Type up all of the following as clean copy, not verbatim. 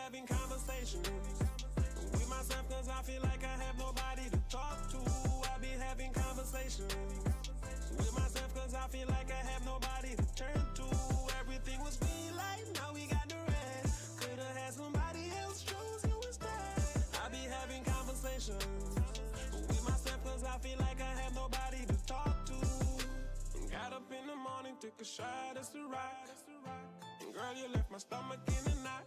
having conversations with myself cause I feel like I have nobody to talk to. I be having conversations with myself cause I feel like I have nobody to turn to. Everything was green light, now we got the red. Could've had somebody else choose you instead. I be having conversations with myself cause I feel like I have nobody to talk to. Got up in the morning, took a shot of Azard. And girl, you left my stomach in a knot.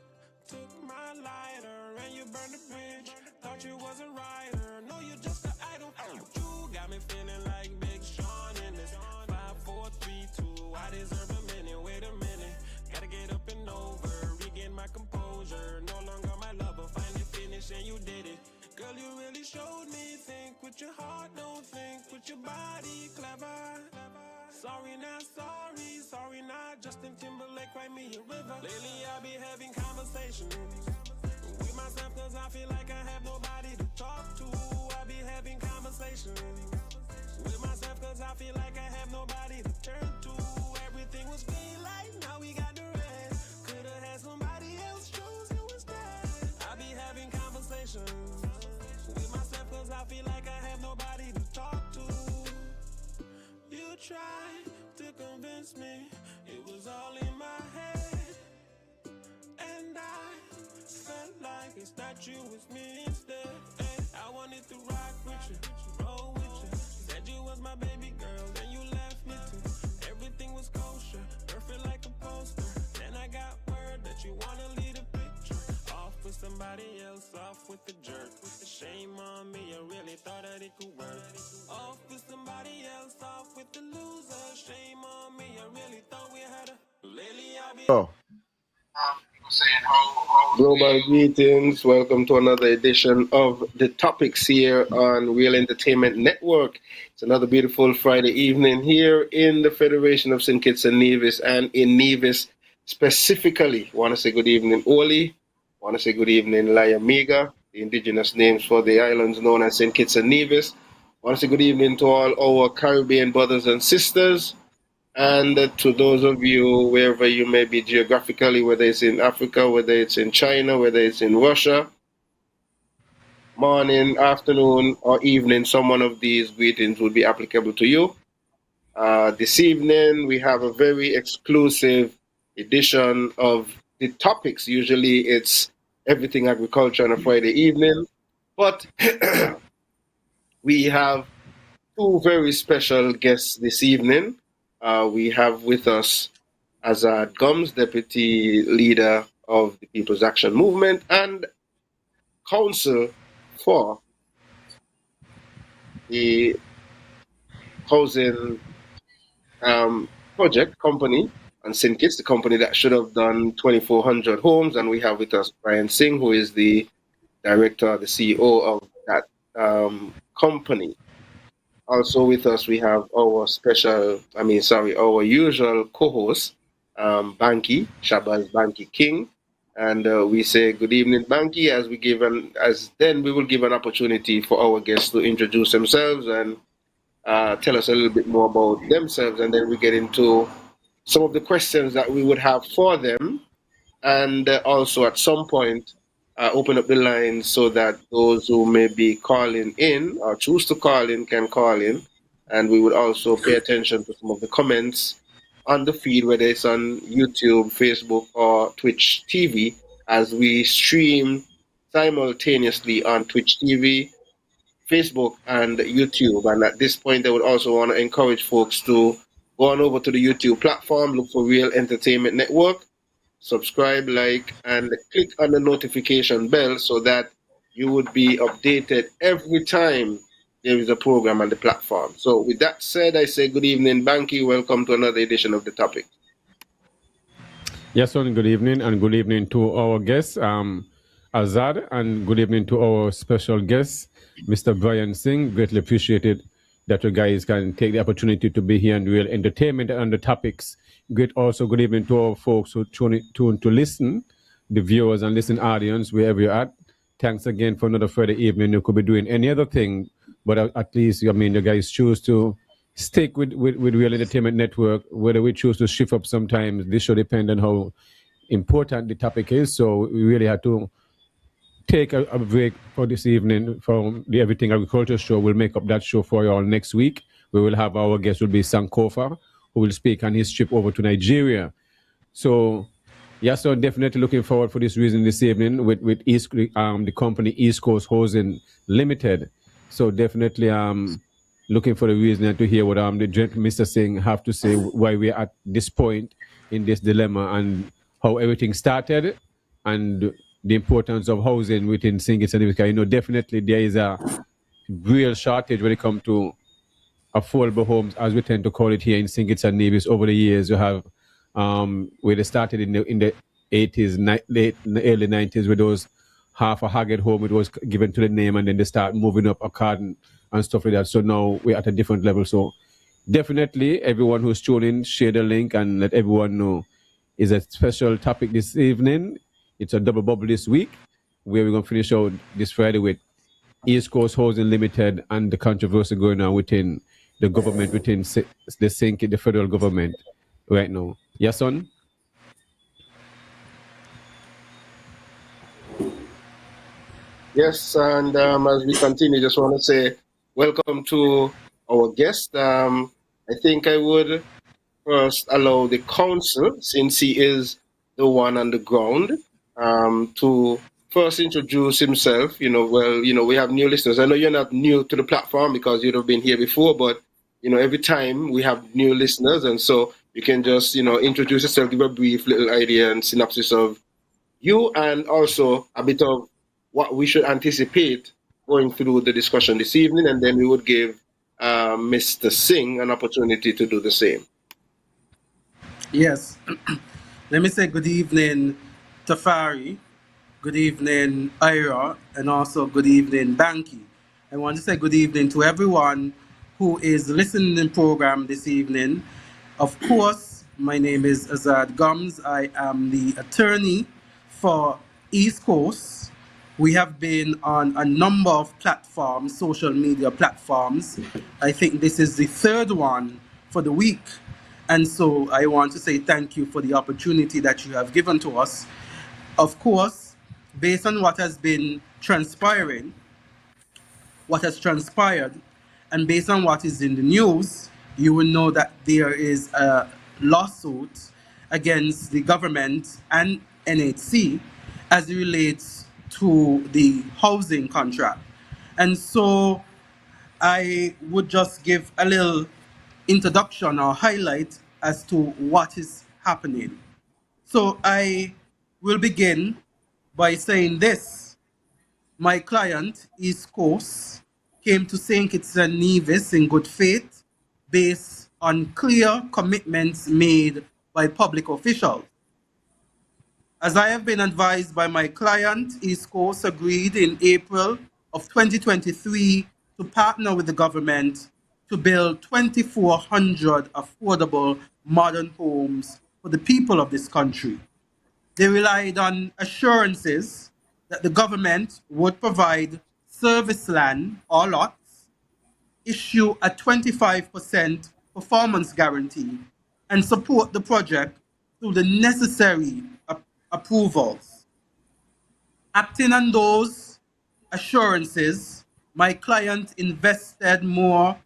Took my lighter and you burned the bridge. Thought you was a writer, no, you just an idol. You got me feeling like Big Sean in this 5, 4, 3, 2. I deserve a minute, wait a minute. Gotta get up and over, regain my composure. No longer my lover, finally finished and you did it. Girl, you really showed me. Think with your heart, don't think with your body. Clever. Sorry not sorry, sorry not Justin Timberlake, write me a river. Lately I be having conversations with myself cause I feel like I have nobody to talk to. I be having conversations with myself cause I feel like I have nobody to turn to. Everything was green light, now we got the red. Could've had somebody else choose you instead. I be having conversations with myself cause I feel like I have nobody to talk to. You tried to convince me it was all in my head, and I felt like it's not you, it's me instead. Hey, I wanted to rock with you, roll with you. Said you was my baby girl, then you left me too. Everything was kosher, perfect like a poster. Then I got word that you wanna lead a picture. Off with somebody else, off with the jerk. With the shame on me, I really thought that it could work. Off with somebody else, off with the loser. Shame on me, I really thought we had a. Lately I be. Oh, global greetings. Welcome to another edition of the Topics here on Real Entertainment Network. It's another beautiful Friday evening here in the Federation of St. Kitts and Nevis, and in Nevis specifically. Want to say good evening, Oli. Want to say good evening, Layamiga, the indigenous names for the islands known as St. Kitts and Nevis. Want to say good evening to all our Caribbean brothers and sisters. And to those of you, wherever you may be geographically, whether it's in Africa, whether it's in China, whether it's in Russia, morning, afternoon, or evening, some one of these greetings would be applicable to you. This evening, we have a very exclusive edition of the Topics. Usually it's everything agriculture on a Friday evening, but we have two very special guests this evening. We have with us Azard Gumbs, Deputy Leader of the People's Action Movement, and Counsel for the housing project company and St. Kitts, the company that should have done 2,400 homes. And we have with us Brian Singh, who is the director, the CEO of that company. Also with us, we have our our usual co-host, Banky, Shabazz Banky King. And we say good evening, Banky, then we will give an opportunity for our guests to introduce themselves and tell us a little bit more about themselves. And then we get into some of the questions that we would have for them. And also at some point, open up the lines so that those who may be calling in or choose to call in can call in. And we would also pay attention to some of the comments on the feed, whether it's on YouTube, Facebook, or Twitch TV, as we stream simultaneously on Twitch TV, Facebook, and YouTube. And at this point, I would also want to encourage folks to go on over to the YouTube platform, look for Real Entertainment Network, subscribe, like, and click on the notification bell so that you would be updated every time there is a program on the platform. So with that said, I say good evening, Banky. Welcome to another edition of The Topic. Yes, good evening, and good evening to our guests, Azad, and good evening to our special guest, Mr. Brian Singh. Greatly appreciated that you guys can take the opportunity to be here in Real Entertainment and the Topics. Good evening to our folks who tune to listen, the viewers and listen audience, wherever you're at. Thanks again for another Friday evening. You could be doing any other thing, but at least, you guys choose to stick with Real Entertainment Network. Whether we choose to shift up sometimes, this should depend on how important the topic is. So we really had to take a break for this evening from the Everything Agriculture show. We'll make up that show for you all next week. We will have our guest will be Sankofa, who will speak on his trip over to Nigeria. So yeah, so definitely looking forward for this reason this evening with the company East Coast Housing Limited. So definitely looking for the reason to hear what the Mr. Singh have to say, why we're at this point in this dilemma and how everything started and the importance of housing within St. Kitts and Nevis. You know, definitely there is a real shortage when it comes to affordable homes, as we tend to call it here in St. Kitts and Nevis. Over the years, you have where they started in the 80s, early 90s, with those half a haggard home. It was given to the name, and then they start moving up a card and stuff like that. So now we're at a different level. So definitely, everyone who's tuning, share the link and let everyone know. It's a special topic this evening. It's a double bubble this week, where we're going to finish out this Friday with East Coast Housing Limited and the controversy going on within the government, within the federal government right now. Yes, son? Yes, and as we continue, just want to say welcome to our guest. I think I would first allow the counsel, since he is the one on the ground, to first introduce himself. We have new listeners. I know you're not new to the platform because you'd have been here before, but every time we have new listeners, and so you can just introduce yourself, give a brief little idea and synopsis of you, and also a bit of what we should anticipate going through the discussion this evening, and then we would give Mr. Singh an opportunity to do the same. Yes. Let me say good evening, Tafari. Good evening, Ira. And also good evening, Banky. I want to say good evening to everyone who is listening to the program this evening. Of course, my name is Azard Gumbs. I am the attorney for East Coast. We have been on a number of platforms, social media platforms. I think this is the third one for the week. And so I want to say thank you for the opportunity that you have given to us. Of course, based on what has been transpiring, what has transpired, and based on what is in the news, you will know that there is a lawsuit against the government and NHC as it relates to the housing contract. And so I would just give a little introduction or highlight as to what is happening. So I will begin by saying this. My client, East Coast, came to St. Kitts and Nevis in good faith based on clear commitments made by public officials. As I have been advised by my client, East Coast agreed in April of 2023 to partner with the government to build 2,400 affordable modern homes for the people of this country. They relied on assurances that the government would provide service land or lots, issue a 25% performance guarantee, and support the project through the necessary approvals. Acting on those assurances, my client invested more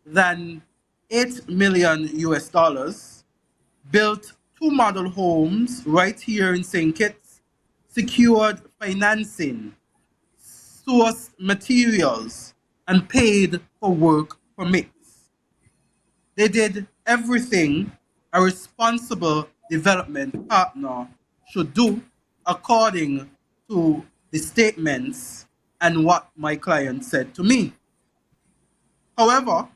than 8 million US dollars, built 2 model homes right here in St. Kitts, secured financing, sourced materials, and paid for work permits. They did everything a responsible development partner should do according to the statements and what my client said to me. However,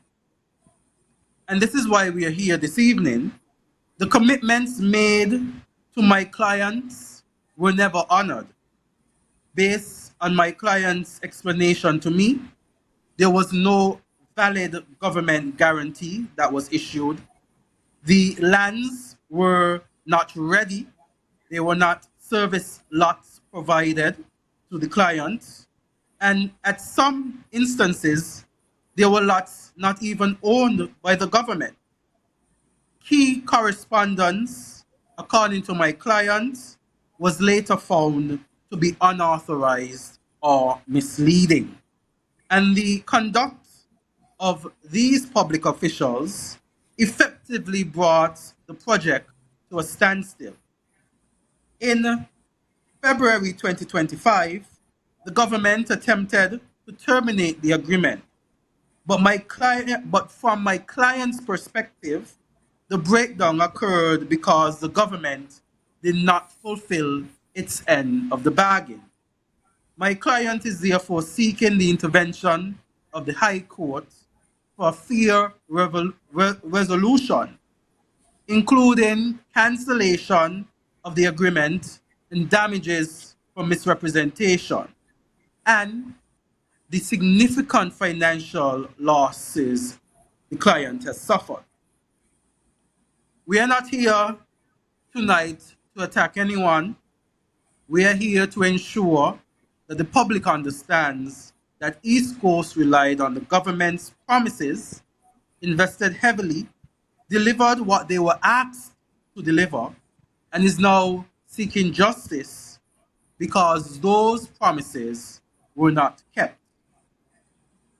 and this is why we are here this evening, the commitments made to my clients were never honored. Based on my client's explanation to me, there was no valid government guarantee that was issued. The lands were not ready. They were not service lots provided to the clients. And at some instances, there were lots not even owned by the government. Key correspondence according to my client, was later found to be unauthorized or misleading. And the conduct of these public officials effectively brought the project to a standstill. In February 2025, the government attempted to terminate the agreement. But from my client's perspective, the breakdown occurred because the government did not fulfill its end of the bargain. My client is therefore seeking the intervention of the High Court for a fair resolution, including cancellation of the agreement and damages for misrepresentation, and the significant financial losses the client has suffered. We are not here tonight to attack anyone. We are here to ensure that the public understands that East Coast relied on the government's promises, invested heavily, delivered what they were asked to deliver, and is now seeking justice because those promises were not kept.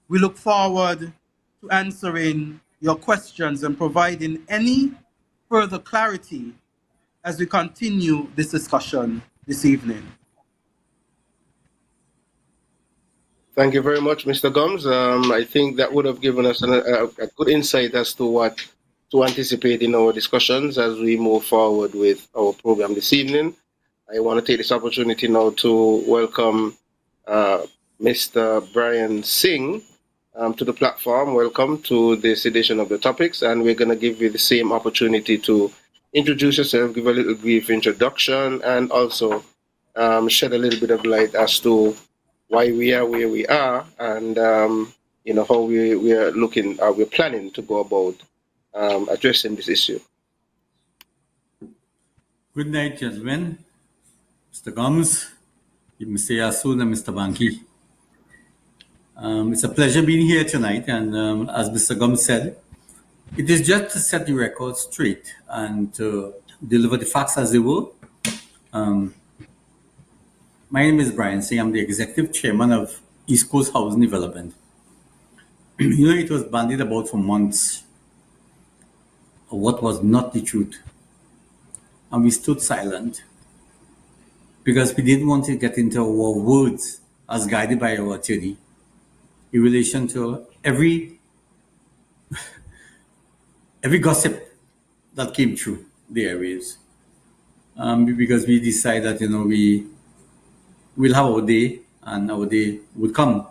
We look forward to answering your questions and providing any further clarity as we continue this discussion this evening. Thank you very much, Mr. Gumbs. I think that would have given us a good insight as to what to anticipate in our discussions as we move forward with our program this evening. I want to take this opportunity now to welcome Mr. Brian Singh to the platform. Welcome to this edition of the Topics, and we're going to give you the same opportunity to introduce yourself, give a little brief introduction, and also shed a little bit of light as to why we are where we are, and how we are looking, we're planning to go about addressing this issue. Good night, gentlemen. Mr. Gumbs, Mr. Yasoon, and Mr. Banki. It's a pleasure being here tonight, and as Mr. Gumbs said, it is just to set the record straight and to deliver the facts as they were. My name is Brian Singh. I'm the executive chairman of East Coast Housing Development. It was bandied about for months of what was not the truth. And we stood silent because we didn't want to get into our words as guided by our attorney in relation to every gossip that came through the airwaves. Because we decided that, we'll have our day, and our day would come.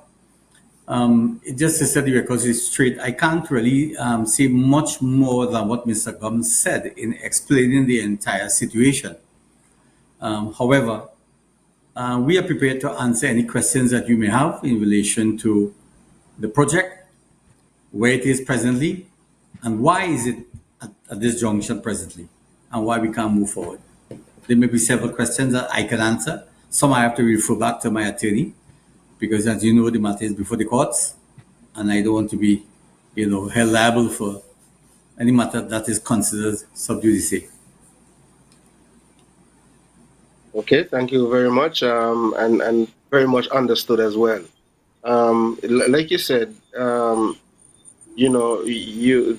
It just to set the record straight, I can't really say much more than what Mr. Gumbs said in explaining the entire situation. However, we are prepared to answer any questions that you may have in relation to the project, where it is presently, and why is it at this junction presently, and why we can't move forward. There may be several questions that I can answer. Some I have to refer back to my attorney, because as you know, the matter is before the courts, and I don't want to be, held liable for any matter that is considered sub judice. Okay, thank you very much, and very much understood as well. Like you said,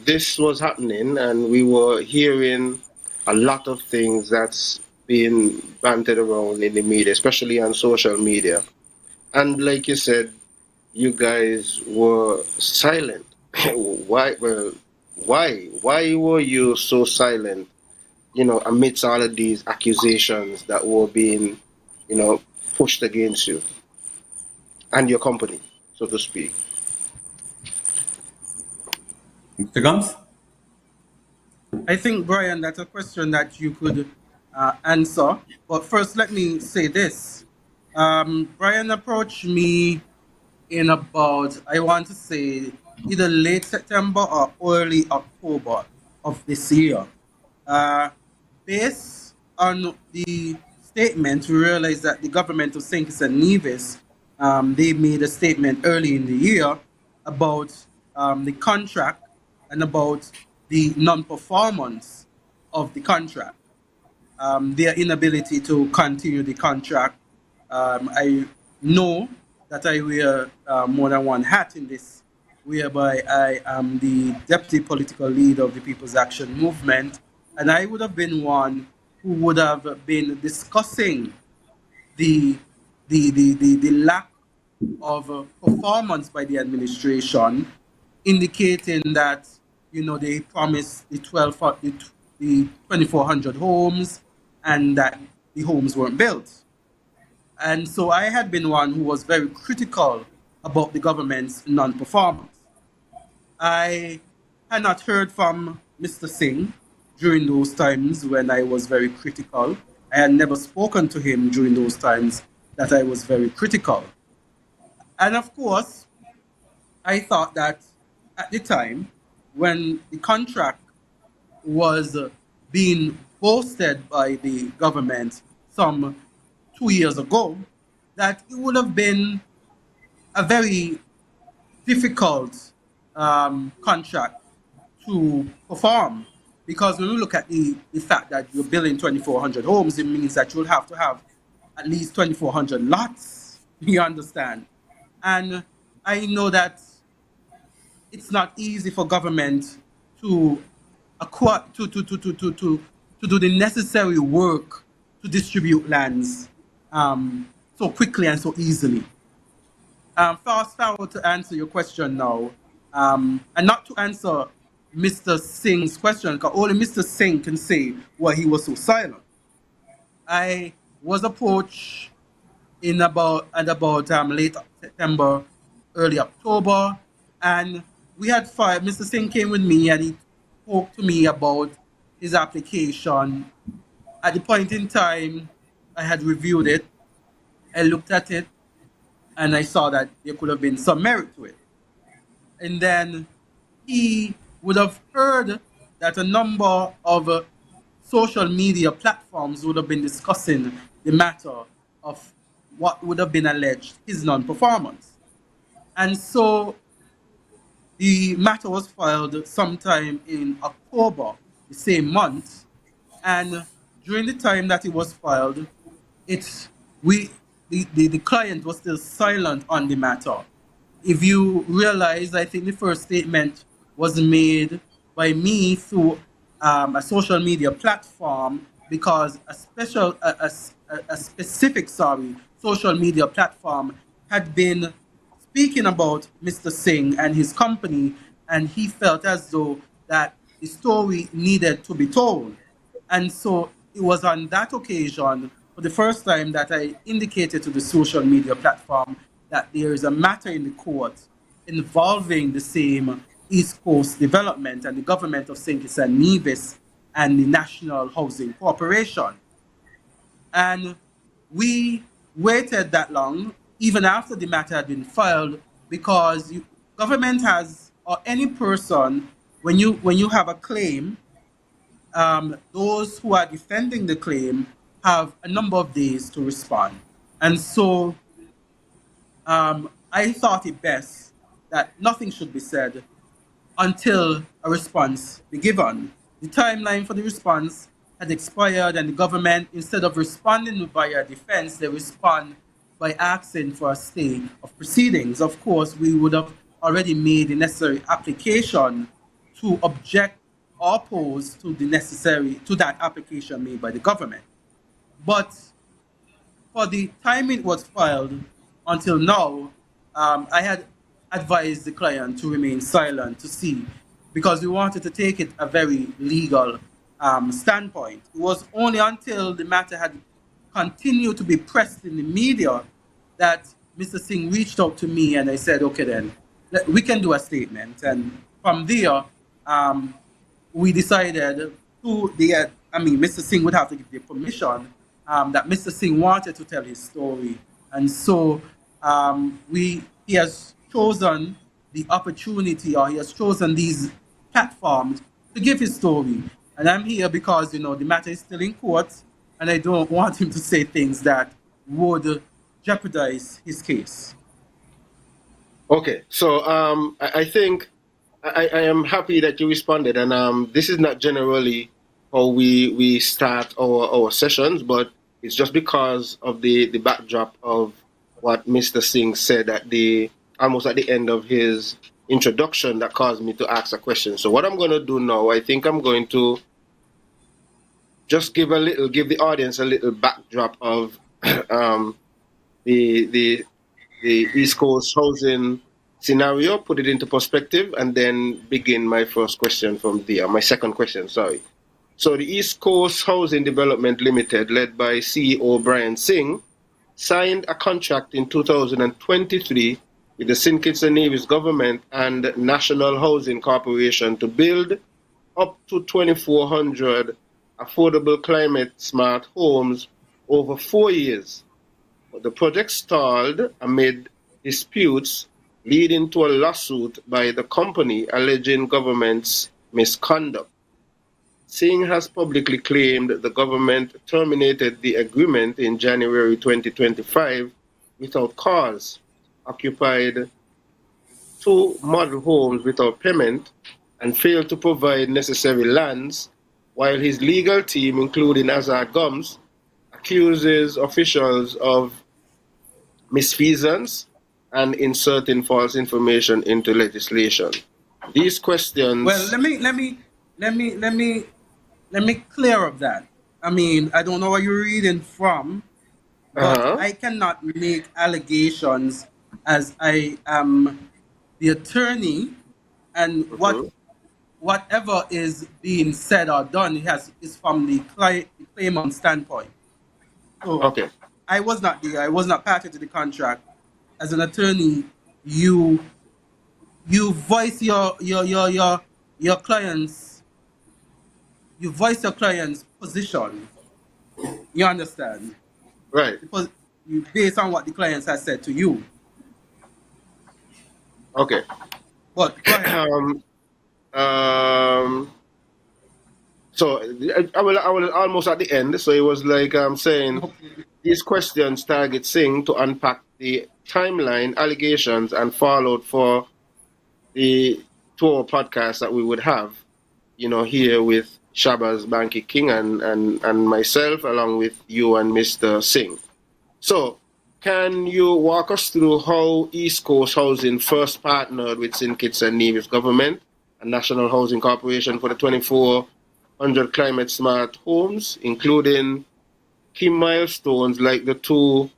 this was happening, and we were hearing a lot of things that's being bantered around in the media, especially on social media. And like you said, you guys were silent. Why? Well, why? Why were you so silent? Amidst all of these accusations that were being, pushed against you and your company, so to speak. Mr. Gumbs? I think, Brian, that's a question that you could answer. But first, let me say this. Brian approached me in about, I want to say, either late September or early October of this year. Based on the statement, we realized that the government of St. Kitts and Nevis, they made a statement early in the year about the contract and about the non-performance of the contract. their inability to continue the contract. I know that I wear more than one hat in this, whereby I am the deputy political leader of the People's Action Movement, and I would have been one who would have been discussing the lack of performance by the administration, indicating that they promised the 2,400 homes and that the homes weren't built. And so I had been one who was very critical about the government's non-performance. I had not heard from Mr. Singh during those times when I was very critical. I had never spoken to him during those times that I was very critical. And of course, I thought that at the time when the contract was being boasted by the government some 2 years ago, that it would have been a very difficult contract to perform. Because when we look at the fact that you're building 2,400 homes, it means that you'll have to have at least 2,400 lots, you understand? And I know that it's not easy for government to acquire, to do the necessary work to distribute lands so quickly and so easily. Fast forward to answer your question now, and not to answer Mr. Singh's question, because only Mr. Singh can say why he was so silent. I was approached at about late September, early October, and we had filed. Mr. Singh came with me and he spoke to me about his application. At the point in time, I had reviewed it, I looked at it, and I saw that there could have been some merit to it. And then he would have heard that a number of social media platforms would have been discussing the matter of what would have been alleged his non-performance. And so the matter was filed sometime in October, the same month. And during the time that it was filed, the client was still silent on the matter. If you realize, I think the first statement was made by me through a social media platform, because a specific social media platform had been speaking about Mr. Singh and his company, and he felt as though that the story needed to be told. And so it was on that occasion, for the first time, that I indicated to the social media platform that there is a matter in the court involving the same East Coast Development and the government of St. Kitts and Nevis and the National Housing Corporation. And we waited that long, even after the matter had been filed, because government has, or any person, when you have a claim, those who are defending the claim have a number of days to respond. And so I thought it best that nothing should be said until a response be given. The timeline for the response had expired, and the government, instead of responding via defense, they respond by asking for a stay of proceedings. Of course, we would have already made the necessary application to object or oppose to that application made by the government. But for the time it was filed until now, I had advised the client to remain silent to see, because we wanted to take it a very legal standpoint. It was only until the matter had continued to be pressed in the media that Mr. Singh reached out to me, and I said, okay, then we can do a statement. And from there, we decided Mr. Singh would have to give the permission that Mr. Singh wanted to tell his story. And so he has chosen the opportunity, or he has chosen these platforms to give his story. And I'm here because, the matter is still in court, and I don't want him to say things that would jeopardize his case. Okay, so I think I am happy that you responded, and this is not generally how we start our sessions, but it's just because of the backdrop of what Mr. Singh said at the almost at the end of his introduction that caused me to ask a question. So what I'm going to do now, I think I'm going to just give the audience a little backdrop of the East Coast housing scenario, put it into perspective, and then begin my first question from there. My second question, sorry. So the East Coast Housing Development Limited, led by CEO Brian Singh, signed a contract in 2023 with the St. Kitts and Nevis government and National Housing Corporation to build up to 2,400 affordable climate smart homes over 4 years. But the project stalled amid disputes leading to a lawsuit by the company alleging government's misconduct. Singh has publicly claimed the government terminated the agreement in January 2025 without cause, occupied 2 model homes without payment, and failed to provide necessary lands, while his legal team, including Azard Gumbs, accuses officials of misfeasance and inserting false information into legislation. These questions. Well, let me clear up that. I mean, I don't know where you're reading from, but I cannot make allegations as I am the attorney, and whatever is being said or done is from the claimant standpoint. So Okay. I was not there. I was not party to the contract. As an attorney, you voice your clients. You voice your client's position. You understand? Right. Because you based on what the client has said to you. Okay. But go ahead. So I will almost at the end. So it was like I'm saying these questions target Singh to unpack the timeline, allegations, and fallout for the tour podcast that we would have, here with Shabazz Banky King and myself, along with you and Mr. Singh. So, can you walk us through how East Coast Housing first partnered with St. Kitts and Nevis government and National Housing Corporation for the 2,400 climate smart homes, including key milestones like the 2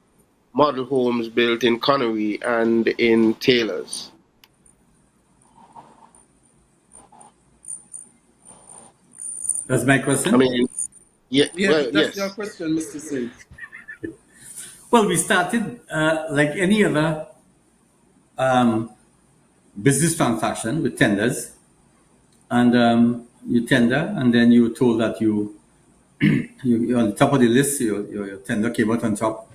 model homes built in Connery and in Taylors? That's my question. I mean, That's yes. your question, Mr. Singh. Well, we started like any other business transaction with tenders, and you tender, and then you were told that you're on the top of the list. Your tender came out on top,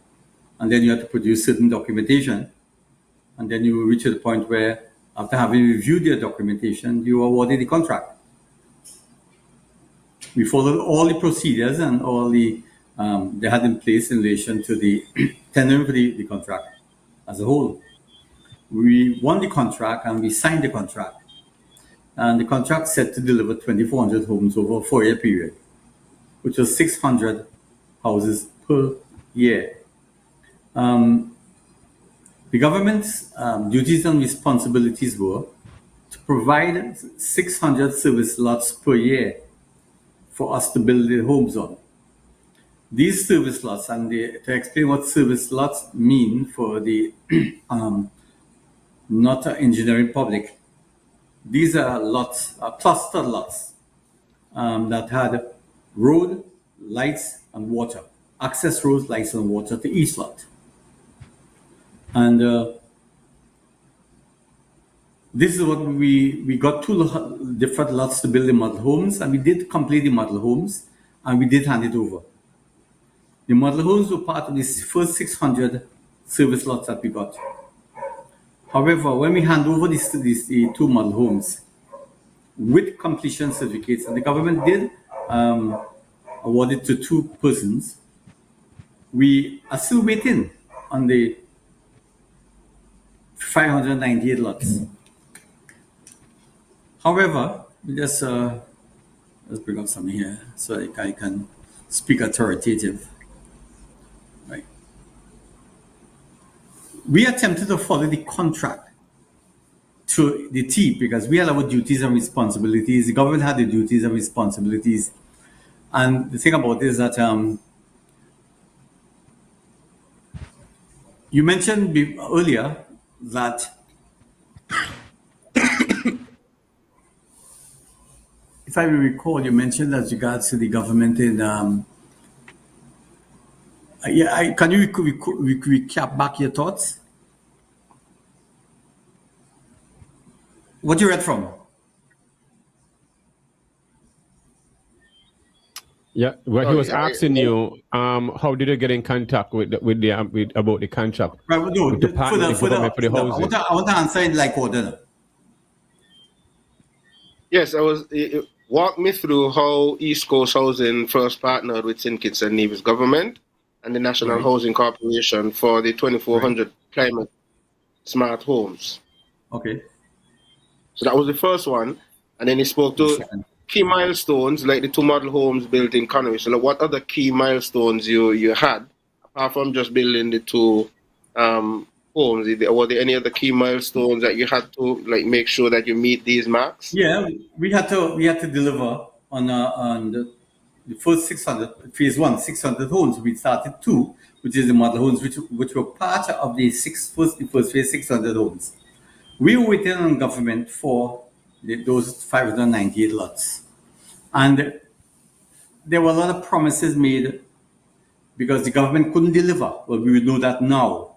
and then you had to produce certain documentation, and then you reach a point where, after having reviewed your documentation, you awarded the contract. We followed all the procedures and all they had in place in relation to the tendering for the contract as a whole. We won the contract and we signed the contract. And the contract said to deliver 2,400 homes over a 4-year period, which was 600 houses per year. The government's duties and responsibilities were to provide 600 service lots per year for us to build the homes on. These service lots, and to explain what service lots mean for the not engineering public, these are lots, clustered lots that had road, lights, and water, access roads, lights, and water to each lot. And this is what we got 2 different lots to build the model homes, and we did complete the model homes, and we did hand it over. The model homes were part of the first 600 service lots that we got. However, when we hand over the 2 model homes with completion certificates, and the government did award it to 2 persons, we are still waiting on the 598 lots. However, just Let's bring up something here so that I can speak authoritative. Right. We attempted to follow the contract to the T because we had our duties and responsibilities. The government had the duties and responsibilities. And the thing about this is that you mentioned earlier that if I recall, you mentioned as regards to the government in can you recap back your thoughts? What you read from? Yeah, well, he Sorry, was asking you, how did you get in contact with about the contract Right, no, with the partner, the government for the housing? I want to answer in like order. Yes, walk me through how East Coast Housing first partnered with St. Kitts and Nevis government and the National Right. Housing Corporation for the 2,400 climate smart homes. Okay. So that was the first one. And then he spoke to Second. key milestones like the 2 model homes built in Conway. So like, what other key milestones you had apart from just building the 2 homes? Were there any other key milestones that you had to like make sure that you meet these marks? Yeah, we had to deliver on the first 600 phase 1 600 homes. We started 2, which is the model homes, which were part of the first phase 600 homes. We were waiting on government for those 598 lots, and there were a lot of promises made because the government couldn't deliver. Well, we would know that now.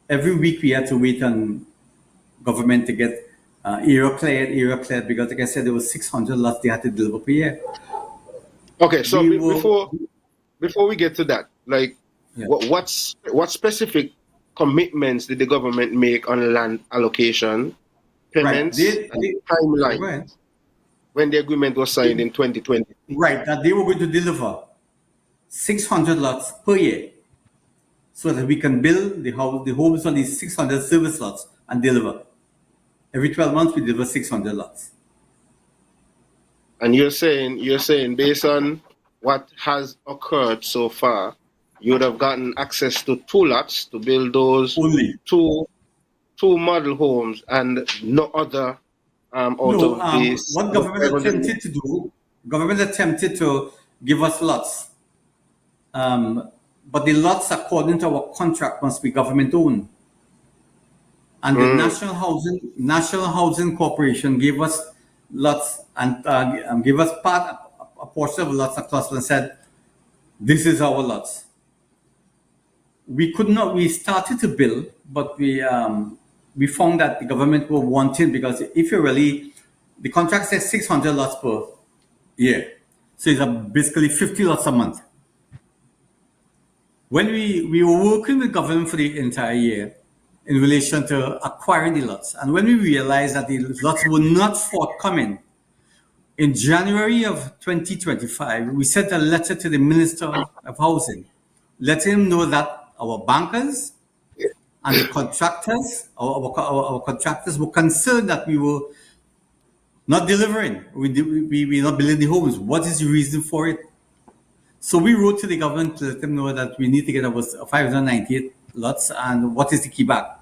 Every week we had to wait on government to get area cleared because, like I said, there was 600 lots they had to deliver per year. Okay, so We were- before we get to that, like, Yeah. what specific commitments did the government make on land allocation, payments, They- and they- timeline Right. when the agreement was signed in 2020? Right, that they were going to deliver 600 lots per year so that we can build the homes on these 600 service lots and deliver. Every 12 months, we deliver 600 lots. And you're saying based on what has occurred so far, you would have gotten access to 2 lots to build those Only. two model homes and no other out No, of these. what government attempted to do, government attempted to give us lots. But the lots, according to our contract, must be government owned. And the National Housing Corporation gave us lots and gave us a portion of lots across and said, this is our lots. We started to build, but we found that the government were wanting, because if you really, the contract says 600 lots per year. So it's basically 50 lots a month. When we were working with government for the entire year in relation to acquiring the lots, and when we realized that the lots were not forthcoming, in January of 2025, we sent a letter to the Minister of Housing, letting him know that our bankers and the contractors, our contractors were concerned that we were not delivering. We were not building the homes. What is the reason for it? So we wrote to the government to let them know that we need to get our 598 lots and what is the key back.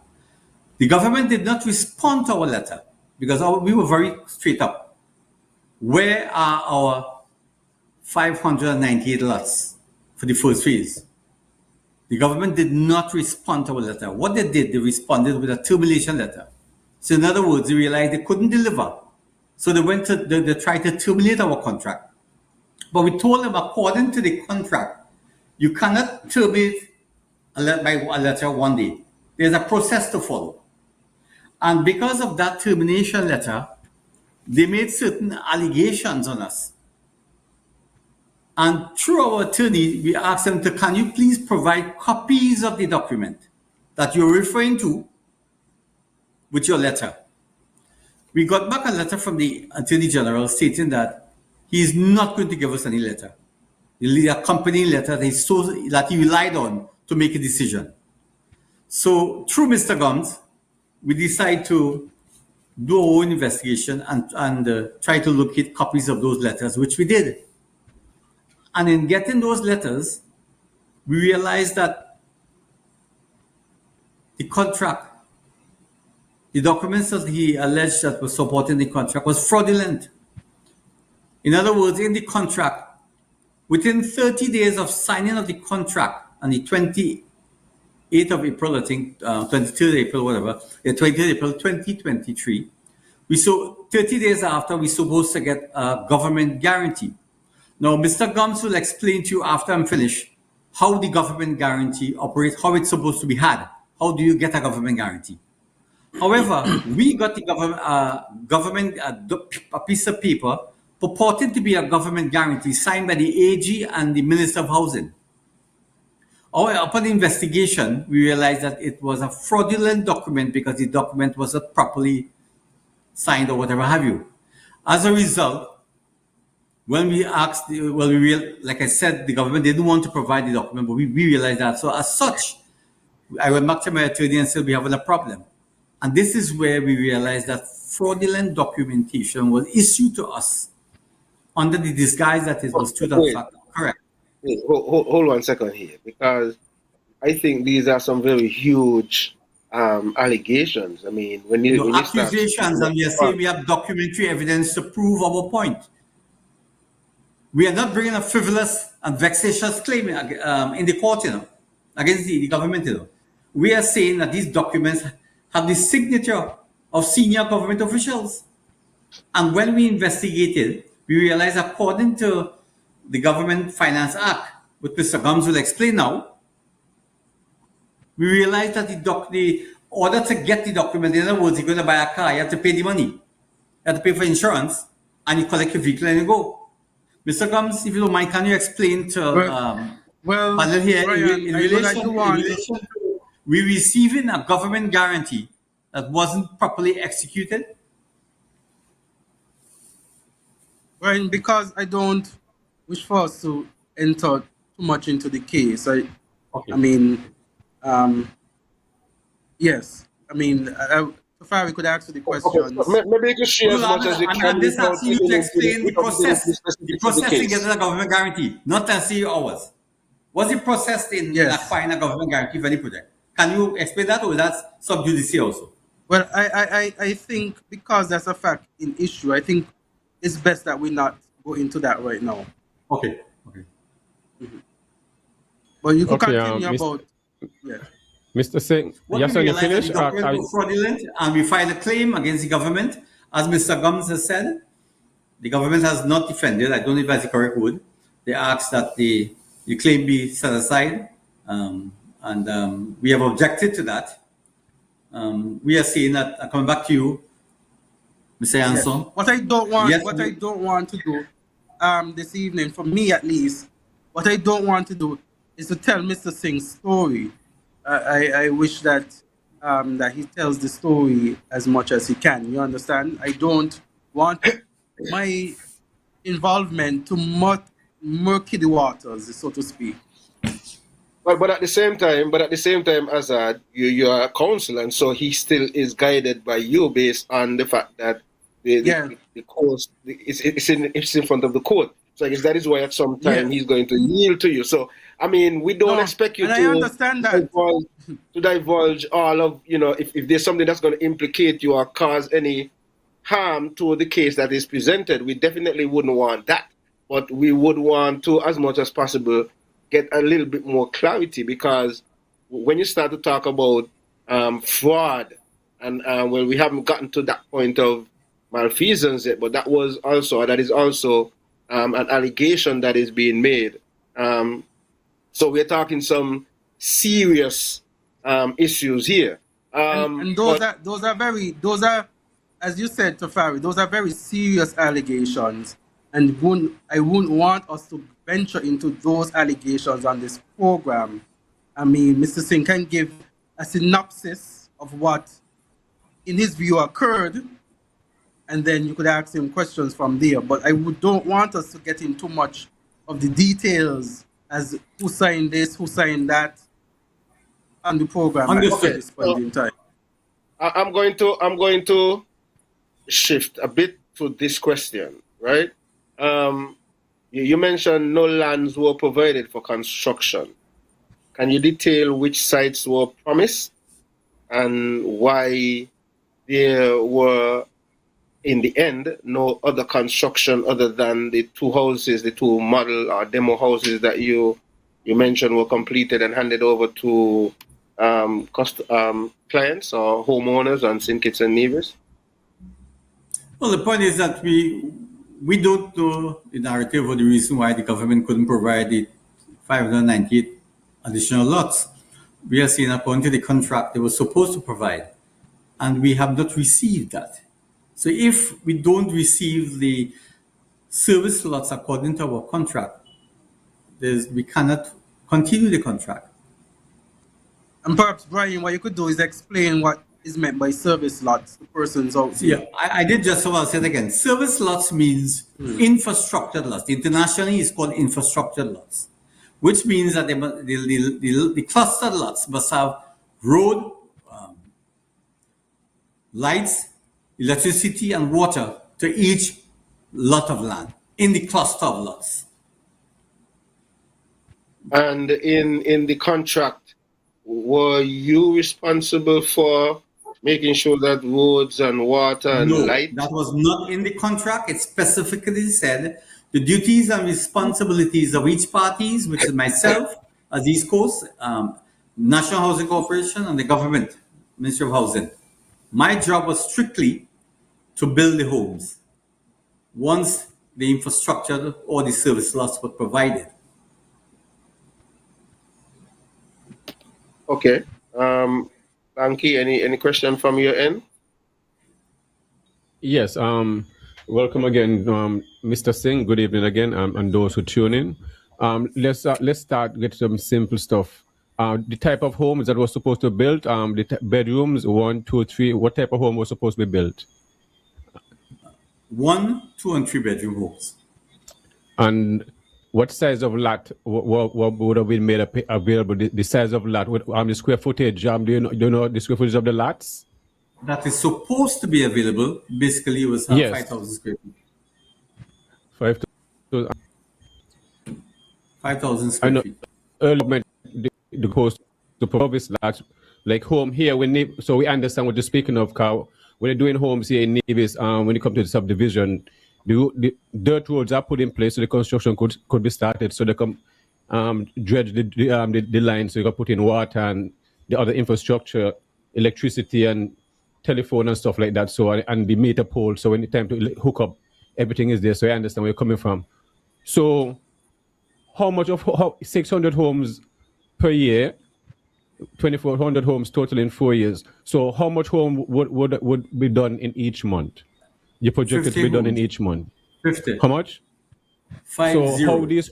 The government did not respond to our letter because we were very straight up. Where are our 598 lots for the first phase? The government did not respond to our letter. What they did, they responded with a termination letter. So in other words, they realized they couldn't deliver. So they tried to terminate our contract. But we told them, according to the contract, you cannot terminate a letter one day. There's a process to follow. And because of that termination letter, they made certain allegations on us. And through our attorney, we asked them can you please provide copies of the document that you're referring to with your letter? We got back a letter from the Attorney General stating that he is not going to give us any letter. The accompanying letter that he relied on to make a decision. So through Mr. Gumbs, we decided to do our own investigation and try to locate copies of those letters, which we did. And in getting those letters, we realized that the contract, the documents that he alleged that were supporting the contract was fraudulent. In other words, in the contract, within 30 days of signing of the contract on the 28th of April, I think, 23rd April, whatever, 23rd April 2023, we saw 30 days after we're supposed to get a government guarantee. Now, Mr. Gumbs will explain to you after I'm finished how the government guarantee operates, how it's supposed to be had. How do you get a government guarantee? However, we got the government a piece of paper purported to be a government guarantee signed by the AG and the Minister of Housing. Upon investigation, we realized that it was a fraudulent document because the document was not properly signed or whatever have you. As a result, when we asked, like I said, the government didn't want to provide the document, but we realized that. So as such, I went back to my attorney and said, we have a problem. And this is where we realized that fraudulent documentation was issued to us under the disguise that it was true that fact. Correct. Hold 1 second here, because I think these are some very huge allegations. I mean, when you accusations, and we are saying we have documentary evidence to prove our point. We are not bringing a frivolous and vexatious claim in the court, against the government. We are saying that these documents have the signature of senior government officials. And when we investigated, we realized, according to the Government Finance Act, which Mr. Gumbs will explain now, we realized that the order to get the document, in other words, you're going to buy a car, you have to pay the money. You have to pay for insurance, and you collect your vehicle and you go. Mr. Gumbs, if you don't mind, can you explain to panel here, Brian, in relation to we receiving a government guarantee that wasn't properly executed? Brian, because I don't wish for us to enter too much into the case. Yes. So far we could answer the questions. Okay. Maybe you can share as much as you can. And this asking you to explain the process to get a government guarantee, not necessarily ours. Was it processed in acquiring a government guarantee for any project? Can you explain that, or is that sub judice also? Well, I think because that's a fact in issue, I think it's best that we not go into that right now. Okay. Mm-hmm. But you can continue about... Yeah. Mr. Singh, yes, when you finish, the document was fraudulent, and we filed a claim against the government. As Mr. Gumbs has said, the government has not defended. I don't know if that's the correct word. They asked that the claim be set aside, and we have objected to that. We are saying that, coming back to you, Mr. Ansel. Yes. What I don't want to do this evening, for me at least, what I don't want to do is to tell Mr. Singh's story. I wish that that he tells the story as much as he can. You understand? I don't want my involvement to murky the waters, so to speak. But at the same time, Azard, you are a counsel, and so he still is guided by you based on the fact that the court it's in front of the court. So I guess that is why at some time he's going to yield to you. So I mean, we don't expect you to divulge all of, if there's something that's going to implicate you or cause any harm to the case that is presented. We definitely wouldn't want that, but we would want to, as much as possible, get a little bit more clarity, because when you start to talk about fraud, and well, we haven't gotten to that point of malfeasance yet, but that is also an allegation that is being made. So we're talking some serious issues here. And those are, as you said, Tafari, those are very serious allegations, and I wouldn't want us to venture into those allegations on this program. I mean, Mr. Singh can give a synopsis of what, in his view, occurred, and then you could ask him questions from there. But don't want us to get into much of the details as who signed this, who signed that on the program at this point in time. I'm going to shift a bit to this question, right? You mentioned no lands were provided for construction. Can you detail which sites were promised and why there were, in the end, no other construction other than the two houses, the two model or demo houses that you mentioned were completed and handed over to clients or homeowners on St. Kitts and Nevis? Well, the point is that we don't know the narrative or the reason why the government couldn't provide the 598 additional lots. We are seeing, according to the contract, they were supposed to provide, and we have not received that. So if we don't receive the service lots according to our contract, we cannot continue the contract. And perhaps, Brian, what you could do is explain what is meant by service lots to persons out there. Yeah, I did just so I'll say it again. Service lots means infrastructure lots. Internationally, it's called infrastructure lots, which means that the clustered lots must have road, lights, electricity, and water to each lot of land in the cluster of lots. And in the contract, were you responsible for making sure that roads and water and light? That was not in the contract. It specifically said the duties and responsibilities of each parties, which is myself as East Coast, National Housing Corporation, and the government, Ministry of Housing. My job was strictly to build the homes once the infrastructure or the service lots were provided. Okay. Banky, any question from your end? Yes. Welcome again, Mr. Singh. Good evening again, and those who tune in. Let's start with some simple stuff. The type of homes that was supposed to build, the bedrooms, 1, 2, 3. What type of home was supposed to be built? 1, 2, and 3 bedroom homes. And what size of lot would have been made available? The size of lot, the square footage. Do you know the square footage of the lots? That is supposed to be available. Basically, it was 5,000 square feet. 5,000 square feet. Earlier, the cost to provide lots like home here. So we understand what you're speaking of, Carl. When you're doing homes here in Nevis, when you come to the subdivision, the dirt roads are put in place so the construction could be started. So they come dredge the line, so you can put in water and the other infrastructure, electricity and telephone and stuff like that. So and the meter pole. So when the time to hook up, everything is there. So I understand where you're coming from. So how much of 600 homes per year? 2,400 homes total in 4 years. So how much home would be done in each month? You projected to be done in each month. 50. How much? 50.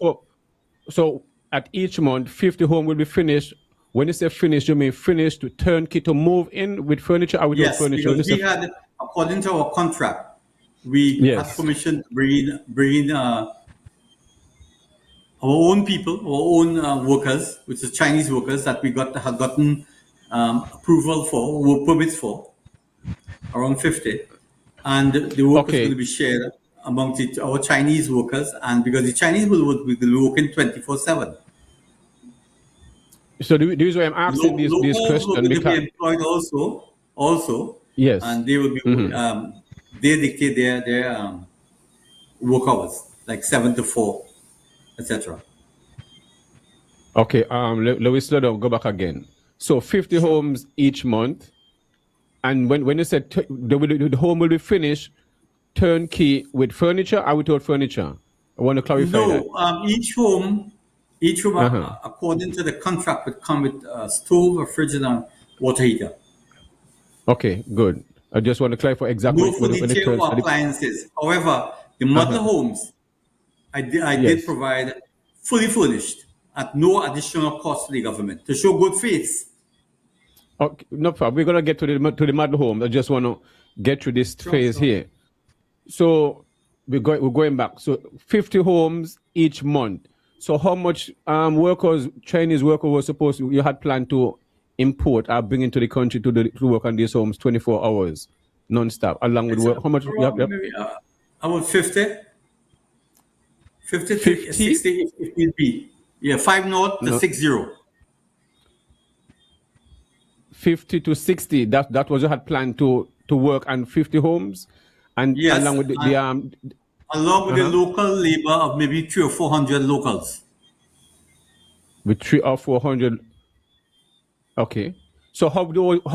So at each month, 50 home will be finished. When you say finished, you mean finished to turnkey to move in with furniture or without furniture? Because we had, according to our contract, we had permission to bring in our own people, our own workers, which is Chinese workers that we had gotten approval for, work permits for, around 50. And the work is going to be shared amongst our Chinese workers, and because the Chinese will be working 24/7. So the reason why I'm asking these questions will be employed also. Yes, and they will be they dictate their work hours, like 7 to 4, etc. Okay, let me slow down. Go back again. So 50 homes each month, and when you said the home will be finished turnkey with furniture or without furniture, I want to clarify that. No, each home, according to the contract, would come with a stove, a fridge, and a water heater. Okay, good. I just want to clarify exactly no furniture or appliances. However, the model homes, I did provide fully furnished at no additional cost to the government to show good faith. Okay, no problem. We're gonna get to the model home. I just want to get through this phase here. So we're going back. So 50 homes each month. So how much Chinese workers were supposed you had planned to import or bring into the country to work on these homes 24 hours? non-stop, along with It's work. How much you have? maybe about 50 to 50? 60 if need be. Yeah, 5 north to No, 60. 50 to 60. That was you had planned to work on 50 homes, and Yes, along with the and along with the uh-huh, local labor of maybe 300 or 400 locals. with 300 or 400. Okay. So how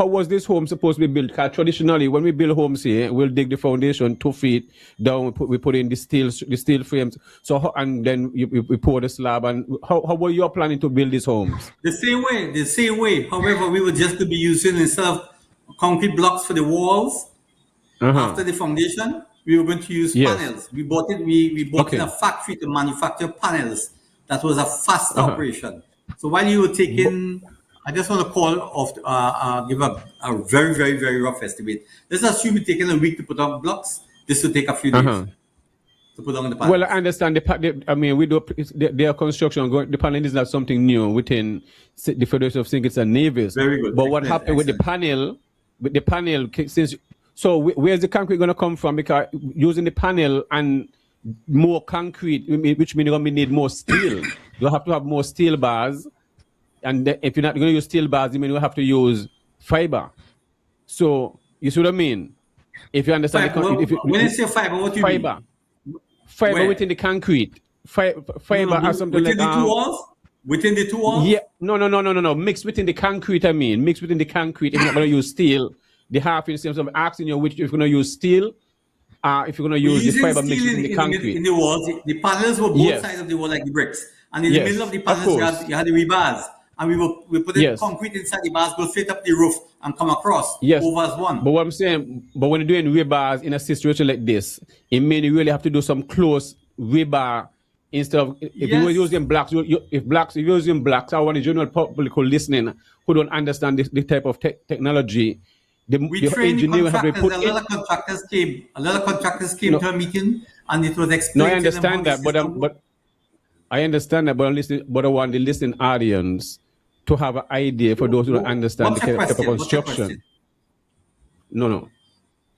was this home supposed to be built? 'Cause traditionally, when we build homes here, we'll dig the foundation 2 feet down. We put in the steel frames. So and then we pour the slab. And how were you planning to build these homes? The same way. However, we were just to be using, instead of concrete blocks for the walls after the foundation, we were going to use Yes. panels. We bought it. We bought in Okay. a factory to manufacture panels. That was a fast operation. So while you were taking, I just want to give a very, very, very rough estimate. Let's assume it's taking a week to put on blocks. This will take a few days to put on the panels. Well, I understand I mean, we do their construction. The panel is not something new within the Federation of Singh and Navies. Very good. But what Excellent, happened with the panel? With the panel, since where's the concrete going to come from? Because using the panel and more concrete, which means you're going to need more steel. You have to have more steel bars, and if you're not going to use steel bars, you mean you have to use fiber. So you see what I mean? If you understand, When you say fiber, what do you mean? Fiber Where? within the concrete. Fiber or something within like the 2 walls? Within the 2 walls? Yeah, no. Mixed within the concrete. I mean, mixed within the concrete. If you're not going to use steel, the half in terms of asking you which if you're going to use steel, if you're going to use the fiber mixed within the concrete. In the walls, the panels were both Yes. sides of the wall like the bricks, and in Yes, the middle of the of panels course. you had the rebars, and we put the Yes. concrete inside the bars, go straight up the roof and come across Yes. over as one. But what I'm saying, but when you're doing rebars in a situation like this, it means you really have to do some close rebar instead of if you were Yes. using blocks. If you're using blocks, I want the general public who listening who don't understand this type of technology. We The trained engineer have to contractors. put A in. lot of contractors came No. to a meeting, and it was No, explained I to them how understand the that, system but I understand that, but I want the listening audience to have an idea for those who don't understand What's the your type of question? What's your construction. question?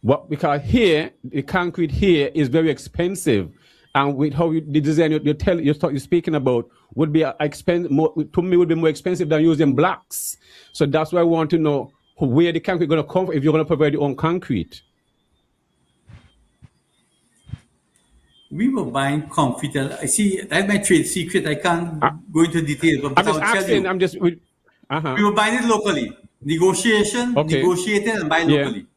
No. Because here the concrete here is very expensive, and with how the design you're speaking about would be to me would be more expensive than using blocks. So that's why I want to know where the concrete going to come from if you're going to provide your own concrete. We were buying concrete. I see that's my trade secret. I can't go into detail, but I'm just I'll tell asking. you. We were buying it locally. Okay. Negotiated and buy Yeah. locally.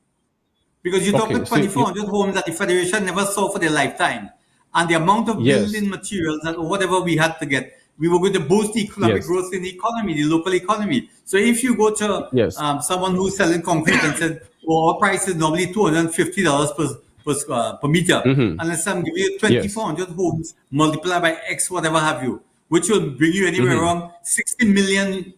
Because you talk Okay, about so you- 2,400 homes that the Federation never saw for their lifetime. And the amount of Yes. building materials and whatever we had to get, we were going to boost the economic Yes. growth in the economy, the local economy. So if you go to Yes. someone who's selling concrete and said, well, our price is normally $250 per meter, unless I'm giving you 2,400 homes, multiply by X, whatever have you, which will bring you anywhere around $60 million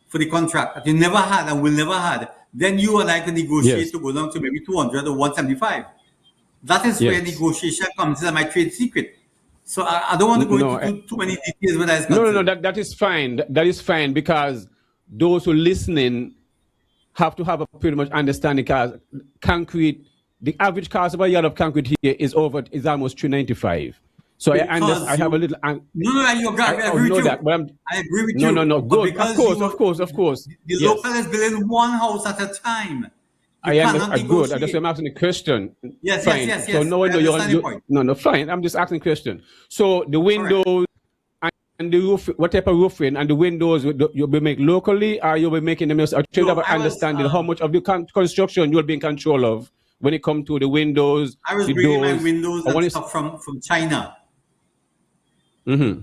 for the contract that you never had and will never had, then you and I can negotiate Yes. to go down to maybe 200 or 175. That is where Yes. negotiation comes in, my trade secret. So I don't want to go No, into too many details when I No. That is fine. That is fine because those who listening have to have a pretty much understanding. Because concrete, the average cost of a yard of concrete here is almost $395. So I have a little. I agree know with you. that, but I agree with you. No. But Good. because Of course. The Yes. local is building one house at a time. I cannot am good. I negotiate. just am asking a question. Yes, Fine. yes. So no one I understand your point. No, fine. I'm just asking a question. So the windows and the roof, what type of roofing and the windows you'll be making locally, or you'll be making them? I should have an understanding how much of the construction you'll be in control of when it comes to the windows, I was the bringing doors. my windows and stuff from China. Mm-hmm.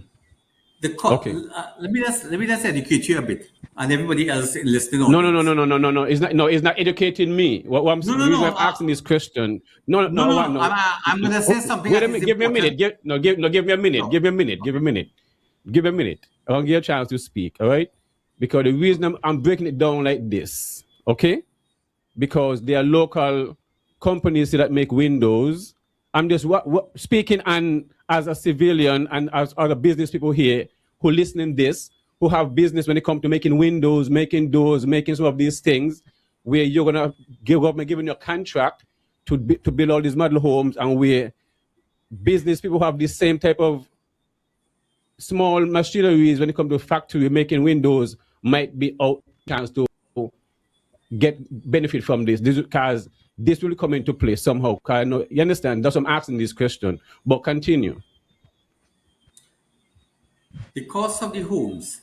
Okay. Let me just educate you a bit, and everybody else listening. No. It's not educating me. What I'm No, reason I'm asking this question. No. I'm gonna say something. Wait a minute. Give me a minute. Give me a minute. No. Give me a minute. I want to give you a chance to speak. All right? Because the reason I'm breaking it down like this, okay? Because there are local companies that make windows. I'm just speaking as a civilian and as other business people here who listening this, who have business when it comes to making windows, making doors, making some of these things. where you're gonna government giving you a contract to build all these model homes, and where business people have the same type of small machineries when it comes to factory making windows might be out chance to get benefit from this because this will come into play somehow. You understand? That's why I'm asking this question. But continue. The cost of the homes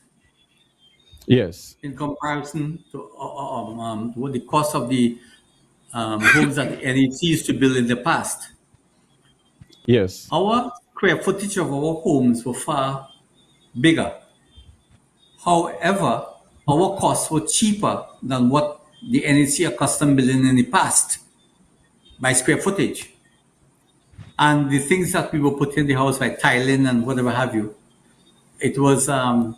Yes. in comparison to what the cost of the homes that the NET used to build in the past. Yes. Our square footage of our homes were far bigger. However, our costs were cheaper than what the NEC accustomed building in the past by square footage. And the things that we were putting in the house, like tiling and whatever have you, it was a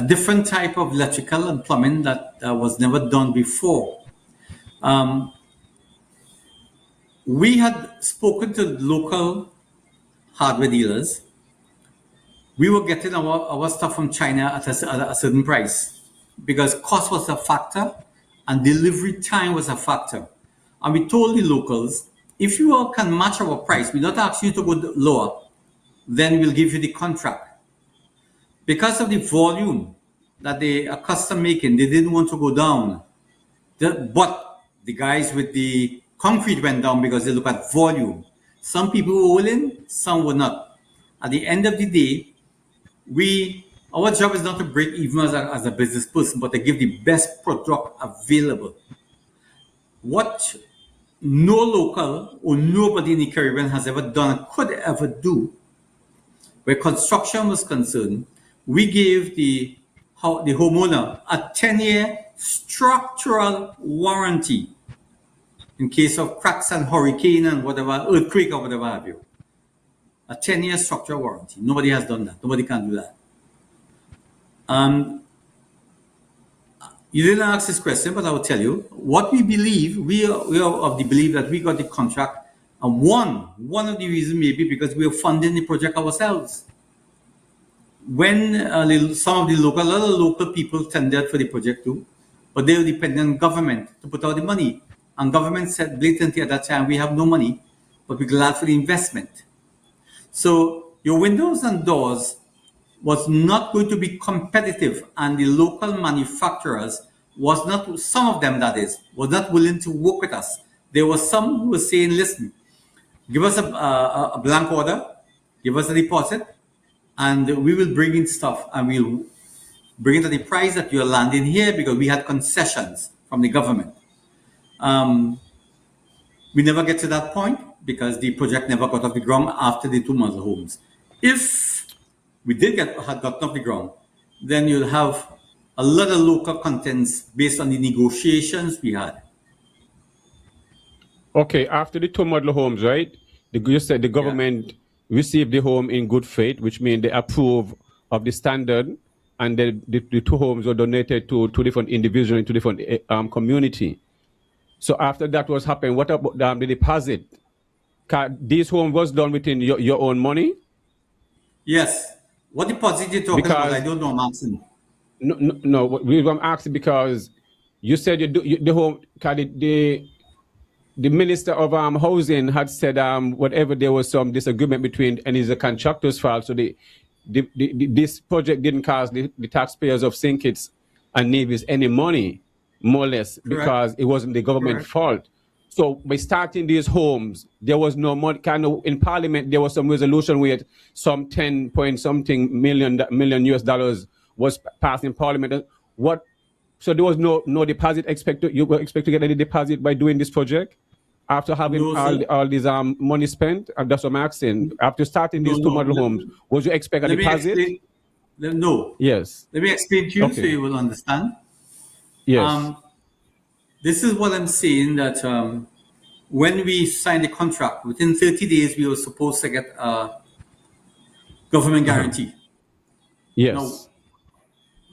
different type of electrical and plumbing that was never done before. We had spoken to local hardware dealers. We were getting our stuff from China at a certain price because cost was a factor and delivery time was a factor. And we told the locals, if you all can match our price, we're not asking you to go lower, then we'll give you the contract. Because of the volume that they are custom making, they didn't want to go down. But the guys with the concrete went down because they look at volume. Some people were willing, some were not. At the end of the day, our job is not to break even as a business person, but to give the best product available. What no local or nobody in the Caribbean has ever done, could ever do, where construction was concerned, we gave the homeowner a 10-year structural warranty in case of cracks and hurricane and whatever, earthquake or whatever have you. A 10-year structural warranty. Nobody has done that. Nobody can do that. You didn't ask this question, but I will tell you what we believe. We are of the belief that we got the contract, and one of the reasons maybe because we are funding the project ourselves. When some of the other local people tendered for the project too, but they were dependent on government to put out the money, and government said blatantly at that time, we have no money, but we're glad for the investment. So your windows and doors was not going to be competitive, and the local manufacturers was not, some of them that is, was not willing to work with us. There were some who were saying, listen, give us a blank order, give us a deposit, and we will bring in stuff, and we'll bring it at the price that you're landing here because we had concessions from the government. We never get to that point because the project never got off the ground after the 2 model homes. If we had gotten off the ground, then you'll have a lot of local contents based on the negotiations we had. Okay, after the 2 model homes, right? You said the government received the home in good faith, which means they approve of the standard, and the 2 homes were donated to 2 different individuals in 2 different community. So after that was happened, what about the deposit? This home was done within your own money? Yes. What deposit you talking about? I don't know, I'm asking. No. I'm asking because you said the home. The Minister of Housing had said whatever there was some disagreement between, and it's a contractor's fault. So this project didn't cost the taxpayers of St. Kitts and Nevis any money, more or less, because it wasn't the government's fault. So by starting these homes, there was no money. In Parliament, there was some resolution where some 10 point something million US dollars was passed in Parliament. So there was no deposit expected. You were expected to get any deposit by doing this project after having all this money spent. And that's what I'm asking. After starting these 2 model homes, would you expect a deposit? No. Yes. Let me explain to you so you will understand. Yes. This is what I'm saying, that when we signed the contract, within 30 days, we were supposed to get a government guarantee. Yes. Now,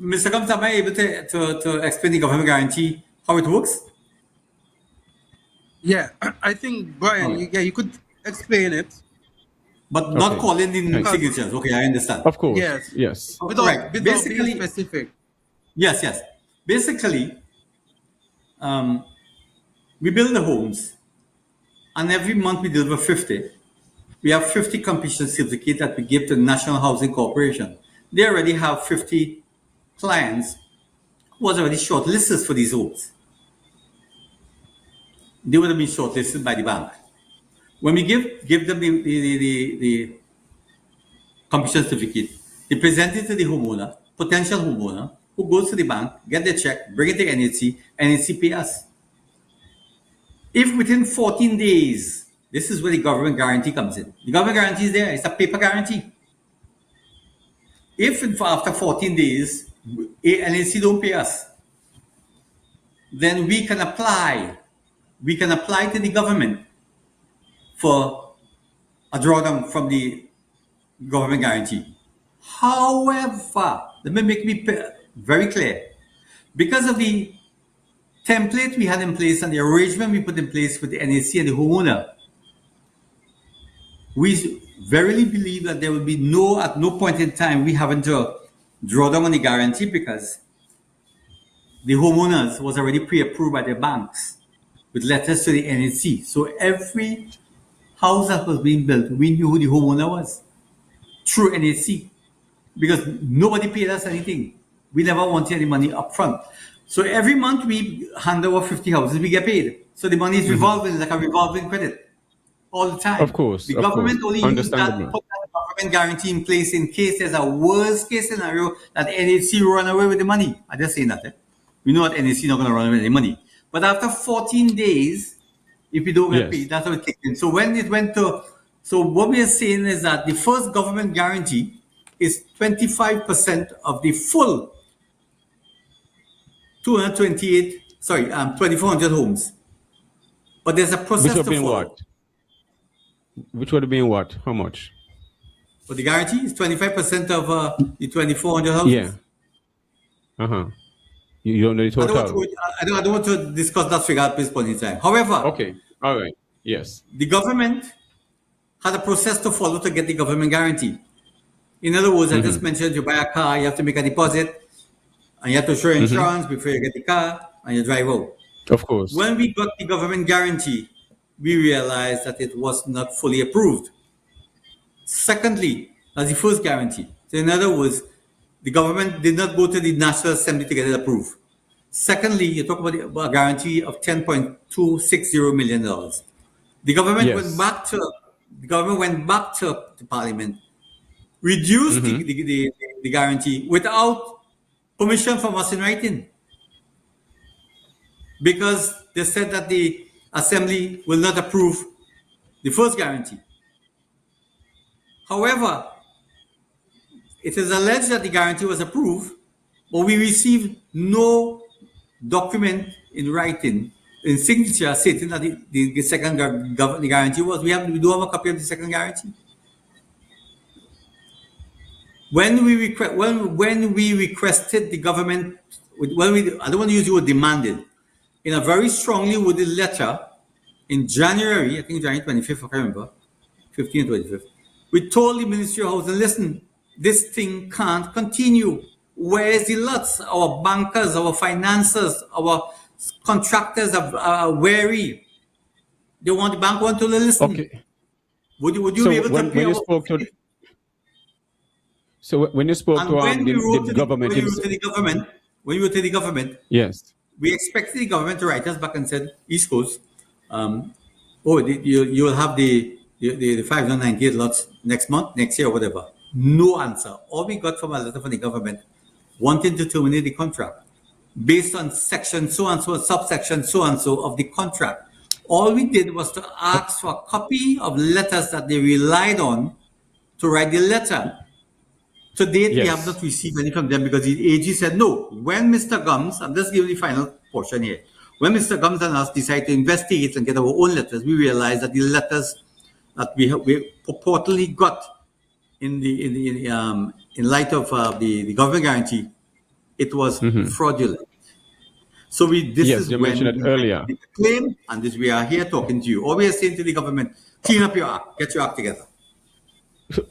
Mr. Gumbs, am I able to explain the government guarantee, how it works? Yeah, I think, Brian, you could explain it. But not calling in signatures. Okay, I understand. Of course. Yes. Without being specific. Yes. Basically, we build the homes, and every month we deliver 50. We have 50 completion certificates that we give to the National Housing Corporation. They already have 50 clients who was already shortlisted for these homes. They would have been shortlisted by the bank. When we give them the completion certificate, they present it to the homeowner, potential homeowner, who goes to the bank, get the check, bring it to NHC pay us. If within 14 days, this is where the government guarantee comes in. The government guarantee is there, it's a paper guarantee. If after 14 days, NHC don't pay us, then we can apply to the government for a drawdown from the government guarantee. However, let me make me very clear. Because of the template we had in place and the arrangement we put in place with the NHC and the homeowner, we verily believe that there will be at no point in time we having to draw down on the guarantee, because the homeowners was already pre-approved by their banks with letters to the NHC. So every house that was being built, we knew who the homeowner was through NHC, because nobody paid us anything. We never wanted any money up front. So every month we hand over 50 houses, we get paid. So the money is revolving, like a revolving credit all the time. Of course. The government only used that, Understandable. put that government guarantee in place in case there's a worst case scenario that NHC run away with the money. I just saying that. We know that NHC not going to run away with the money. But after 14 days, if you don't get paid, that's how it kicks in. So when it went to, so what we are saying is that the first government guarantee is 25% of the full 2,400 homes. But there's a process to follow. What? Which would have been what? How much? For the guarantee is 25% of the 2,400 houses. Yeah. You don't know the total. I don't want to discuss that figure at this point in time. However, okay. All right. Yes. The government had a process to follow to get the government guarantee. In other words, I just mentioned, you buy a car, you have to make a deposit, and you have to show insurance before you get the car, and you drive out. Of course. When we got the government guarantee, we realized that it was not fully approved. Secondly, that's the first guarantee. So in other words, the government did not go to the National Assembly to get it approved. Secondly, you talk about a guarantee of $10.260 million. The government went back to the Parliament, reduced the guarantee without permission from us in writing, because they said that the Assembly will not approve the first guarantee. However, it is alleged that the guarantee was approved, but we received no document in writing, in signature, stating that the second guarantee was. We do have a copy of the second guarantee. When we requested the government, I don't want to use the word demanded, in a very strongly worded letter in January, I think January 25th, I can't remember, 15th, 25th, we told the Ministry of Housing, listen, this thing can't continue. Where's the lots? Our bankers, our financiers, our contractors are wary. They want the bank to listen. Okay. Would you be able to pay? When you spoke to the government, when you were to the government, yes, we expected the government to write us back and said, East Coast, you will have the 598 lots next year, or whatever. No answer. All we got from a letter from the government wanting to terminate the contract based on section so and so, subsection so and so of the contract. All we did was to ask for a copy of letters that they relied on to write the letter. To date, we have not received any from them, because the AG said no. When Mr. Gumbs, I'm just giving the final portion here. When Mr. Gumbs and us decided to investigate and get our own letters, we realized that the letters that we purportedly got in light of the government guarantee, it was fraudulent. So this is you when mentioned it earlier. We claim, and this we are here talking to you. All we are saying to the government: clean up your act, get your act together.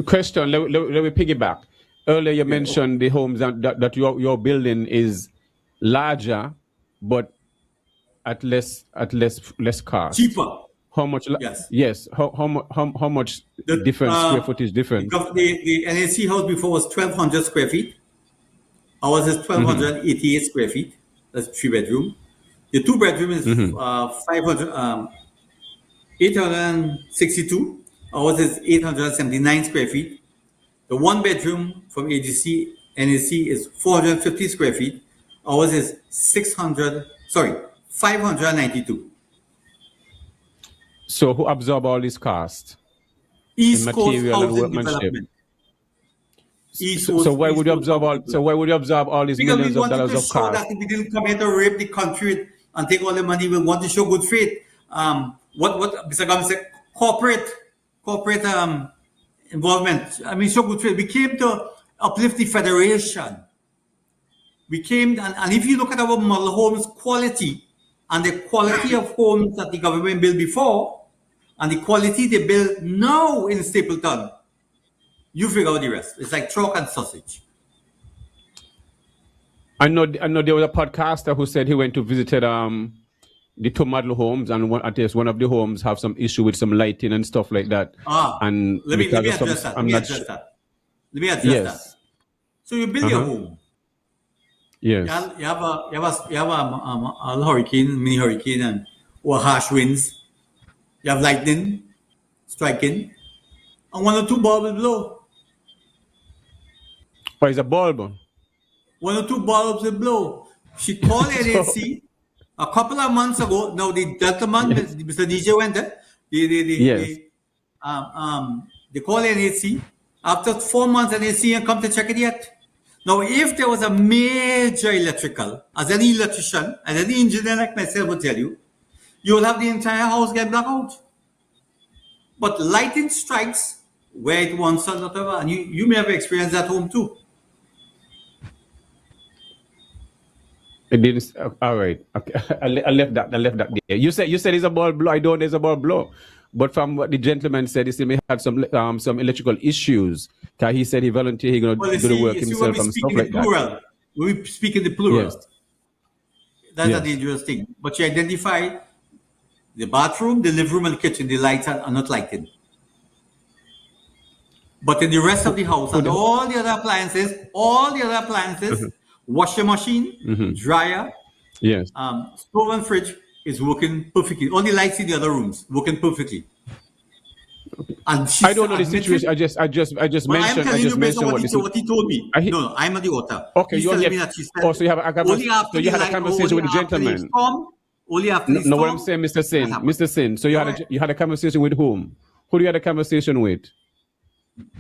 Question: Let me piggyback. Earlier, you mentioned the homes that your building is larger, but at less cost. Cheaper. How much? Yes. Yes. How much The, different square footage The, difference? the NAC house before was 1,200 square feet. Ours is 1,288 square feet. That's 3-bedroom. The 2-bedroom is 862. Ours is 879 square feet. The 1-bedroom from AGC NAC is 450 square feet. Ours is 592. So who absorb all this cost? East Coast material and Housing workmanship. Development. So why would you absorb all these Because we millions of wanted dollars to of show cost? that we didn't come here to rape the country and take all the money. We want to show good faith. What Mr. Gumbs said, corporate involvement. I mean, show good faith. We came to uplift the federation. We came, and if you look at our model homes quality and the quality of homes that the government built before and the quality they build now in Stapleton, you figure out the rest. It's like chalk and sausage. I know there was a podcaster who said he went to visit the two model homes, and at least one of the homes have some issue with some lighting and stuff like that. And let me address that. Let me address that. So you build your home. Yes. You have a hurricane, mini hurricane, or harsh winds. You have lightning striking, and 1 or 2 bulbs will blow. Or is a bulb? 1 or 2 bulbs will blow. She called NAC a couple of months ago. Now the gentleman, Mr. DJ went there. They called NAC. After 4 months, NAC and come to check it yet. Now, if there was a major electrical, as any electrician and any engineer like myself will tell you, you will have the entire house get blacked out. But lightning strikes where it wants or whatever, and you may have experienced that home too. It didn't. All right. Okay. I left that there. You said it's a ball blow. I don't. There's a ball blow. But from what the gentleman said, he said he had some electrical issues. Cause he said he volunteered. He gonna do the work himself and stuff like that. We speak in the plural. Yes. That's a dangerous thing. But you identify the bathroom, the living room, and the kitchen. The lights are not lighted. But in the rest of the house, and all the other appliances, washing machine, dryer, yes, stove and fridge is working perfectly. All the lights in the other rooms working perfectly. And I don't know the situation. I just mentioned. I'm telling you based on what he told me. No, I'm not the author. Okay, he's telling me that she said. Oh, so you had a conversation with the gentleman. Only after the storm. No, what I'm saying, Mr. Sin. So you had a conversation with whom? Who do you had a conversation with?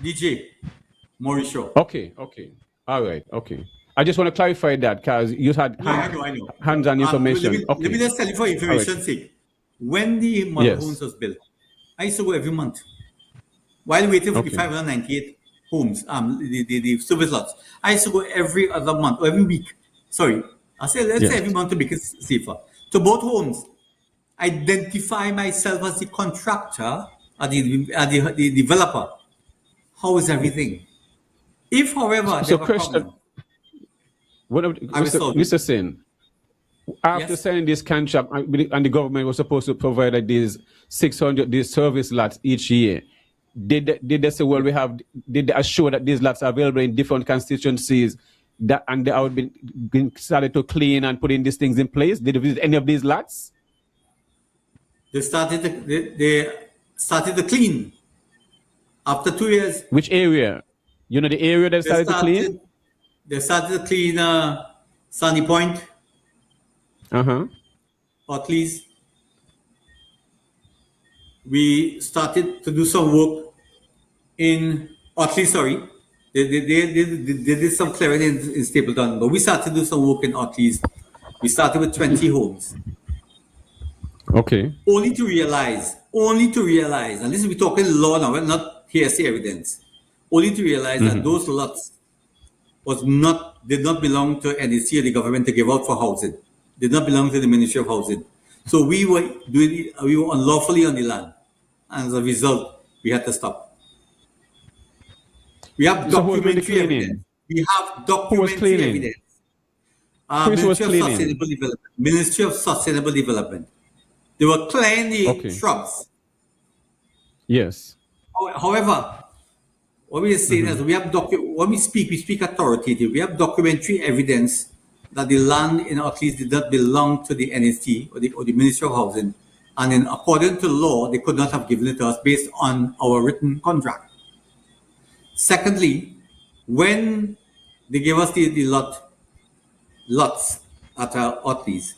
DJ Mauricio. Okay. All right. Okay. I just want to clarify that because you had hands-on information. Let me just tell you for information's sake. When the model homes was built, I used to go every month while waiting for the 598 homes, the service lots. I used to go every other month or every week. Sorry, let's say every month to make it safer. To both homes, identify myself as the contractor or the developer. How is everything? If, however, so there was a problem, Mr. Sin, after signing this contract, and the government was supposed to provide like these 600 these service lots each year, did they say, well, did they assure that these lots are available in different constituencies, and they have been started to clean and putting these things in place? Did they visit any of these lots? They started to clean after 2 years. Which area? You know the area they started to clean? They started to clean Sunny Point. At least we started to do some work in Otley, sorry. They did some clearing in Stapleton, but we started to do some work in Otley. We started with 20 homes. Okay. Only to realize, and this is we talking law now, not hearsay evidence. Only to realize that those lots did not belong to NAC or the government to give out for housing. Did not belong to the Ministry of Housing. So we were unlawfully on the land. And as a result, we had to stop. We have documentary evidence. Who was cleaning? Chris was Ministry of cleaning. Sustainable Development. Ministry of Sustainable Development. They were clearing the Okay. shrubs. Yes. However, what we are saying is when we speak authoritative. We have documentary evidence that the land in Otley's did not belong to the NST or the Ministry of Housing, and according to law, they could not have given it to us based on our written contract. Secondly, when they gave us the lots at Otley's,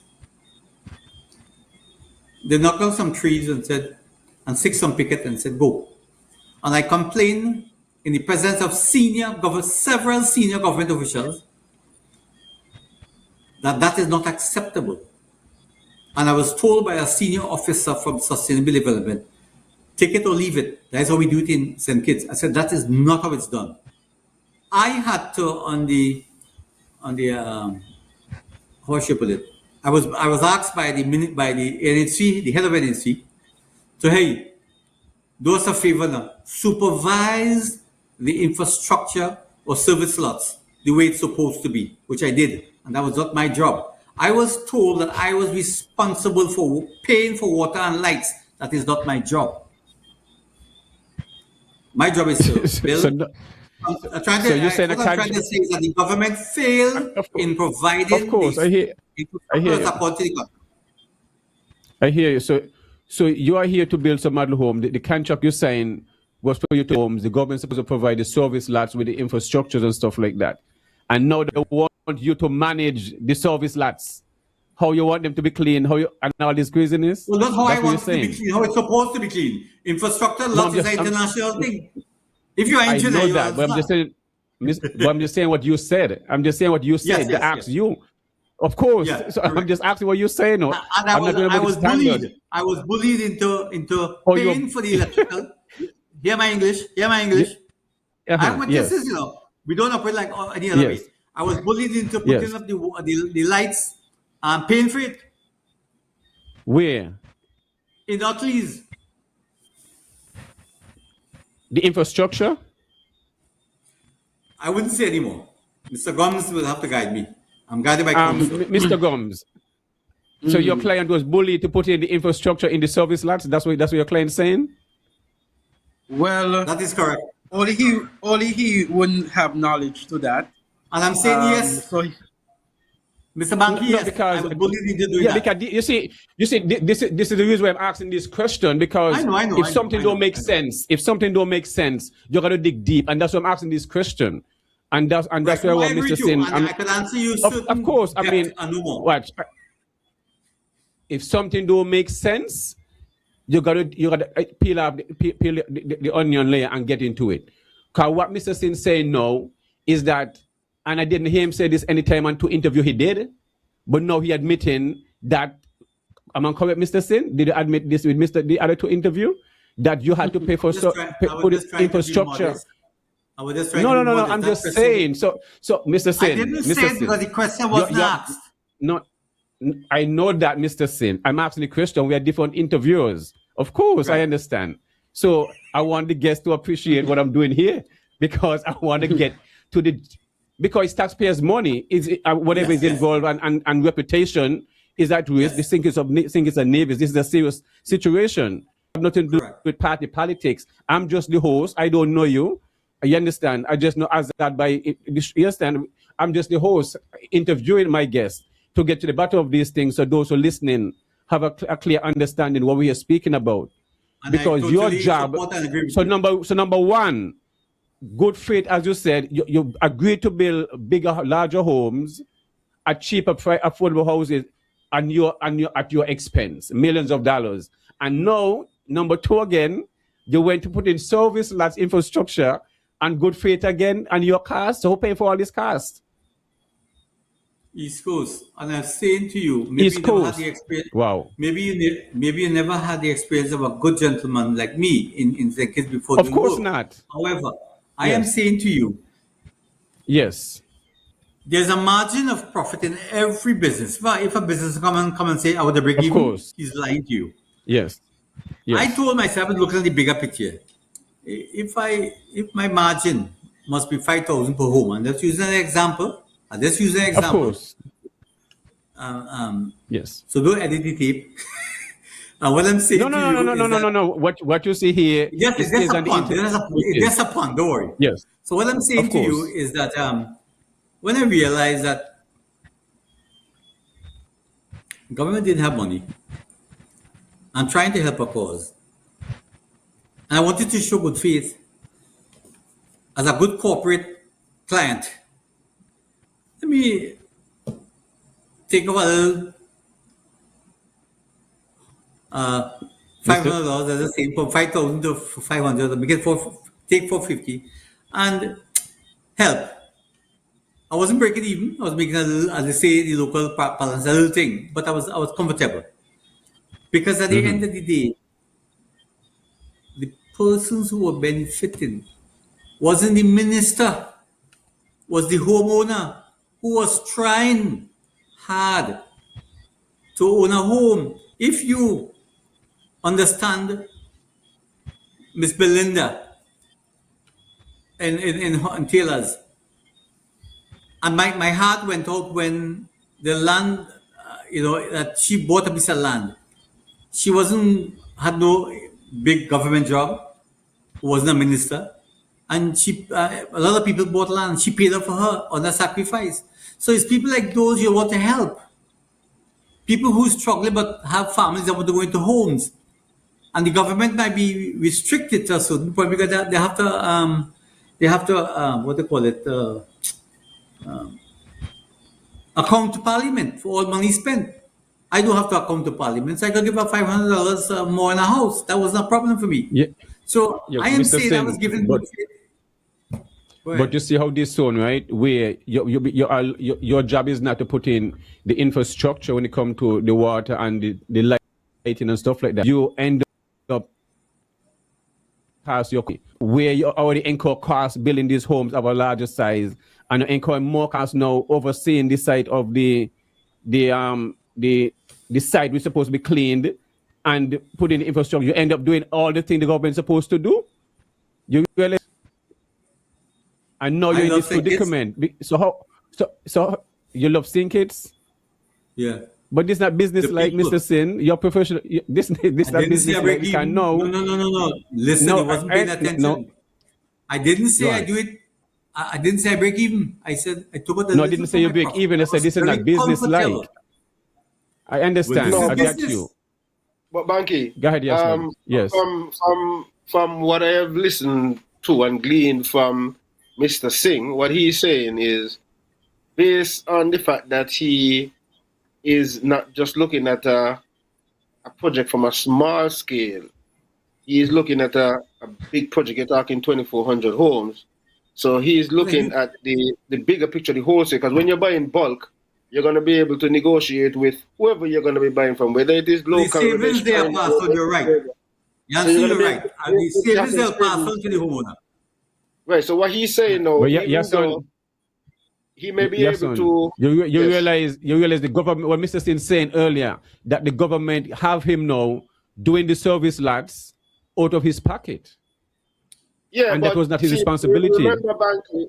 they knocked down some trees and stick some picket and said, go. And I complained in the presence of several senior government officials that is not acceptable. And I was told by a senior officer from Sustainable Development, take it or leave it. That's how we do it in St. Kitts. I said, that is not how it's done. I had to, how should I put it? I was asked by the NHC, the head of NHC, to, hey, do us a favor now, supervise the infrastructure or service lots the way it's supposed to be, which I did, and that was not my job. I was told that I was responsible for paying for water and lights. That is not my job. My job is to build. I'm trying to say is that the government failed in providing. Of course, I hear you. I hear you. So you are here to build some model home. The contract you're saying was for you to homes. The government's supposed to provide the service lots with the infrastructures and stuff like that. And now they want you to manage the service lots. How you want them to be clean, and all this craziness. Well, that's how I want it to be clean, how it's supposed to be clean. Infrastructure lots is an international thing. If you're an engineer, I know that, but I'm just saying what you said. I'm just saying what you said. They asked you. Of course. Yeah, so I'm just asking what you say. No, I was bullied. I was bullied into paying for the electrical. Hear my English. This is, we don't operate like any other way. I was bullied into putting up the lights and paying for it. Where? In Otley's. The infrastructure? I wouldn't say anymore. Mr. Gumbs will have to guide me. I'm guided by Counsel. Mr. Gumbs. So your client was bullied to put in the infrastructure in the service lots? That's what your client's saying? Well, that is correct. Only he wouldn't have knowledge to that. And I'm saying yes. So Mr. Banky, yes, because I was bullied into doing that. Because you see, this is the reason why I'm asking this question, because if something don't make sense, you got to dig deep, and that's why I'm asking this question. And that's why I want Mr. Singh. I can answer you. Of course, I mean, watch. If something don't make sense, you gotta peel off the onion layer and get into it. Because what Mr. Singh saying now is that, and I didn't hear him say this anytime on two interview he did, but now he admitting that, am I correct, Mr. Singh? Did you admit this with the other two interview? That you had to pay for the infrastructure. I was just trying no. I'm just saying. So, Mr. Singh. I didn't say it because the question wasn't asked. No, I know that, Mr. Singh. I'm asking the question. We are different interviewers. Of course, right. I understand. So I want the guests to appreciate what I'm doing here, because I want to get to because it's taxpayers' money. Whatever is involved and reputation is at risk. The sinkers of navies. This is a serious situation. I have nothing to do with party politics. I'm just the host. I don't know you. You understand? I just know Azard you understand? I'm just the host interviewing my guests to get to the bottom of these things, so those who are listening have a clear understanding what we are speaking about. And because totally your job, number one, good faith, as you said, you agreed to build bigger, larger homes at cheaper, affordable houses, and at your expense, millions of dollars. And now, number two again, you went to put in service lots, infrastructure, and good faith again, and your cost. So who pay for all this cost? East Coast. And I'm saying to you, maybe you never had the experience. Wow. Maybe you never had the experience of a good gentleman like me in St. Kitts before. Of course not. However, I am saying to you, yes, there's a margin of profit in every business. If a business come and say I would break even, he's lying to you. Yes. I told myself, looking at the bigger picture, if my margin must be 5,000 per home, and let's use an example. Of course. Yes. So don't edit the tape. And what I'm saying No, to no, no, you no, no, is no, that no, no. What you see here yes, is there's stays a on the pun. internet. There's a pun. Don't worry. Yes, So what I'm saying of to you course. is that when I realized that government didn't have money, I'm trying to help a cause, and I wanted to show good faith as a good corporate client. Let me take a little Mister. $500 as the same from 5,000 to 500. We get take 450 and help. I wasn't breaking even. I was making a little, as they say, the local balance, a little thing, but I was comfortable because at the end of the day, the persons who were benefiting wasn't the minister, was the homeowner who was trying hard to own a home. If you understand Miss Belinda in Taylor's, and my heart went out when the land, that she bought a piece of land. She had no big government job, wasn't a minister, and a lot of people bought land. She paid up for her on a sacrifice. So it's people like those you want to help. People who struggling but have families that want to go into homes, and the government might be restricted to a certain point because they have to what they call it, account to Parliament for all money spent. I don't have to account to Parliament, so I can give her $500 more in a house. That was not a problem for me. Yeah, So yeah, I am Mr. saying I was Singh. given But good faith. Go but ahead. you see how this one, right? Where your job is not to put in the infrastructure when it comes to the water and the lighting and stuff like that. You end up past your where you already incur costs building these homes of a larger size, and you incur more costs now overseeing the site of the the site we're supposed to be cleaned and put in the infrastructure. You end up doing all the things the government's supposed to do. You realize, and now I you're in love this saying kids. predicament. So you love seeing kids, Yeah. but this not business The like Mr. people. Sin. You're professional. This I not didn't say I business like break we can even. No, know. no, no, no, no. Listen, No, you wasn't paying no. attention. I didn't say I Right. do it. I didn't say I break even. I said I took out a No, I little didn't say from you my break profit. even. I I said was this is very not business comfortable. like. I Well, understand. this No, is I but got business. you. Banky, Go ahead, yes, man. Yes. from what I have listened to and gleaned from Mr. Singh, what he's saying is based on the fact that he is not just looking at a project from a small scale. He is looking at a big project. You're talking 2,400 homes. So he's It's a looking huge. at the bigger picture, the wholesale. Because when you're buying bulk, you're going to be able to negotiate with whoever you're going to be buying from, whether it is The local, whether it's savings they are foreign, passed on. whether You're it's right. wherever. So Yancy, you're going to you're be able right. to And the to have savings them they'll pass savings. on to the homeowner. Right. So what he's saying now, But yeah, even yes, though son. he may be Yes, able son. to, You yes, realize the government. What Mr. Sin saying earlier that the government have him now doing the service lots out of his pocket, yeah, and that but was not his see, responsibility.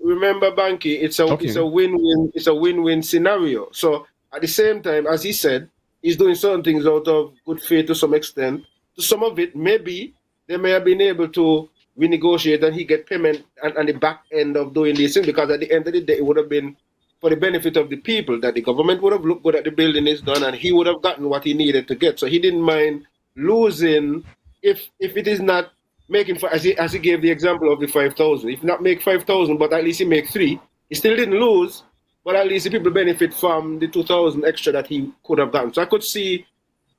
remember, Banky, it's Okay. a win-win, it's a win-win scenario. So at the same time, as he said, he's doing certain things out of good faith to some extent. To some of it, maybe they may have been able to renegotiate and he get payment and the back end of doing these things because at the end of the day, it would have been for the benefit of the people that the government would have looked good at the building is done and he would have gotten what he needed to get. So he didn't mind losing if it is not making as he gave the example of the 5,000. If not make 5,000, but at least he make three, he still didn't lose. But at least the people benefit from the 2,000 extra that he could have gotten. So I could see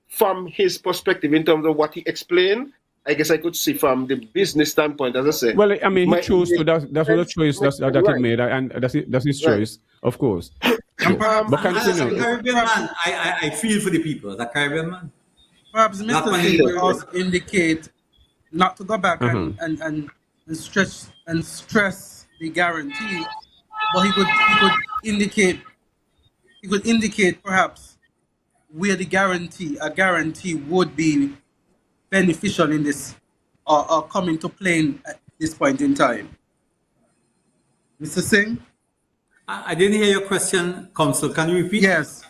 from his perspective in terms of what he explained. I guess I could see from the business standpoint, as I said, Well, I it mean, he might chose to. make That was a sense. choice that he Right, made, and that's his right. choice, of course. And Yes, perhaps but As Mr. a continue. Singh, Caribbean man, I feel for the people. As a Caribbean man, perhaps black Mr. man in the Singh would Yes, Caribbean. also indicate not to go back Uh-huh. and stress the guarantee, but he could indicate perhaps where a guarantee would be beneficial in this or come into play at this point in time. Mr. Singh? I didn't hear your question, Counsel. Can you repeat? Yes.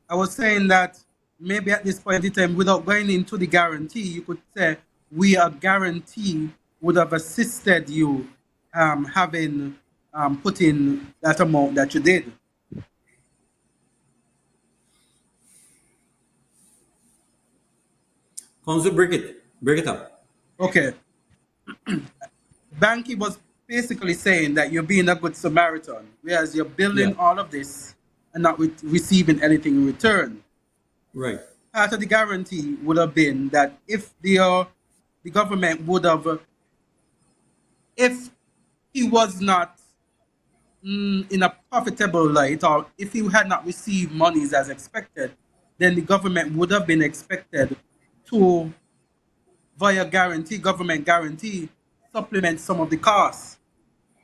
I was saying that maybe at this point in time, without going into the guarantee, you could say we are guarantee would have assisted you having put in that amount that you did. Counsel, break it up. Okay. Banky was basically saying that you're being a good Samaritan, whereas you're building Yeah, all of this and not receiving anything in return. right. Part of the guarantee would have been that if the government would have, if he was not in a profitable light, or if he had not received monies as expected, then the government would have been expected to, via guarantee, government guarantee, supplement some of the costs.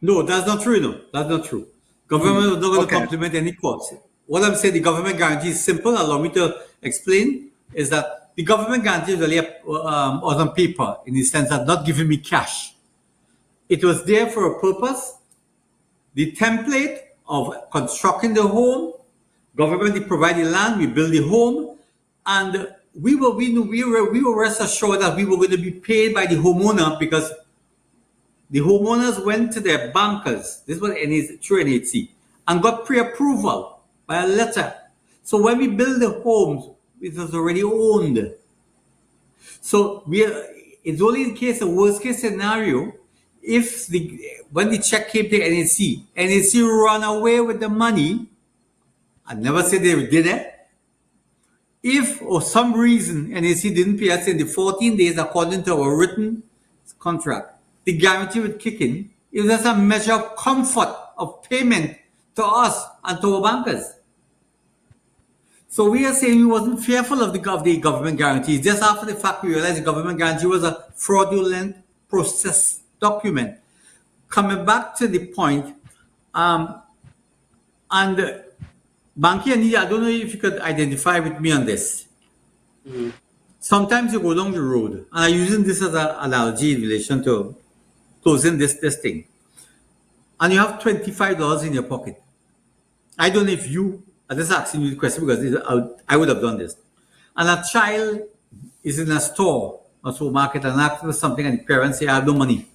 No, that's not true. No, that's not true. Government is not going to Okay. complement any costs. What I'm saying, the government guarantee is simple. Allow me to explain. Is that the government guarantee is really on paper in the sense that not giving me cash. It was there for a purpose. The template of constructing the home, government provide the land, we build the home, and we were rest assured that we were going to be paid by the homeowner because the homeowners went to their bankers, this was through NHC, and got pre-approval by a letter. So when we build the homes, it was already owned. So it's only in case of worst case scenario, if when the check came to NHC ran away with the money, I never said they did it. If for some reason NHC didn't pay us in the 14 days according to our written contract, the guarantee would kick in. It was just a measure of comfort of payment to us and to our bankers. So we are saying we wasn't fearful of the government guarantee. Just after the fact, we realized the government guarantee was a fraudulent process document. Coming back to the point, and Banky and I don't know if you could identify with me on this. Sometimes you go along the road, and I'm using this as an analogy in relation to closing this thing, and you have $25 in your pocket. I don't know if I'm just asking you the question because I would have done this. And a child is in a store or supermarket and asks for something, and the parents say, I have no money.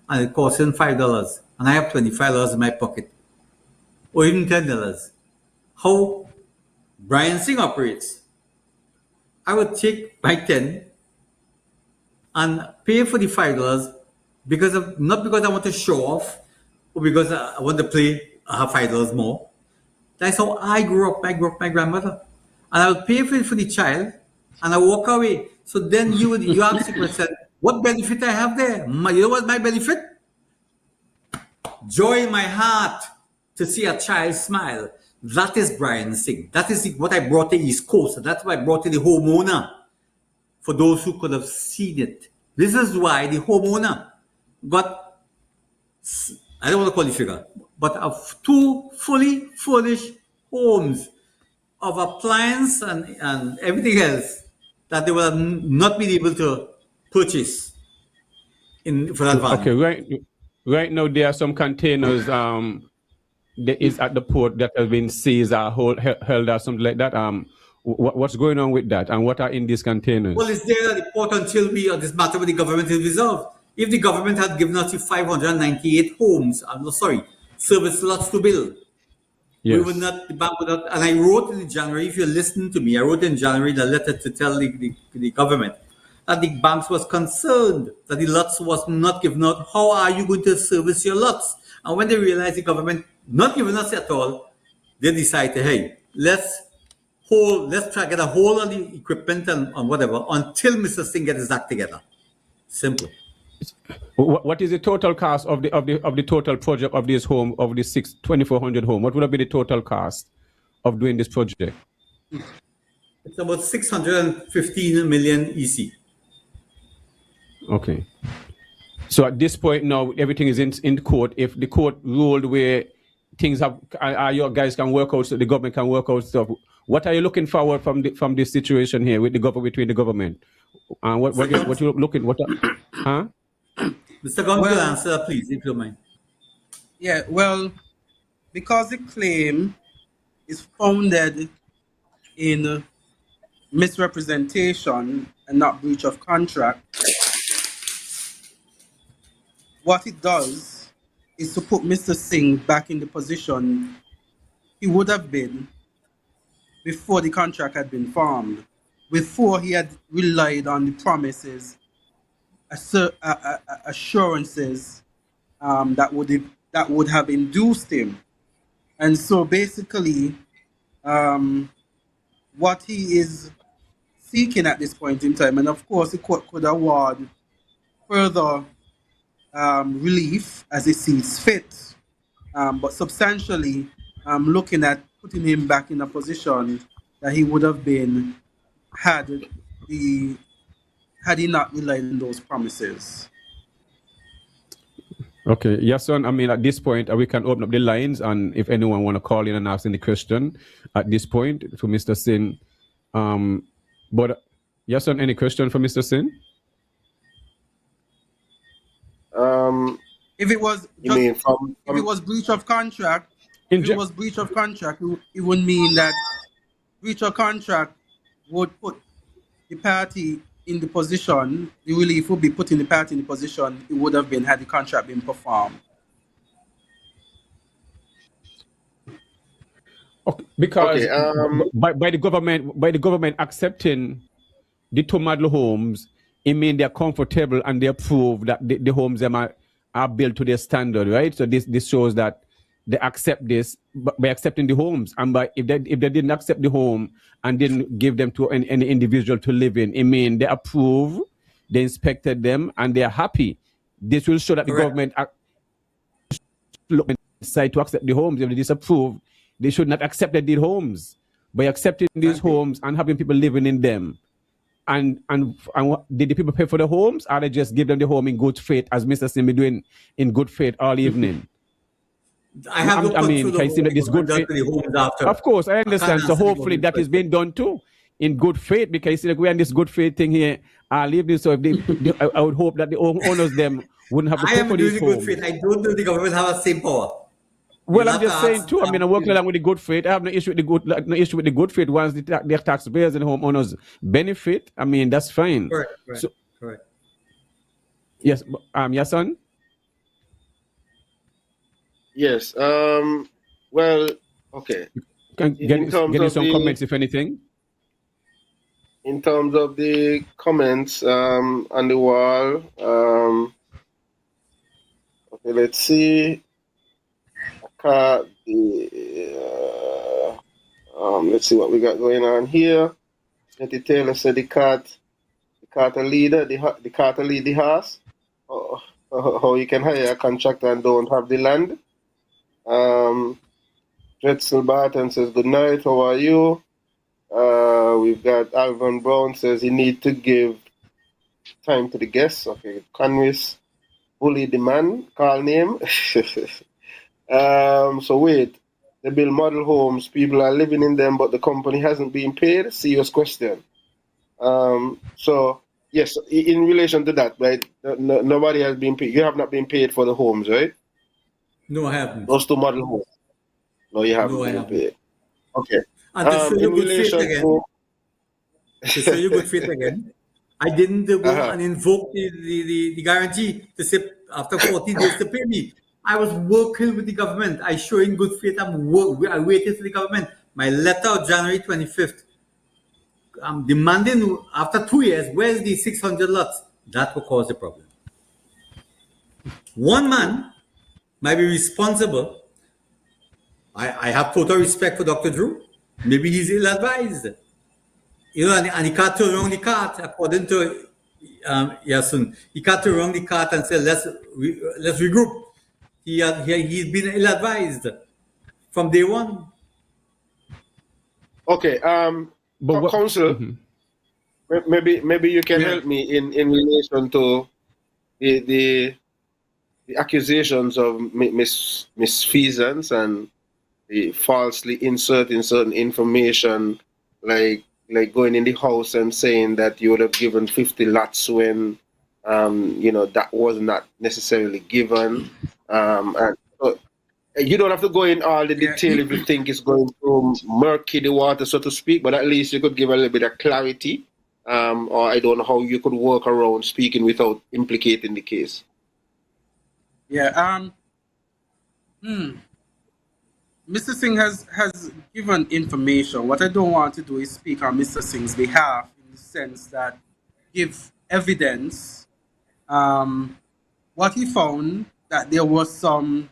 And it costs him $5, and I have $25 in my pocket, or even $10. How Brian Singh operates. I would take my 10 and pay for the $5 not because I want to show off or because I want to I have $5 more. That's how I grew up. I grew up with my grandmother. And I would pay for the child and I walk away. So then you ask the question, what benefit I have there? You know what my benefit? Joy in my heart to see a child smile. That is Brian Singh. That is what I brought to East Coast. That's why I brought to the homeowner. For those who could have seen it. This is why the homeowner got, I don't want to call the figure, but of 2 fully furnished homes of appliance and everything else that they will not be able to purchase for that value. Okay, right now there are some containers that is at the port that have been seized or held or something like that. What's going on with that, and what are in these containers? Well, it's there at the port until this matter with the government is resolved. If the government had given us 598 homes, service lots to build, Yes. we would not, the bank would not, and I wrote in January, if you listen to me, I wrote in January the letter to tell the government that the banks was concerned that the lots was not given out. How are you going to service your lots? And when they realized the government not giving us at all, they decided, hey, let's try to get a hold on the equipment and whatever until Mr. Singh gets his act together. Simple. What is the total cost of the total project of this home, of this 2,400 home? What would have been the total cost of doing this project? It's about 615 million EC. Okay. So at this point now, everything is in court. If the court ruled where things your guys can work out, so the government can work out stuff. What are you looking forward from this situation here with the between the government? What you looking? Huh? Mr. Gumbs, will answer, please, if you don't mind. Yeah, well, because the claim is founded in misrepresentation and not breach of contract, what it does is to put Mr. Singh back in the position he would have been before the contract had been formed, before he had relied on the promises, assurances that would have induced him. And so basically, what he is seeking at this point in time, and of course the court could award further relief as it sees fit, but substantially looking at putting him back in a position that he would have been had he not relied on those promises. Okay, yes, son. I mean, at this point, we can open up the lines, and if anyone want to call in and ask any question at this point to Mr. Singh. But yes, son, any question for Mr. Singh? If it was You mean if it was breach of contract, In if it was breach of contract, it would mean that breach of contract would put the party in the position, the relief would be putting the party in the position it would have been had the contract been performed. Okay, because Okay, by the government accepting the two model homes, it means they're comfortable and they approve that the homes them are built to their standard, right? So this shows that they accept this by accepting the homes, and by if they didn't accept the home and didn't give them to any individual to live in, it means they approve, they inspected them, and they are happy. This will show that the government decide to accept the homes. If they disapprove, they should not accept the homes. By accepting these homes and having people living in them, and did the people pay for the homes, or they just give them the home in good faith, as Mr. Singh be doing in good faith all evening? I have no I mean, control can you see that this good faith? the homes after. Of course, I understand. So hopefully that is being done too in good faith, because you see, like, we're in this good faith thing here all evening. So if I would hope that the owners them wouldn't have to I pay am for doing these the good homes. faith. I don't know the government have the same power. Well, You'll I'm have just to saying ask too. I mean, I'm working along with the good faith. I have no issue with the good faith once the taxpayers and homeowners benefit. I mean, that's fine. Correct. So, Correct. yes, yes, son. yes. Well, okay. Can In get terms in of some the- comments, if anything. In terms of the comments on the wall, okay, let's see. Let's see what we got going on here. Nettie Taylor said the cart leader, the cart lead the horse. How you can hire a contractor and don't have the land. Dretzel Barton says, good night, how are you? We've got Alvin Brown says you need to give time to the guests. Okay, Conwis bully the man, call name. So wait, they build model homes, people are living in them, but the company hasn't been paid. Serious question. So yes, in relation to that, right? Nobody has been paid. You have not been paid for the homes, right? No, I haven't. Those two model homes. No, you haven't No, I been haven't. paid. Okay. And to show you In good faith relation again, to to show you good faith again, I didn't go Uh-huh. and invoke the guarantee to say after 14 days to pay me. I was working with the government. I show in good faith. I waited for the government. My letter of January 25th. I'm demanding after 2 years, where's the 600 lots? That will cause the problem. One man might be responsible. I have total respect for Dr. Drew. Maybe he's ill-advised. You know, and he can't turn around the cart, according to Yasun. He can't turn around the cart and say, let's regroup. He's been ill-advised from day one. Okay. But Counsel, maybe you can help me in relation to the accusations of misfeasance and the falsely inserting certain information, like going in the house and saying that you would have given 50 lots when that was not necessarily given. And You don't have to go in all the Yeah. detail if you think it's going to murky the water, so to speak, but at least you could give a little bit of clarity. Or I don't know how you could work around speaking without implicating the case. Yeah. Mr. Singh has given information. What I don't want to do is speak on Mr. Singh's behalf in the sense that give evidence. What he found that there was some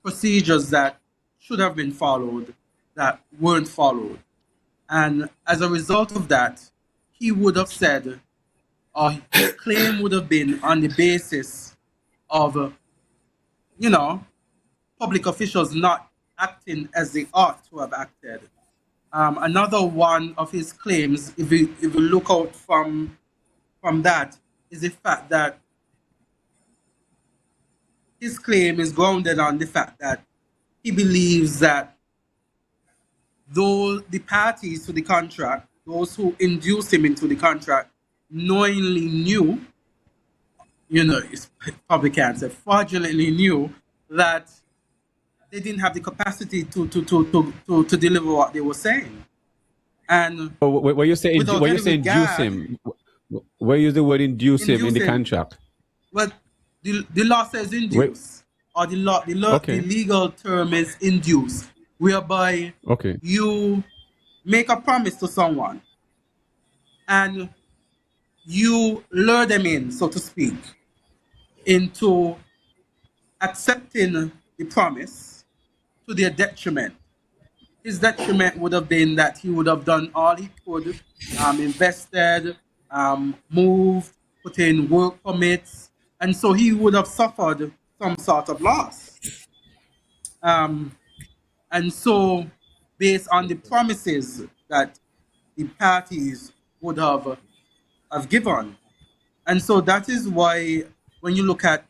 procedures that should have been followed that weren't followed. And as a result of that, he would have said, or his claim would have been on the basis of, public officials not acting as they ought to have acted. Another one of his claims, if you look out from that, is the fact that his claim is grounded on the fact that he believes that though the parties to the contract, those who induced him into the contract, knowingly knew, it's probably can't say fraudulently knew that they didn't have the capacity to deliver what they were saying. And When you say without when you any say induce regard- him, where you use the word induce him in Induce the him. contract? well, the law says induce, or Okay. the legal term is induce, whereby Okay. you make a promise to someone and you lure them in, so to speak, into accepting the promise to their detriment. His detriment would have been that he would have done all he could, invested, moved, put in work permits, and so he would have suffered some sort of loss. And so, based on the promises that the parties would have given, and so that is why when you look at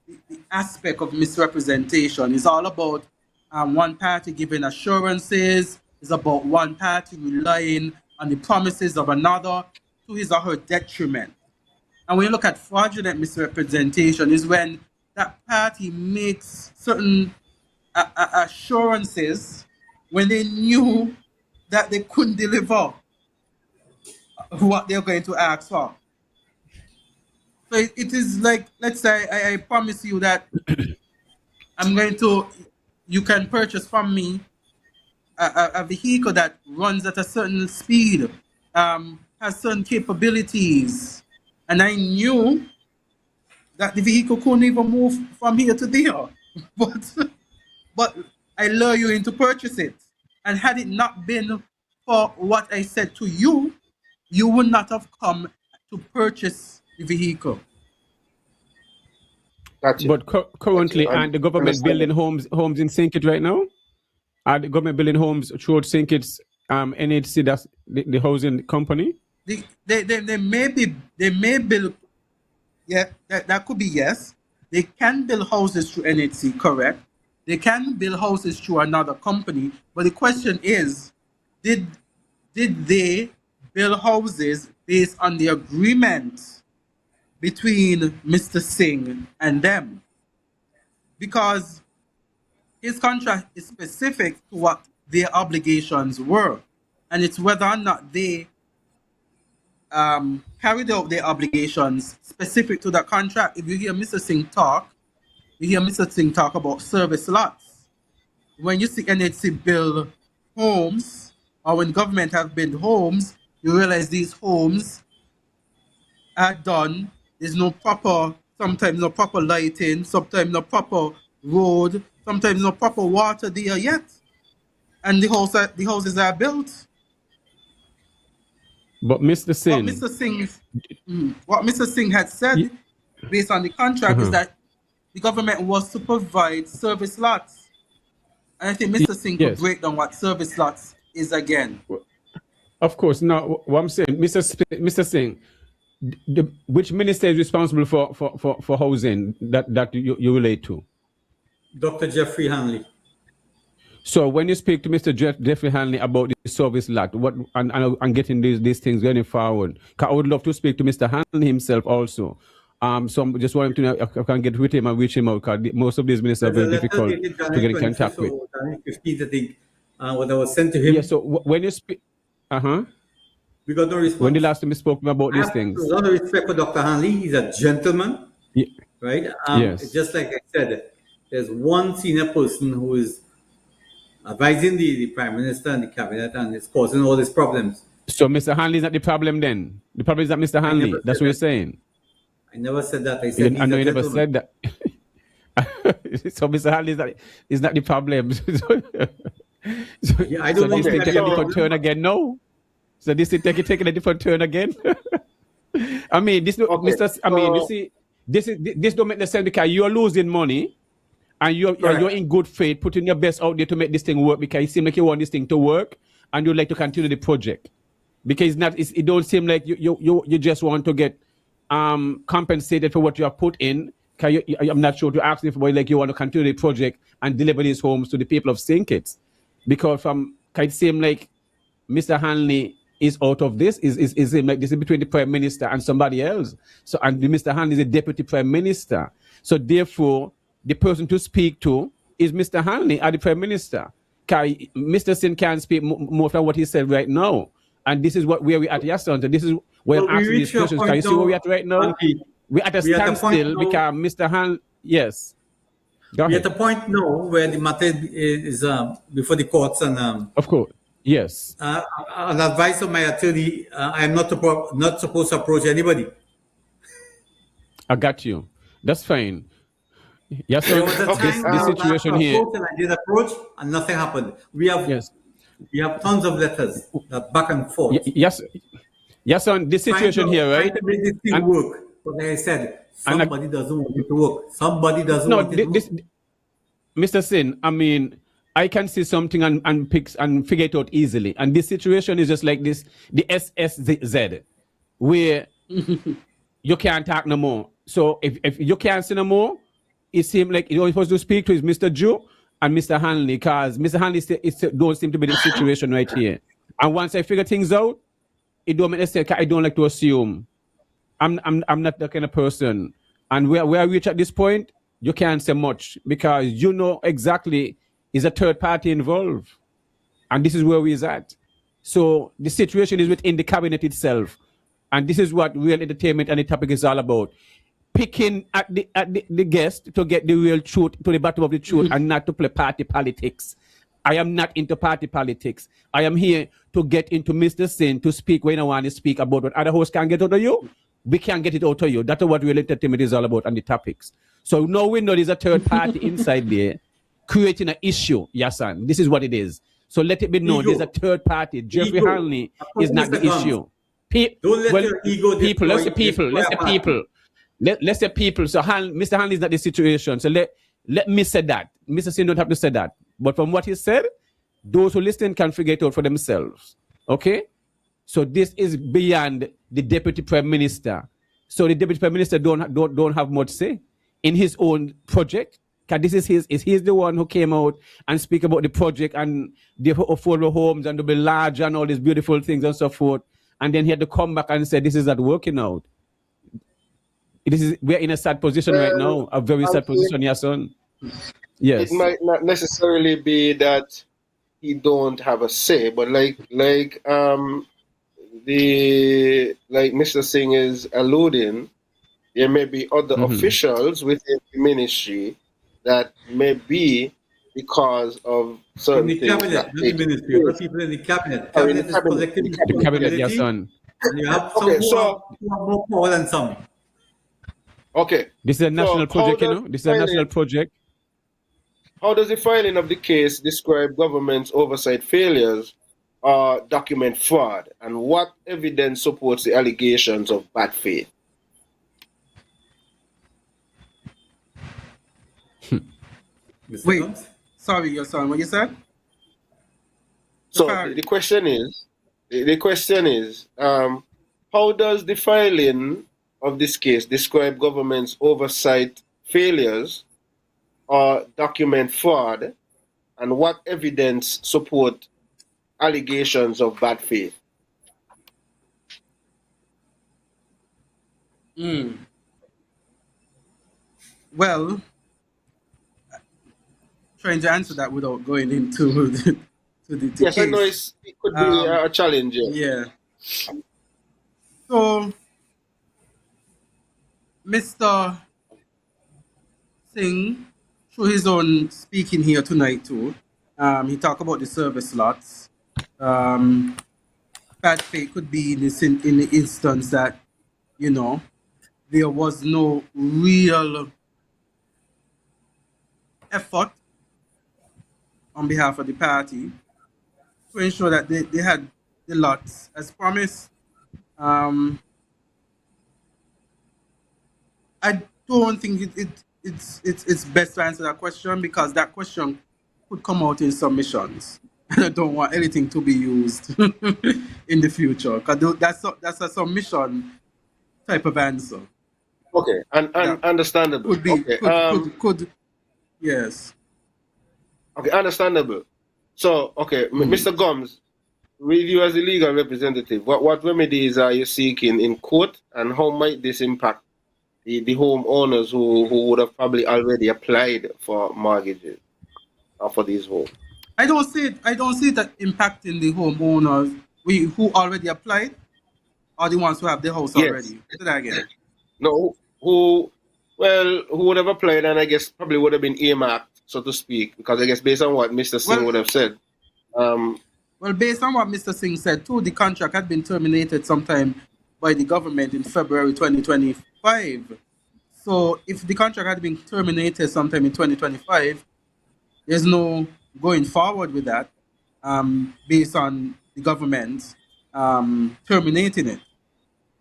the aspect of misrepresentation, it's all about one party giving assurances, it's about one party relying on the promises of another to his or her detriment. And when you look at fraudulent misrepresentation, is when that party makes certain assurances when they knew that they couldn't deliver what they're going to ask for. So it is like, let's say I promise you that you can purchase from me a vehicle that runs at a certain speed, has certain capabilities, and I knew that the vehicle couldn't even move from here to there, but I lure you in to purchase it. And had it not been for what I said to you, you would not have come to purchase the vehicle. Gotcha. But currently, Gotcha. and the government Understand. building homes in Sinkit right now? Are the government building homes throughout Sinkit's NHC, that's the housing company? They may build, yeah, that could be yes. They can build houses through NHC, correct. They can build houses through another company, but the question is, did they build houses based on the agreement between Mr. Singh and them? Because his contract is specific to what their obligations were, and it's whether or not they carried out their obligations specific to that contract. If you hear Mr. Singh talk, you hear Mr. Singh talk about service lots. When you see NHC build homes, or when government have built homes, you realize these homes are done. There's sometimes no proper lighting, sometimes no proper road, sometimes no proper water there yet. And the houses are built. But Mr. Singh, What Mr. Singh had said based on the contract is that the government was to provide service lots. And I think Mr. Singh could break down what service lots is again. of course. Now, what I'm saying, Mr. Singh, which minister is responsible for housing that you relate to? Dr. Jeffrey Hanley. So when you speak to Mr. Jeffrey Hanley about the service lot, and getting these things going forward, 'cause I would love to speak to Mr. Hanley himself also So I'm just wanting to know if I can get with him and reach him out, because most of these ministers are There's a very letter difficult dated to January get in contact 25th with. or January 15th, I think, when I was sent to him. Yeah, so when you speak, We got no when the response. last time you spoke to me about I these have a things? lot of respect for Dr. Hanley. He's a gentleman, Ye- right? Yes. Just like I said, there's one senior person who is advising the prime minister and the cabinet, and it's causing all these problems. So Mr. Hanley is not the problem then? The problem is not Mr. I Hanley. never That's said what you're that. saying? I never said that. I said I he's know a you never gentleman. said that. So Mr. Hanley is not the problem. Yeah, I don't know this if thing that's take a the different problem. turn again? No. So this thing taking a different turn again? I mean, this, Okay, Mr. I mean, you so see, this don't make the sense, because you're losing money and you're Correct. in good faith, putting your best out there to make this thing work, because it seems like you want this thing to work and you'd like to continue the project. Because it don't seem like you just want to get compensated for what you have put in. I'm not sure to ask you for, like, you want to continue the project and deliver these homes to the people of St. Kitts. Because it seems like Mr. Hanley is out of this. Is like this is between the Prime Minister and somebody else. So, and Mr. Hanley is a Deputy Prime Minister. So therefore, the person to speak to is Mr. Hanley or the Prime Minister. Mr. Singh can't speak more than what he said right now. And this is where we at yesterday. This is where Well, I'm we asking these reached a questions. Can you point see where we now, at right now? Anki. We're at a We at the point standstill now. because Mr. Hanley, yes. Go We're at ahead. the point now where the matter is before the courts, and Of course. Yes. an advice of my attorney, I am not supposed to approach anybody. I got you. That's fine. Yes, There sir. was a Okay, time This when I was asked situation to here. approach, and I did approach, and nothing happened. We Yes. have tons of letters that back and forth. Yes. Yes, sir. This situation here, Trying right? to make this thing And work. But like I said, and somebody doesn't want it to work. Somebody doesn't no, want it to work. this Mr. Sin, I mean, I can see something and pick and figure it out easily. And this situation is just like this, the SSZ, where you can't talk no more. So if you can't see no more, it seems like you're supposed to speak to is Mr. Joe and Mr. Hanley, because Mr. Hanley don't seem to be the situation right here. And once I figure things out, it don't make sense. I don't like to assume. I'm not that kind of person. And where I reach at this point, you can't say much, because you know exactly is a third party involved. And this is where we is at. So the situation is within the cabinet itself. And this is what real entertainment and the topic is all about. Picking at the guest to get the real truth, to the bottom of the truth, and not to play party politics. I am not into party politics. I am here to get into Mr. Sin to speak when I want to speak about what other hosts can get out of you. We can get it out of you. That's what real entertainment is all about, and the topics. So now we know there's a third party inside there creating an issue. Yes, son. This is what it is. So let it be known, there's a third party. Jeffrey Ego. Hanley is not the Mr. Gumbs. issue. Don't let your ego people, let's say destroy people, let's say a party. people. Let's say people. So Mr. Hanley is not the situation. So let me say that. Mr. Sin don't have to say that. But from what he said, those who listen can figure it out for themselves. Okay? So this is beyond the Deputy Prime Minister. So the Deputy Prime Minister don't have much say in his own project. Because this is he's the one who came out and speak about the project and the affordable homes and to be large and all these beautiful things and so forth. And then he had to come back and say this is not working out. We're in a sad position right now, a very sad position, yes, son. Yes. it might not necessarily be that he don't have a say, but like Mr. Singh is alluding, there may be other officials within the ministry that may be because of In certain the things cabinet, that not the take ministry, other people in the cabinet. Oh, in the Cabinet is cabinet. collective The cabinet, yes, responsibility, son. and you have some Okay, who so- have more power than some. Okay. This is a national how project, you does know. This is a national filing- project. How does the filing of the case describe government's oversight failures or document fraud? And what evidence supports the allegations of bad faith? Mr. Wait. Gumbs? Sorry, your son. What you said? So Sorry. the question is, how does the filing of this case describe government's oversight failures or document fraud, and what evidence support allegations of bad faith? Mm. 'Cause, Mm-hmm. like, I said, this is between the Prime Minister and the Cabinet. So this is where we at. So let it be known, there's a third party involved. And this is what real entertainment is all about. Picking at the guest to get the real truth, to the bottom of the truth, and then he had to come back and say this is not working out. So now we know there's a third party inside there creating an issue. Well, trying to answer that without going into the Yes, I know case. it could be a challenge. Yeah. Yeah. So, Mr. Singh, through his own speaking here tonight too, he talked about the service lots. Bad faith could be in the instance that, you know, there was no real effort on behalf of the party to ensure that they had the lots as promised. I don't think it's best to answer that question because that question could come out in submissions. And I don't want anything to be used in the future because that's a submission type of answer. Okay, and That understandable. could be Okay, could yes. okay, understandable. So, okay, Mr. Gumbs, with you as a legal representative, what remedies are you seeking in court, and how might this impact the homeowners who would have probably already applied for mortgages for these homes? I don't see it that impacting the homeowners who already applied or the ones who have the house Yes. already. Say that again. No, who would have applied, and I guess probably would have been earmarked, so to speak, because I guess based on what Mr. Singh Well, would have said. Well, based on what Mr. Singh said too, the contract had been terminated sometime by the government in February 2025. So if the contract had been terminated sometime in 2025, there's no going forward with that based on the government terminating it.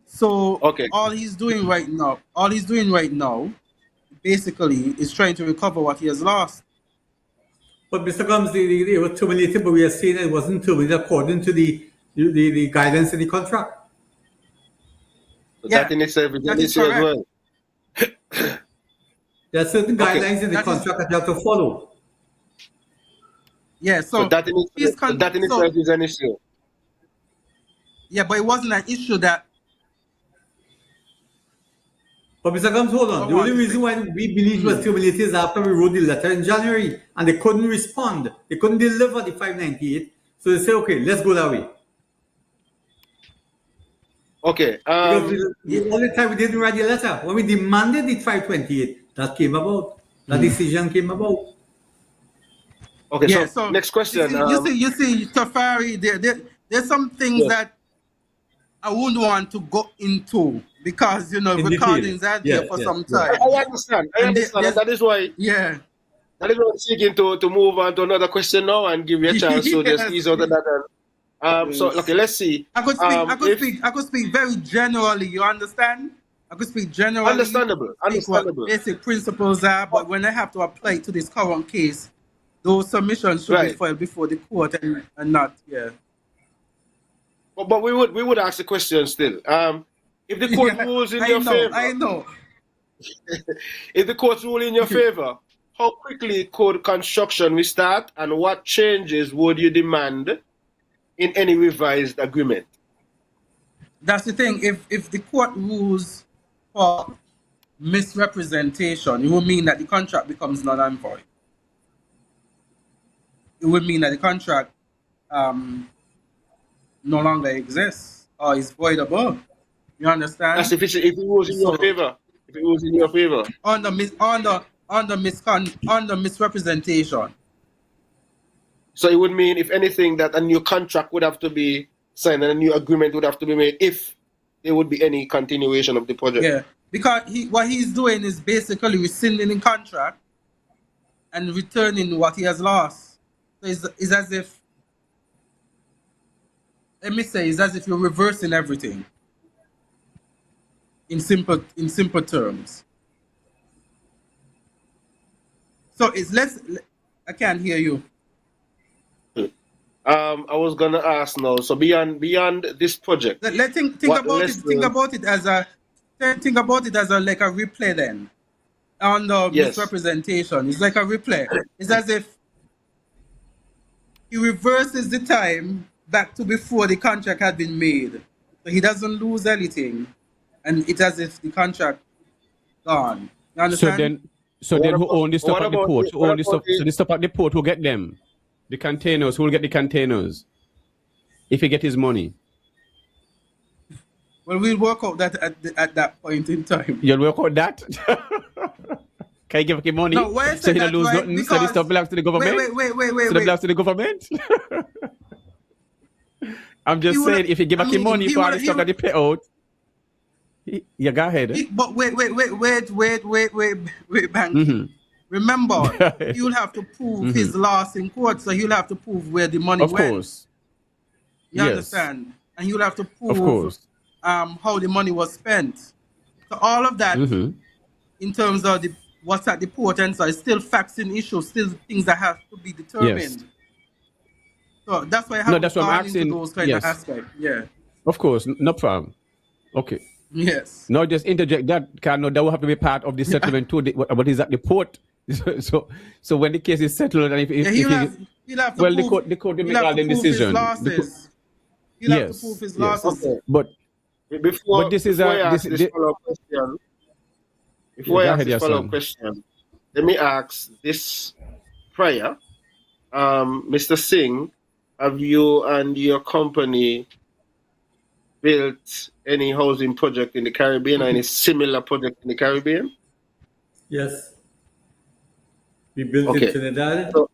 So Okay, all he's doing right now, basically, is trying to recover what he has lost. But Mr. Gumbs, they were terminated, but we are saying it wasn't terminated according to the guidance in the contract. so Yeah, that in itself is that an is issue as correct. well. There are certain Okay, guidelines in the That is contract that you have to follow. yeah. so So he's that in so itself is an issue. yeah, but it wasn't an issue that But Mr. Gumbs, hold I on. The only want to reason say. why we believe it was terminated is after we wrote the letter in January and they couldn't respond. They couldn't deliver the 598. So they say, okay, let's go that way. Okay, Because the only time we didn't write the letter, when we demanded the 528, that came about. That decision came about. okay. Yeah, So so next question. you see, Tafari, there's some things Yes, that I wouldn't want to go into because In detail. recordings are there Yes, for yes, some yes. time, I understand. and And that is why yeah, I'm seeking to move on to another question now and give you a chance to just yes, ease out of that. So yes. okay, let's see. I could speak very generally. You understand? I could speak generally, speak what Understandable. basic principles are, but when I have to apply it to this current case, those submissions should be Right. filed before the court and not, yeah. But we would ask the question still. If the court Yeah, rules in your I favor, know. if the court rule in your favor, how quickly could construction restart, and what changes would you demand in any revised agreement? That's the thing. If the court rules for misrepresentation, it will mean that the contract becomes null and void. It would mean that the contract no longer exists or is voidable. You That's understand? if it rules in your So favor. If it rules in your favor. under misrepresentation. So it would mean, if anything, that a new contract would have to be signed and a new agreement would have to be made if there would be any continuation of the project. Yeah, because what he's doing is basically rescinding the contract and returning what he has lost. So it's as if, let me say, it's as if you're reversing everything in simple terms. So I can't hear you. I was gonna ask now. So beyond this project, Let think what about it. lessons? Think about it as a like a replay then. On the Yes. misrepresentation, it's like a replay. It's as if he reverses the time back to before the contract had been made, so he doesn't lose anything, and it's as if the contract gone. You So understand? So then who own the stuff what at the about port? the, Who what own the about stuff? So the stuff at the port, who get them? The containers. Who will get the containers? If he get his money. Well, we'll work out that at that point in time. You'll work out that? Can you give him money? No, why I So said he don't that, lose right? nothing? So Because the stuff belongs to the government? wait. So it belongs to the government? I'm just He would- saying, if you give I back him mean, money he for all would- the he stuff that would- he pay out, yeah, go ahead. But wait, Banky. Mhm. Remember, you'll have to prove his loss in court, so you'll have to prove where the money Of went. course. You Yes. understand? And you'll have to Of prove course. how the money was spent. So all of that, Mhm. in terms of what's at the port, and so it's still facts and issues, still things that have to be determined. Yes. So that's why I No, haven't that's what I'm gone into asking. those kind Yes. of aspects. Yeah. Of course. No problem. Okay. Yes. Now just interject that, that will have to be part of the settlement too. What is at the port? So when the case is settled, and if Yeah, he'll have to well, prove, the court will he'll make have all to the prove decision. his losses. He'll have to Yes, prove his yes. losses. Okay. But Before, this is before a- I ask this- this follow-up question, before Yeah, I go ask ahead, this follow-up Yasan. question, let me ask this prior. Mr. Singh, have you and your company built any housing project in the Caribbean or any similar project in the Caribbean? Yes. We built Okay. in Trinidad. So-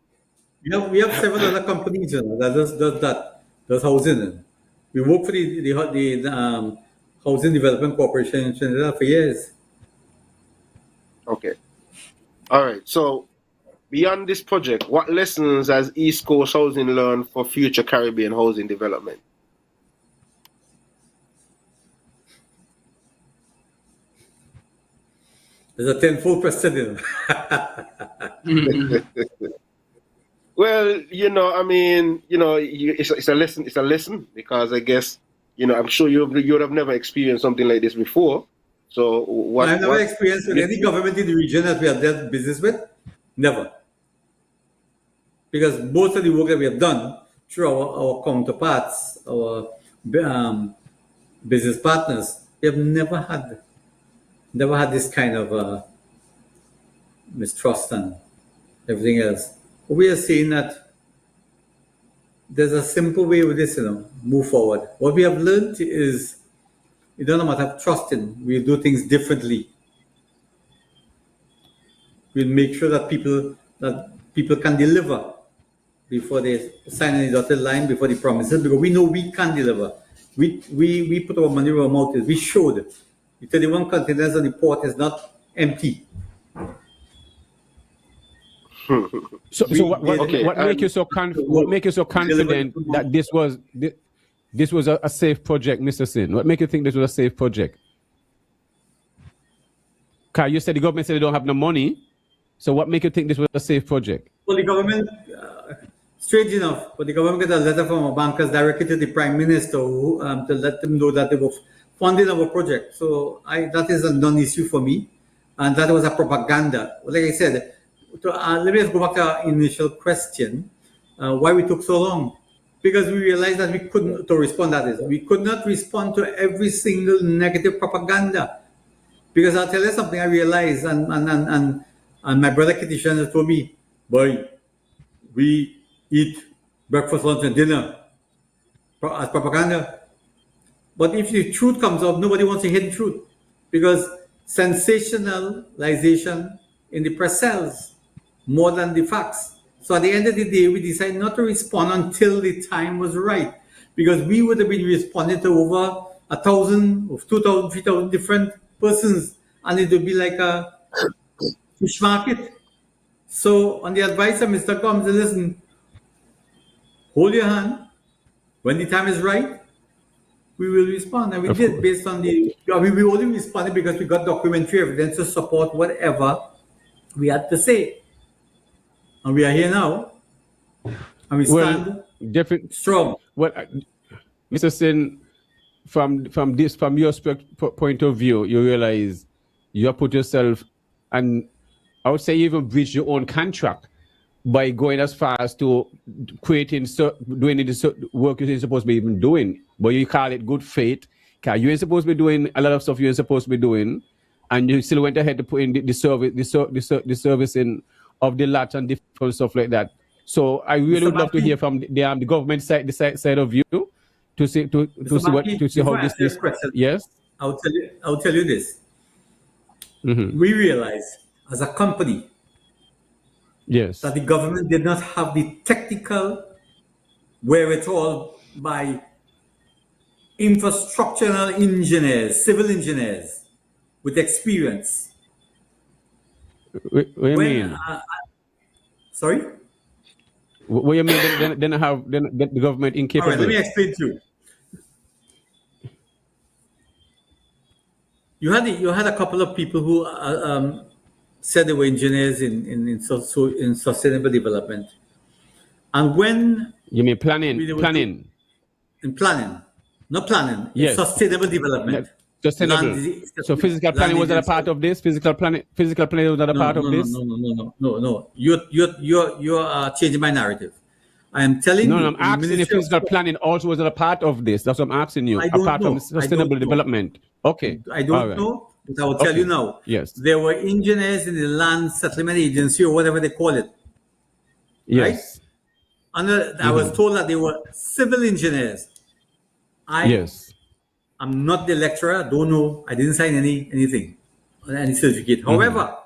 We have several other companies, that does housing. We work for the Housing Development Corporation in Trinidad for years. Okay. All right. So beyond this project, what lessons has East Coast Housing learned for future Caribbean housing development? There's a tenfold question. Well, I mean, it's a lesson. It's a lesson because I guess, I'm sure you would have never experienced something like this before. So what? I've never what- experienced with any government in the region that we have dealt business with. Never. Because most of the work that we have done through our counterparts, our business partners, we have never had this kind of mistrust and everything else. But we are saying that there's a simple way with this, move forward. What we have learned is it doesn't matter trust in. We do things differently. We'll make sure that people can deliver before they sign any dotted line, before they promise it, because we know we can deliver. We put our money where our mouth is. We showed the 31 containers on the port is not empty. So what Okay, make you so what make you so confident that this was a safe project, Mr. Sin? What make you think this was a safe project? Because you said the government said they don't have no money. So what make you think this was a safe project? Well, the government, strange enough, but the government got a letter from our bankers directly to the Prime Minister to let them know that they were funding our project. So that is a non-issue for me. And that was a propaganda. Like I said, let me just go back to our initial question, why we took so long. Because we realized that we couldn't, to respond that is, we could not respond to every single negative propaganda. Because I'll tell you something I realized, and my brother Kitishan has told me, boy, we eat breakfast, lunch, and dinner as propaganda. But if the truth comes out, nobody wants to hear the truth. Because sensationalization in the press sells more than the facts. So at the end of the day, we decided not to respond until the time was right. Because we would have been responding to over 1,000 or 2,000, 3,000 different persons. And it would be like a fish market. So on the advice of Mr. Gumbs, listen, hold your hand. When the time is right, we will respond. And we did based on we only responded because we got documentary evidence to support whatever we had to say. And we are here now. And we stand strong. Well, Mr. Sin, from your point of view, you realize you have put yourself, and I would say you even breached your own contract by going as far as to doing the work you're supposed to be even doing. But you call it good faith, because you ain't supposed to be doing a lot of stuff you ain't supposed to be doing. and you still went ahead to put in the service in of the latch and different stuff like that. So I really Mr. would love to Mackey, hear from the government side, side of you, to see Mr. Mackey, to see how before I answer this your question, yes. I'll tell you this. Mm-hmm. We realize as a company Yes. that the government did not have the technical wherewithal by infrastructural engineers, civil engineers with experience. What do you When, mean? Sorry? What do you mean? Then the government All right, incapable. let me explain to you. You had a couple of people who said they were engineers in sustainable development, and when You mean planning? we were Planning. in planning, not planning, in Yes. sustainable development, Sustainable. So physical planning was not a part of this. Physical planning was not a part of this. No. You're changing my narrative. I am telling No, you, I'm in the asking if Ministry of physical planning also was not a part of this. That's what I'm asking you. I don't Apart from know. sustainable development. Okay. I All don't right. know, but I will tell you Okay. now. Yes. There were engineers in the Land Settlement Agency or whatever they call it. Yes. And I was told that they were civil engineers. Yes. I'm not the lecturer. Don't know. I didn't sign anything, any certificate. However,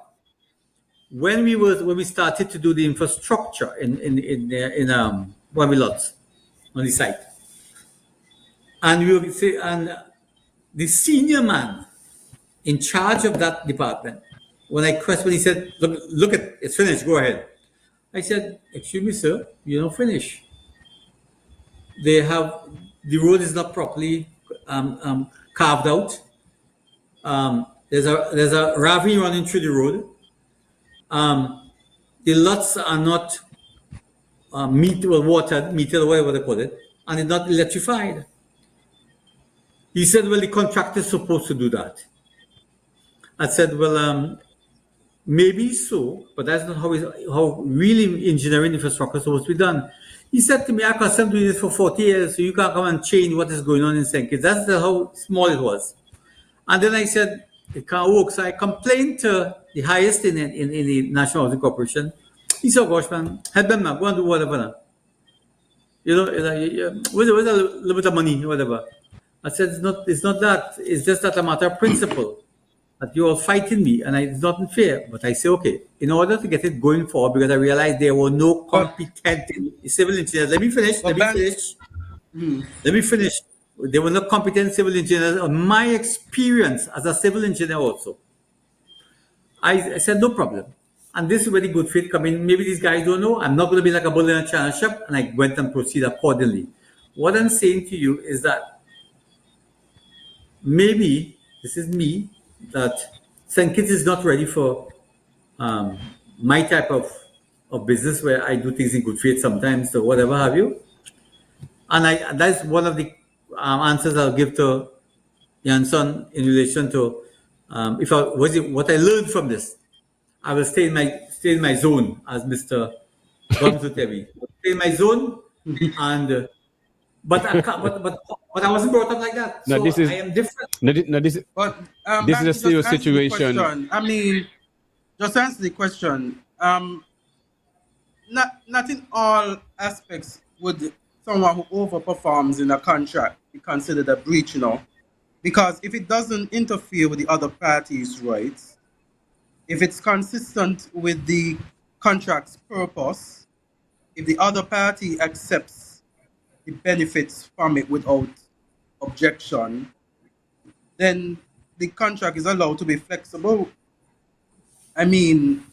when we started to do the infrastructure in Wamilots on the site, and we would say, and the senior man in charge of that department, when I questioned, he said, "Look at it's finished. Go ahead." I said, "Excuse me, sir, you're not finished. The road is not properly carved out. There's a ravine running through the road. The lots are not metered or whatever they call it, and it's not electrified." He said, "Well, the contractor is supposed to do that." I said, "Well, maybe so, but that's not how really engineering infrastructure is supposed to be done." He said to me, "I'm accustomed to doing this for 40 years, so you can't come and change what is going on in St. Kitts." That's how small it was. And then I said, "It can't work." So I complained to the highest in the National Housing Corporation. He said, "Gosh, man, help them now. Go and do whatever now. Where's a little bit of money, whatever." I said, it's not that. It's just that a matter of principle. That you're all fighting me, and it's not unfair. But I say, okay, in order to get it going forward, because I realized there were no competent civil engineers. Let me finish. They were not competent civil engineers. On my experience as a civil engineer also, I said, no problem. And this is where the good faith come in. Maybe these guys don't know. I'm not going to be like a bull in a china shop. And I went and proceed accordingly. What I'm saying to you is that maybe, this is me, that St. Kitts is not ready for my type of business where I do things in good faith sometimes or whatever have you. And that's one of the answers I'll give to Janson in relation to what I learned from this. I will stay in my zone, as Mr. Gumbs would tell me. Stay in my zone, and but I wasn't brought up like that. So I am different. This is a serious situation. I mean, just answer the question. Not in all aspects would someone who overperforms in a contract be considered a breach, because if it doesn't interfere with the other party's rights, if it's consistent with the contract's purpose, if the other party accepts the benefits from it without objection, then the contract is allowed to be flexible. I mean,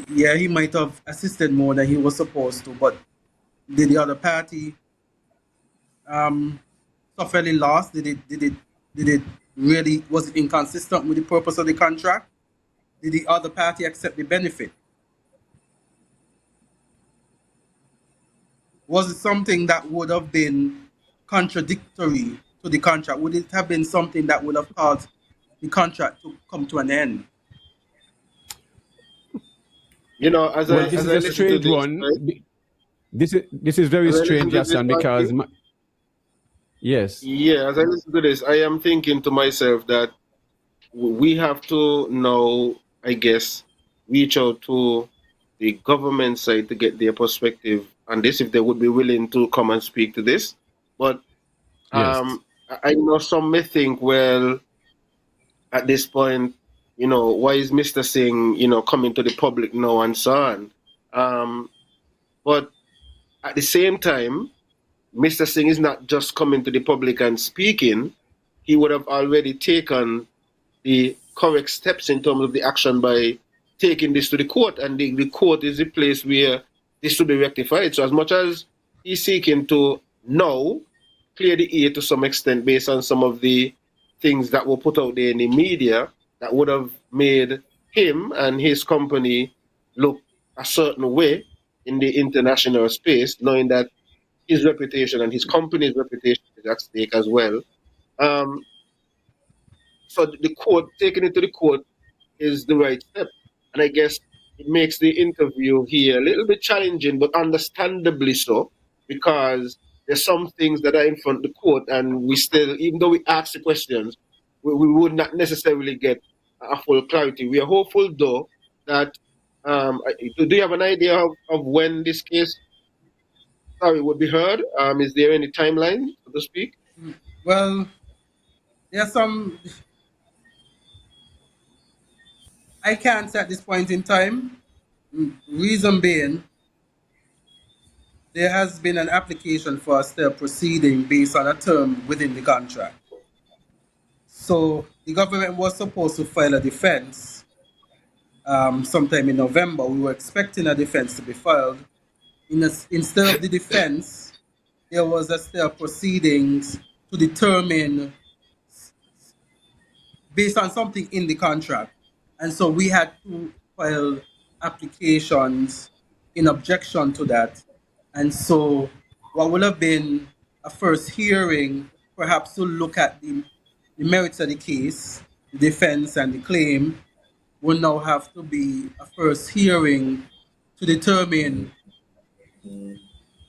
yeah, he might have assisted more than he was supposed to, but did the other party suffer any loss? Did it really, was it inconsistent with the purpose of the contract? Did the other party accept the benefit? Was it something that would have been contradictory to the contract? Would it have been something that would have caused the contract to come to an end? As this is a strange one. Right? This is very strange, Hassan, because yes. Yeah, as I listen to this, I am thinking to myself that we have to now, I guess, reach out to the government side to get their perspective on this, if they would be willing to come and speak to this. But Yes. I know some may think, well, at this point, why is Mr. Singh, coming to the public now and so on? But at the same time, Mr. Singh is not just coming to the public and speaking. He would have already taken the correct steps in terms of the action by taking this to the court, and the court is the place where this should be rectified. So as much as he's seeking to now clear the air to some extent based on some of the things that were put out there in the media that would have made him and his company look a certain way in the international space, knowing that his reputation and his company's reputation is at stake as well. So the court, taking it to the court, is the right step. And I guess it makes the interview here a little bit challenging, but understandably so, because there's some things that are in front of the court, and we still, even though we ask the questions, we would not necessarily get a full clarity. We are hopeful, though, that do you have an idea of when this case, would be heard? Is there any timeline, so to speak? Well, there's some. I can't say at this point in time. Reason being, there has been an application for a stay proceeding based on a term within the contract. So the government was supposed to file a defense sometime in November. We were expecting a defense to be filed. Instead of the defense, there was a stay of proceedings to determine based on something in the contract. And so we had to file applications in objection to that. And so what would have been a first hearing, perhaps to look at the merits of the case, the defense and the claim, will now have to be a first hearing to determine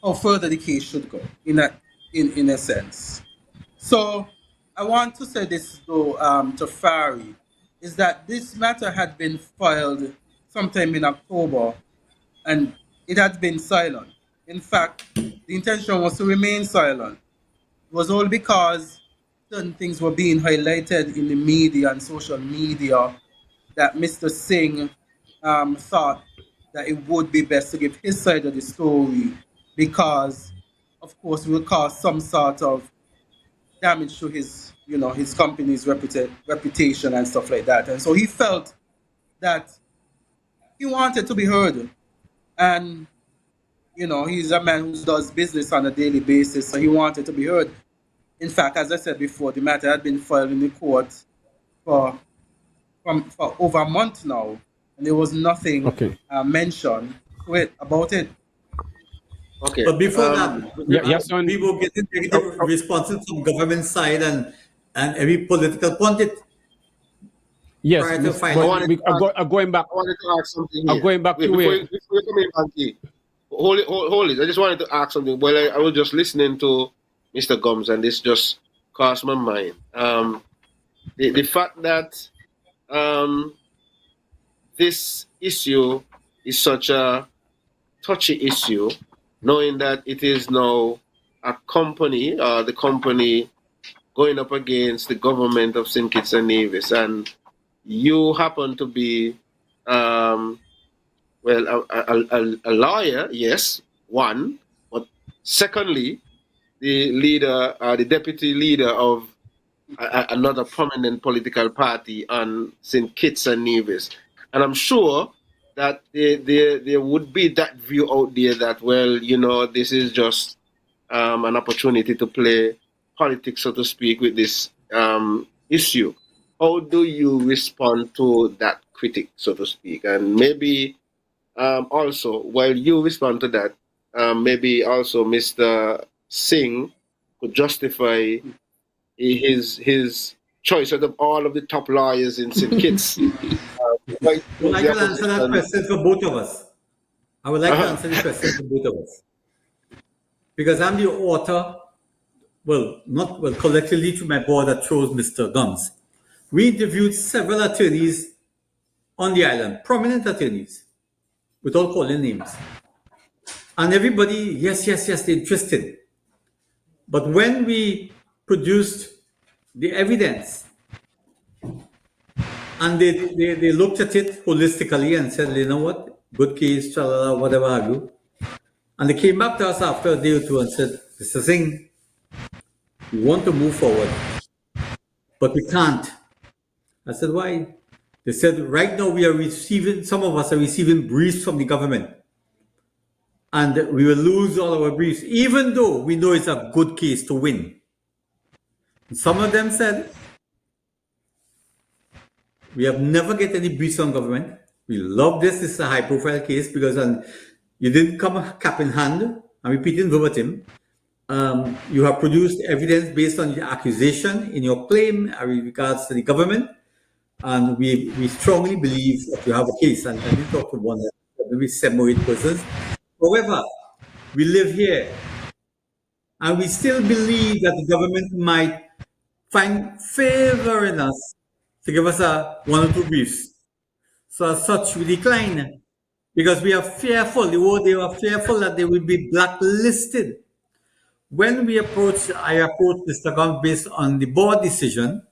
how further the case should go, in a sense. So I want to say this, though, to Fari, is that this matter had been filed sometime in October, and it had been silent. In fact, the intention was to remain silent. It was all because certain things were being highlighted in the media and social media that Mr. Singh thought that it would be best to give his side of the story, because, of course, it will cause some sort of damage to his company's reputation and stuff like that. And so he felt that he wanted to be heard. And, he's a man who does business on a daily basis, so he wanted to be heard. In fact, as I said before, the matter had been filed in the court for over a month now, and there was nothing mentioned about it. Okay. But before that, yes, we will get negative responses from government side and every political pundit. Yes, prior to but filing. I going back. wanted to ask something here. Going back to before where. you come in, Banky, hold it. I just wanted to ask something. Well, I was just listening to Mr. Gumbs, and this just crossed my mind. The fact that this issue is such a touchy issue, knowing that it is now a company, the company going up against the government of St. Kitts and Nevis, and you happen to be, a lawyer, yes, one, but secondly, the leader, the deputy leader of another prominent political party on St. Kitts and Nevis. And I'm sure that there would be that view out there that, well, this is just an opportunity to play politics, so to speak, with this issue. How do you respond to that critic, so to speak? And maybe also, while you respond to that, maybe also Mr. Singh could justify his choice out of all of the top lawyers in St. Kitts. Well, I can answer that question for both of us. I would like to answer the question for both of us. Because I'm the author, collectively to my board that chose Mr. Gumbs. We interviewed several attorneys on the island, prominent attorneys, without calling names. And everybody, yes, they're interested. But when we produced the evidence and they looked at it holistically and said, you know what, good case, chalala, whatever have you. And they came back to us after a day or two and said, Mr. Singh, we want to move forward, but we can't. I said, why? They said, right now we are receiving, some of us are receiving briefs from the government. And we will lose all our briefs, even though we know it's a good case to win. And some of them said, we have never get any briefs on government. We love this. This is a high profile case because you didn't come cap in hand. I'm repeating verbatim. You have produced evidence based on the accusation in your claim in regards to the government. And we strongly believe that you have a case. And we talked to one, maybe 7 or 8 persons. However, we live here. And we still believe that the government might find favor in us to give us 1 or 2 briefs. So as such, we decline because we are fearful. They were fearful that they will be blacklisted. When I approached Mr. Gumbs based on the board decision,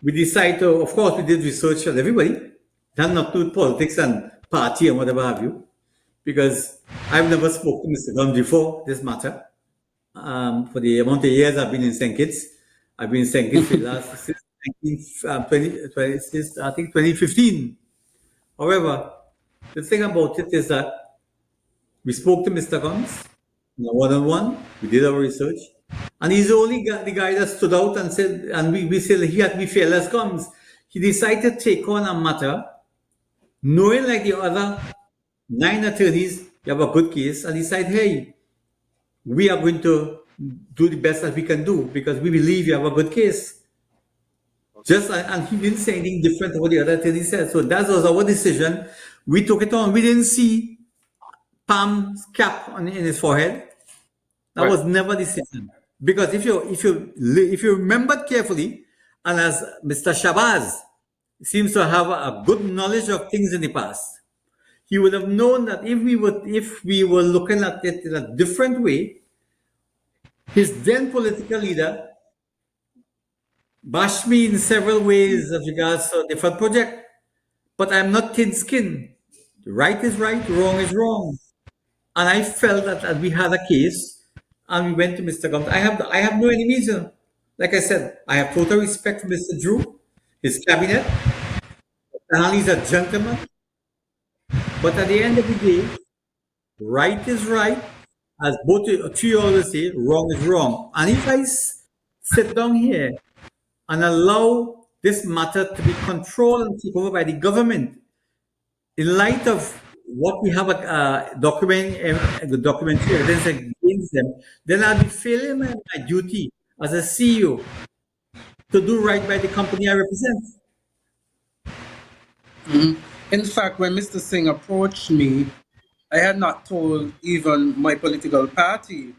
we decided to, of course, we did research on everybody, and not to politics and party and whatever have you, because I've never spoken to Mr. Gumbs before this matter. For the amount of years I've been in St. Kitts, I've been in St. Kitts since 2015. However, the thing about it is that we spoke to Mr. Gumbs one-on-one. We did our research, and he's only the guy that stood out and said, and we said he had to be fearless. Gumbs. He decided to take on a matter, knowing like the other 9 attorneys, you have a good case, and decide, hey, we are going to do the best that we can do because we believe you have a good case. And he didn't say anything different to what the other attorneys said. So that was our decision. We took it on. We didn't see Pam's cap in his forehead. That was never the decision. Because if you remember carefully, and as Mr. Shabazz seems to have a good knowledge of things in the past, he would have known that if we were looking at it in a different way, his then political leader bashed me in several ways as regards to a different project. But I'm not thin-skinned. Right is right, wrong is wrong. And I felt that we had a case, and we went to Mr. Gumbs. I have no enemies. Like I said, I have total respect for Mr. Drew, his cabinet. And he's a gentleman. But at the end of the day, right is right, as both three always say, wrong is wrong. And if I sit down here and allow this matter to be controlled and taken over by the government, in light of what we have documentary evidence against them, then I'll be failing my duty as a CEO to do right by the company I represent. In fact, when Mr. Singh approached me, I had not told even my political party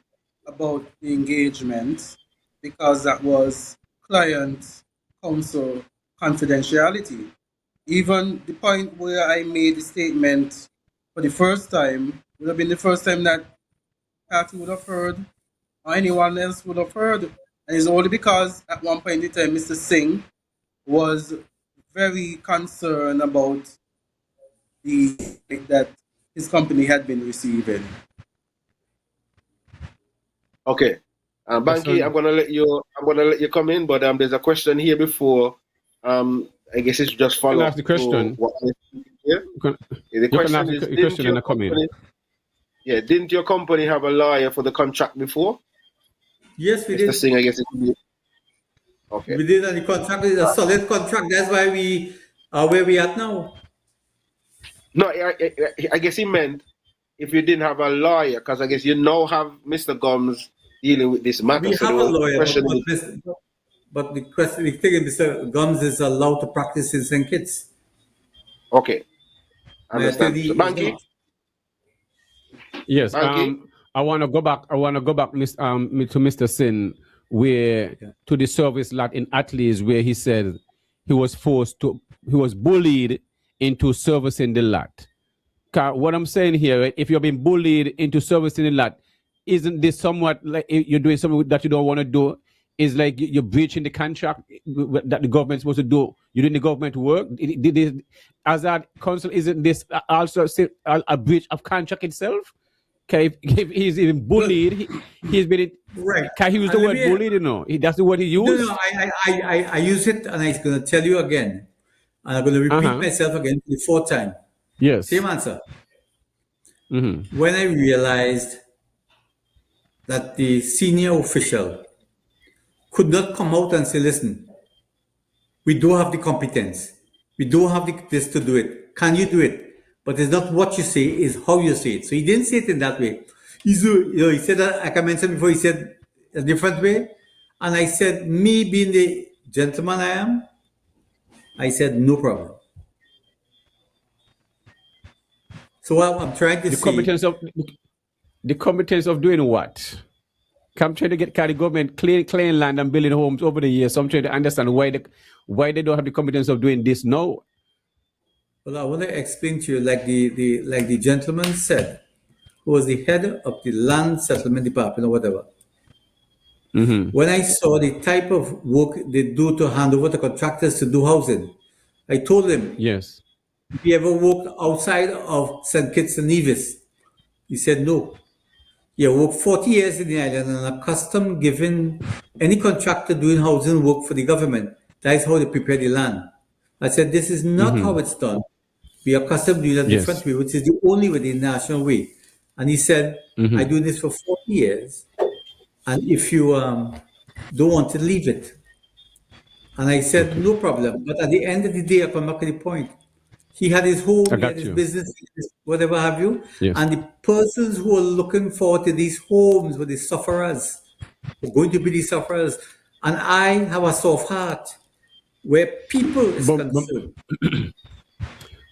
about the engagement because that was client counsel confidentiality. Even the point where I made the statement for the first time would have been the first time that party would have heard or anyone else would have heard. And it's only because at one point in time, Mr. Singh was very concerned about the that his company had been receiving. Okay, Banky, I'm gonna let you come in, but there's a question here before. I guess it's just follow up. The question. The question is, didn't your company have a lawyer for the contract before? Yes, we did. Mr. Singh, I guess it could be. Okay. We did, and the contract is a solid contract. That's why we are where we are now. No, I guess he meant if you didn't have a lawyer, because I guess you now have Mr. Gumbs dealing with this matter. We have a lawyer, but the thing is, Mr. Gumbs is allowed to practice in St. Kitts. Okay. Understand. So, Banky? Yes. I want to go back. To Mr. Singh where to the service lot in Atlees, where he said he was bullied into servicing the lot. What I'm saying here, right, if you're being bullied into servicing the lot, isn't this somewhat like you're doing something that you don't want to do? Is like you're breaching the contract that the government's supposed to do. You're doing the government work. Azard Counsel, isn't this also a breach of contract itself? Okay, if he's even bullied, he's been Right. Can he use the word bullied? You know, that's the word he used. No, I use it, and I'm going to tell you again, and I'm going to repeat myself again for the fourth time. Yes. Same answer. When I realized that the senior official could not come out and say, listen, we do have the competence. We do have this to do it. Can you do it? But it's not what you say, it's how you say it. So he didn't say it in that way. He said that, like I mentioned before, he said a different way. And I said, me being the gentleman I am, I said, no problem. So what I'm trying to say... The competence of doing what? I'm trying to get the government clean land and building homes over the years. So I'm trying to understand why they don't have the competence of doing this now. Well, I want to explain to you, like the gentleman said, who was the head of the land settlement department or whatever. When I saw the type of work they do to hand over to contractors to do housing, I told him, yes, if he ever worked outside of St. Kitts and Nevis, he said no. He worked 40 years in the island and accustomed giving any contractor doing housing work for the government. That is how they prepare the land. I said, this is not how it's done. We are accustomed to do it a different way, which is the only way, the national way. And he said, I do this for 40 years. And if you don't want to leave it. And I said, no problem. But at the end of the day, I come back to the point. He had his home, he had his business, whatever have you. Yes. And the persons who are looking forward to these homes were the sufferers, were going to be the sufferers. And I have a soft heart where people is concerned.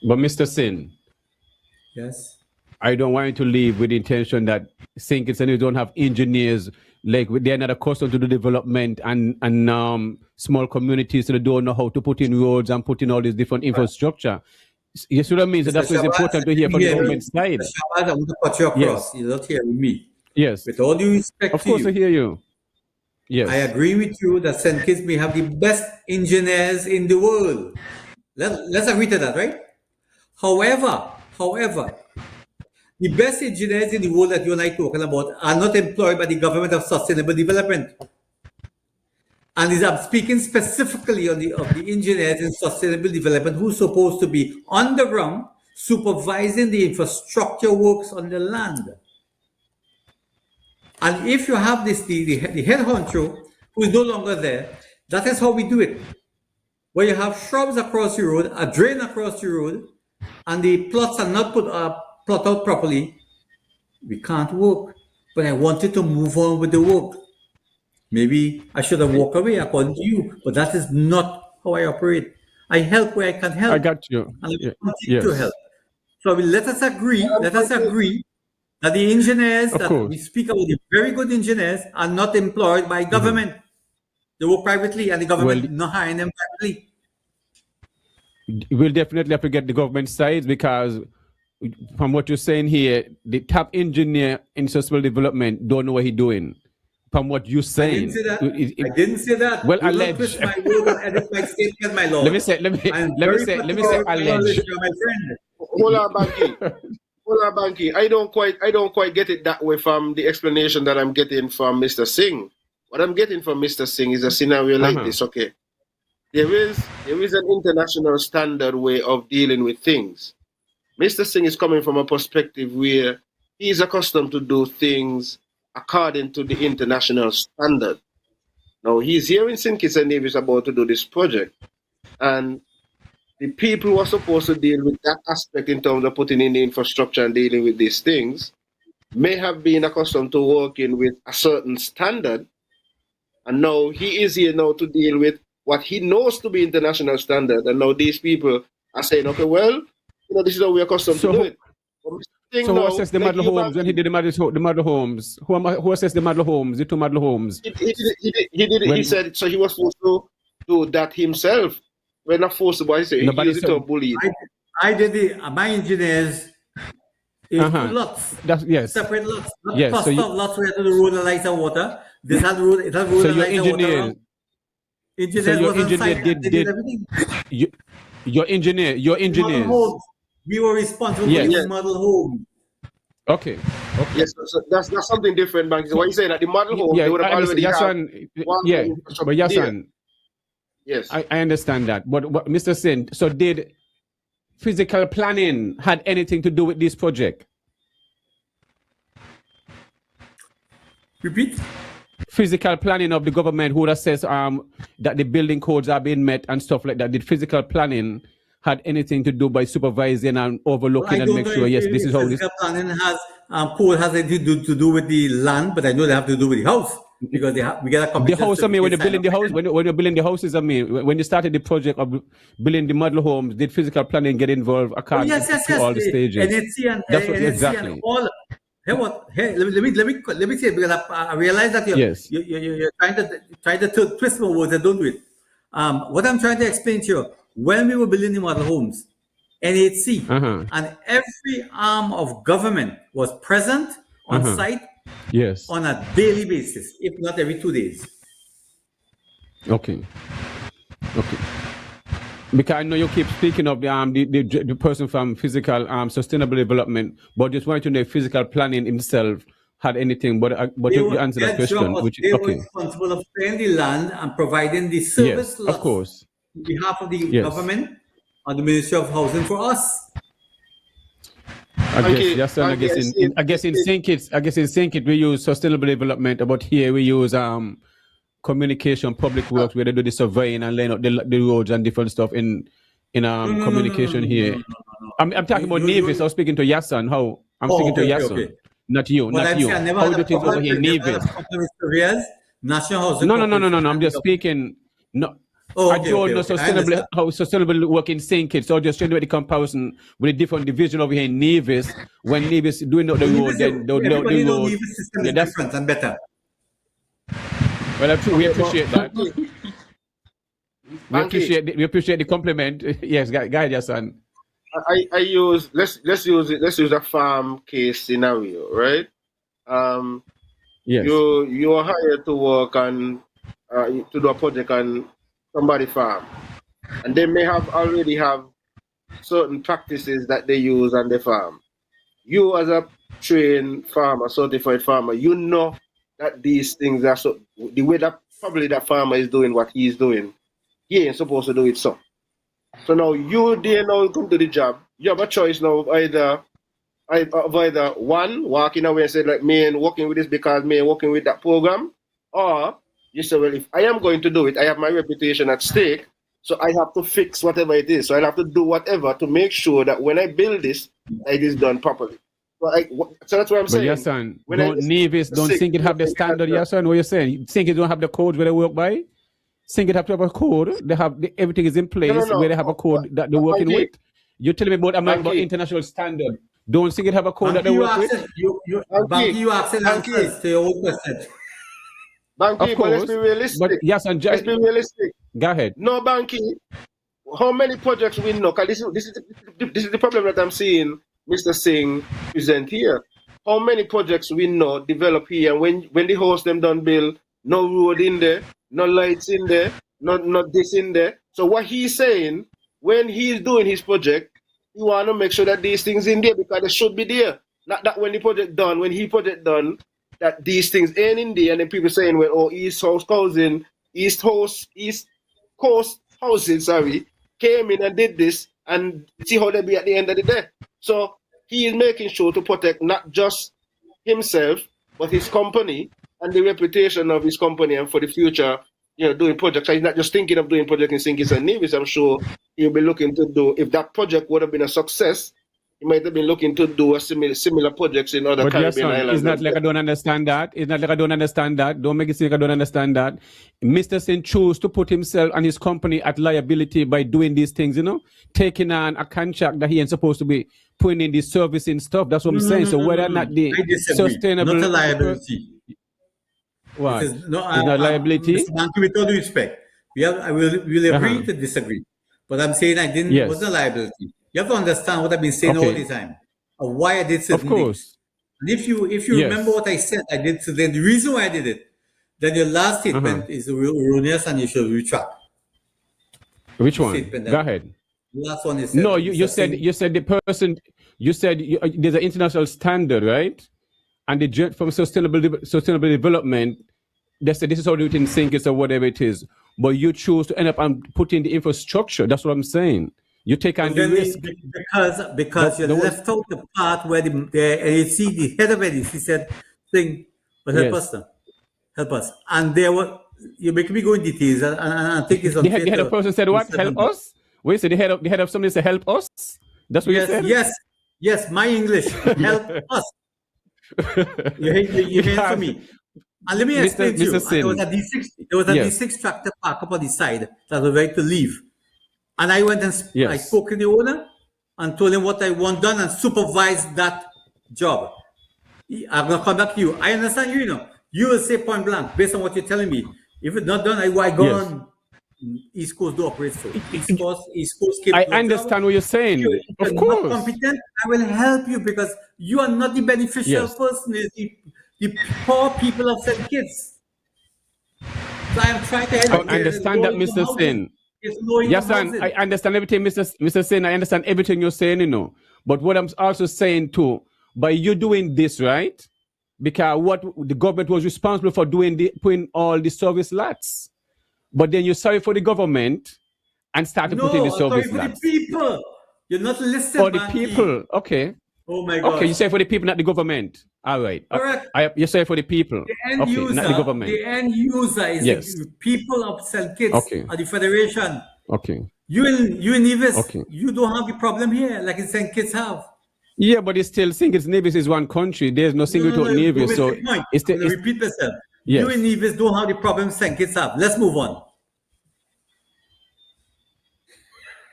But Mr. Singh, yes, I don't want you to leave with the intention that St. Kitts and Nevis don't have engineers, like they're not accustomed to the development and small communities, so they don't know how to put in roads and put in all these different infrastructure. You see what I mean? So that's what's important to hear from the government side. I want to cut you across. You're not hearing me. Yes. With all due respect of course, I hear you. Yes. I agree with you that St. Kitts may have the best engineers in the world. Let's agree to that, right? However, the best engineers in the world that you and I are talking about are not employed by the Government of Sustainable Development. And I'm speaking specifically of the engineers in sustainable development who are supposed to be on the ground supervising the infrastructure works on the land. And if you have the head honcho who is no longer there, that is how we do it. Where you have shrubs across the road, a drain across the road, and the plots are not plot out properly, we can't work. But I wanted to move on with the work. Maybe I should have walked away according to you, but that is not how I operate. I help where I can help. I got you. And I continue to help. So let us agree that the engineers we speak about, the very good engineers, are not employed by government. They work privately, and the government not hiring them privately. We'll definitely have to get the government side, because from what you're saying here, the top engineer in sustainable development don't know what he's doing. From what you're saying, I didn't say that. Well, alleged. Twist my word and edit my statement, my lord. Let me say alleged. My friend. Hold on, Banky. I don't quite get it that way from the explanation that I'm getting from Mr. Singh. What I'm getting from Mr. Singh is a scenario like this. Okay, there is an international standard way of dealing with things. Mr. Singh is coming from a perspective where he is accustomed to do things according to the international standard. Now, he's here in St. Kitts and Nevis about to do this project, and the people who are supposed to deal with that aspect in terms of putting in the infrastructure and dealing with these things may have been accustomed to working with a certain standard, and now he is here now to deal with what he knows to be international standard, and now these people are saying, okay, well, this is how we're accustomed to do it. thing So who now, assessed the like model you homes when he Banky, did the model homes? Who assessed the model homes, the two model homes? he When said so he was forced to do that himself. We're not forced to, but he said he nobody used it said, to bully. I did it. My engineers is two uh-huh. lots, That's yes. separate lots, not Yes. So cluster you of lots where the road and lights and water. This had road, it had road so and your lights and water engineer around. Engineers was on site and they did did everything. you, your The model engineers. homes. We were responsible for Yes. the Yes, model home. Okay. Okay. yes. So that's something different, Banky. So what So you saying that the model home they yeah, would have I understand. already have Yasan, one yeah, but infrastructure there. Yasan, Yes. I understand that. But Mr. Sin, so did physical planning had anything to do with this project? Repeat. Physical planning of the government who assess that the building codes are being met and stuff like that. Did physical planning had anything to do by supervising and Well, overlooking I and don't make know sure, yes, this if is how this. physical planning has code has anything to do with the land, but I know they have to do with the house because we get a The commission house, I mean, when you're certificate signed building off the by house, them. when you're building the houses, I mean, when you started the project of building the model homes, did physical planning get involved Oh according yes, yes, to yes. all the stages? NHC and That's what NHC and exactly. all. Hey, what? Hey, let me say it because I realize that Yes. you're trying to twist my words and don't do it. What I'm trying to explain to you, when we were building the model homes, NHC Uh-huh. and every arm of government was present on Uh-huh. site Yes. on a daily basis, if not every 2 days. Okay. Okay. Because I know you keep speaking of the person from physical sustainable development, but just wanted to know if physical planning himself had anything. But you answered that question, which is They were okay. responsible of clearing the land and providing the Yes, service of lots course. on behalf of the Yes. government and the Ministry of Housing for us. I guess Banky, yes, and Banky, I guess in Syncit we use sustainable development, but here we use communication, public works, where they do the surveying and laying out the roads and different stuff in No, no, no, no, no, communication no, no, here. no, no. I'm talking about Nevis. I was speaking to Yasan. How I'm Oh, speaking to okay, okay, Yasan, okay. not you, But not I'm saying I you. never How had we do a things over problem here in with never had a Nevis? problem with surveyors, National Housing No. Corporation, I'm and the just government. speaking. No, Oh, I okay, don't okay, know okay. I understand. how sustainable work in Syncit. So just trying to make the comparison with a different division over here in Nevis. When Nevis doing out the Well, road, then the everybody knows the road. system Yeah, is that's different and better. well. We okay, but appreciate that. Banky, We appreciate the compliment. Yes, guide your son. I use let's use a farm case scenario, right? Um, Yes. you are hired to work on to do a project on somebody farm, and they may have already have certain practices that they use on the farm. You as a trained farmer, certified farmer, you know that these things are so the way that probably that farmer is doing what he's doing, he ain't supposed to do it so. So now you there now you come to the job, you have a choice now of either one walking away and say like me ain't working with this because me ain't working with that program, or you say, well, if I am going to do it, I have my reputation at stake, so I have to fix whatever it is. So I have to do whatever to make sure that when I build this, it is done properly. So that's what I'm But yes, saying. son, When I don't listen Nevis, to don't Singh, Syncit have the standard, yes, son? What you're saying? Syncit don't have the codes where they work by? Syncit have to have a code. They have everything is in no, no, place where no. they have a code that they're working Banky, with. You're telling me about about Banky, international standard. Don't Syncit have a code that Banky, they work with? Banky, You asking Banky, answers to your own question. Of Banky, but let's be course. But realistic. yes, and Let's be realistic. go ahead. No, Banky, how many projects we know? 'Cause this is the problem that I'm seeing Mr. Singh present here. How many projects we know develop here? And when the host them done build, no road in there, no lights in there, not this in there. So what he's saying, when he's doing his project, he want to make sure that these things in there because they should be there. Not that when the project done, when he project done, that these things ain't in there, and then people saying, well, oh, East Coast housing, sorry, came in and did this, and see how they be at the end of the day. So he is making sure to protect not just himself, but his company and the reputation of his company, and for the future, doing projects. So he's not just thinking of doing projects in St. Kitts and Nevis. I'm sure he'll be looking to do, if that project would have been a success, He might have been looking to do a similar projects in other But yes, Caribbean son, islands. it's not like I don't understand that. It's not like I don't understand that. Don't make it seem like I don't understand that. Mr. Singh chose to put himself and his company at liability by doing these things, taking on a contract that he ain't supposed to be putting in the servicing stuff. That's what I'm saying. So whether or not the I disagree. sustainable... Not a liability. What? It is, no, it's not liability? Mr. Banky, with all due respect, we'll agree to disagree. But I'm saying it wasn't a liability. You have to understand what I've been saying all the time. Of why I did certain things. And if you remember what I said, I did. So then the reason why I did it, then your last statement is erroneous and you should retract. Which one? Go ahead. The last one is no. You said the person. You said there's an international standard, right? And the from sustainable development, they said this is how we do it in Singh or whatever it is. But you choose to end up and putting the infrastructure. That's what I'm saying. You take on the risk because you left out the part where and you see the head of it. He said, "Singh, but help us, sir. Help us." And there were you make me go in details, and I think it's unfair. The head of person said, "What? Help us?" What you said? The head of somebody said, "Help us." That's what you said. Yes. My English, help us. You hear from me. And let me explain to you. There was a D6 tractor park up on the side that was ready to leave. And I went and I spoke to the owner and told him what I want done and supervised that job. I'm going to come back to you. I understand you, You will say point blank, based on what you're telling me. If it's not done, I go on East Coast do operate so. East Coast I understand what you're saying. Of course. Not competent, I will help you because you are not the beneficial person. The poor people of St. Kitts. So I am trying to help you. I understand that, Mr. Singh. Yes, I understand everything, Mr. Singh. I understand everything you're saying, But what I'm also saying too, by you doing this, right? Because what the government was responsible for putting all the service lots. But then you're sorry for the government and start to put in the service lots. The people. You're not listening. For the people, okay. Oh my God. Okay, you say for the people, not the government. All right. Correct. You say for the people. The end user, not the government. The end user is the people of St. Kitts or the Federation. Okay. You in Nevis, you don't have the problem here like in St. Kitts have. Yeah, but it's still St. Kitts. Nevis is one country. There's no single Nevis. So it's repeat myself. Yes. You in Nevis don't have the problem St. Kitts have. Let's move on.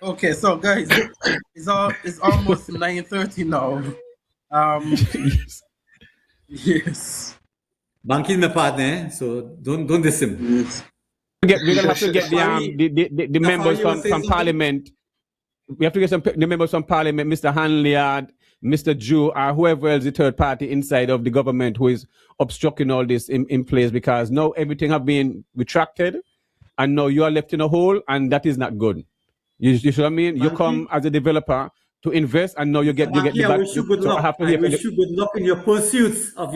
Okay, so guys, it's almost 9:30 now. Yes. Banky is my partner, so don't diss him. Yes. We're gonna have to get the members from Parliament. We have to get the members from Parliament, Mr. Hanleyard, Mr. Jew, or whoever else the third party inside of the government who is obstructing all this in place, because now everything have been retracted and now you are left in a hole, and that is not good. You see what I mean? You come as a developer to invest, and now you get the I wish you good luck. I wish you good luck in your pursuits of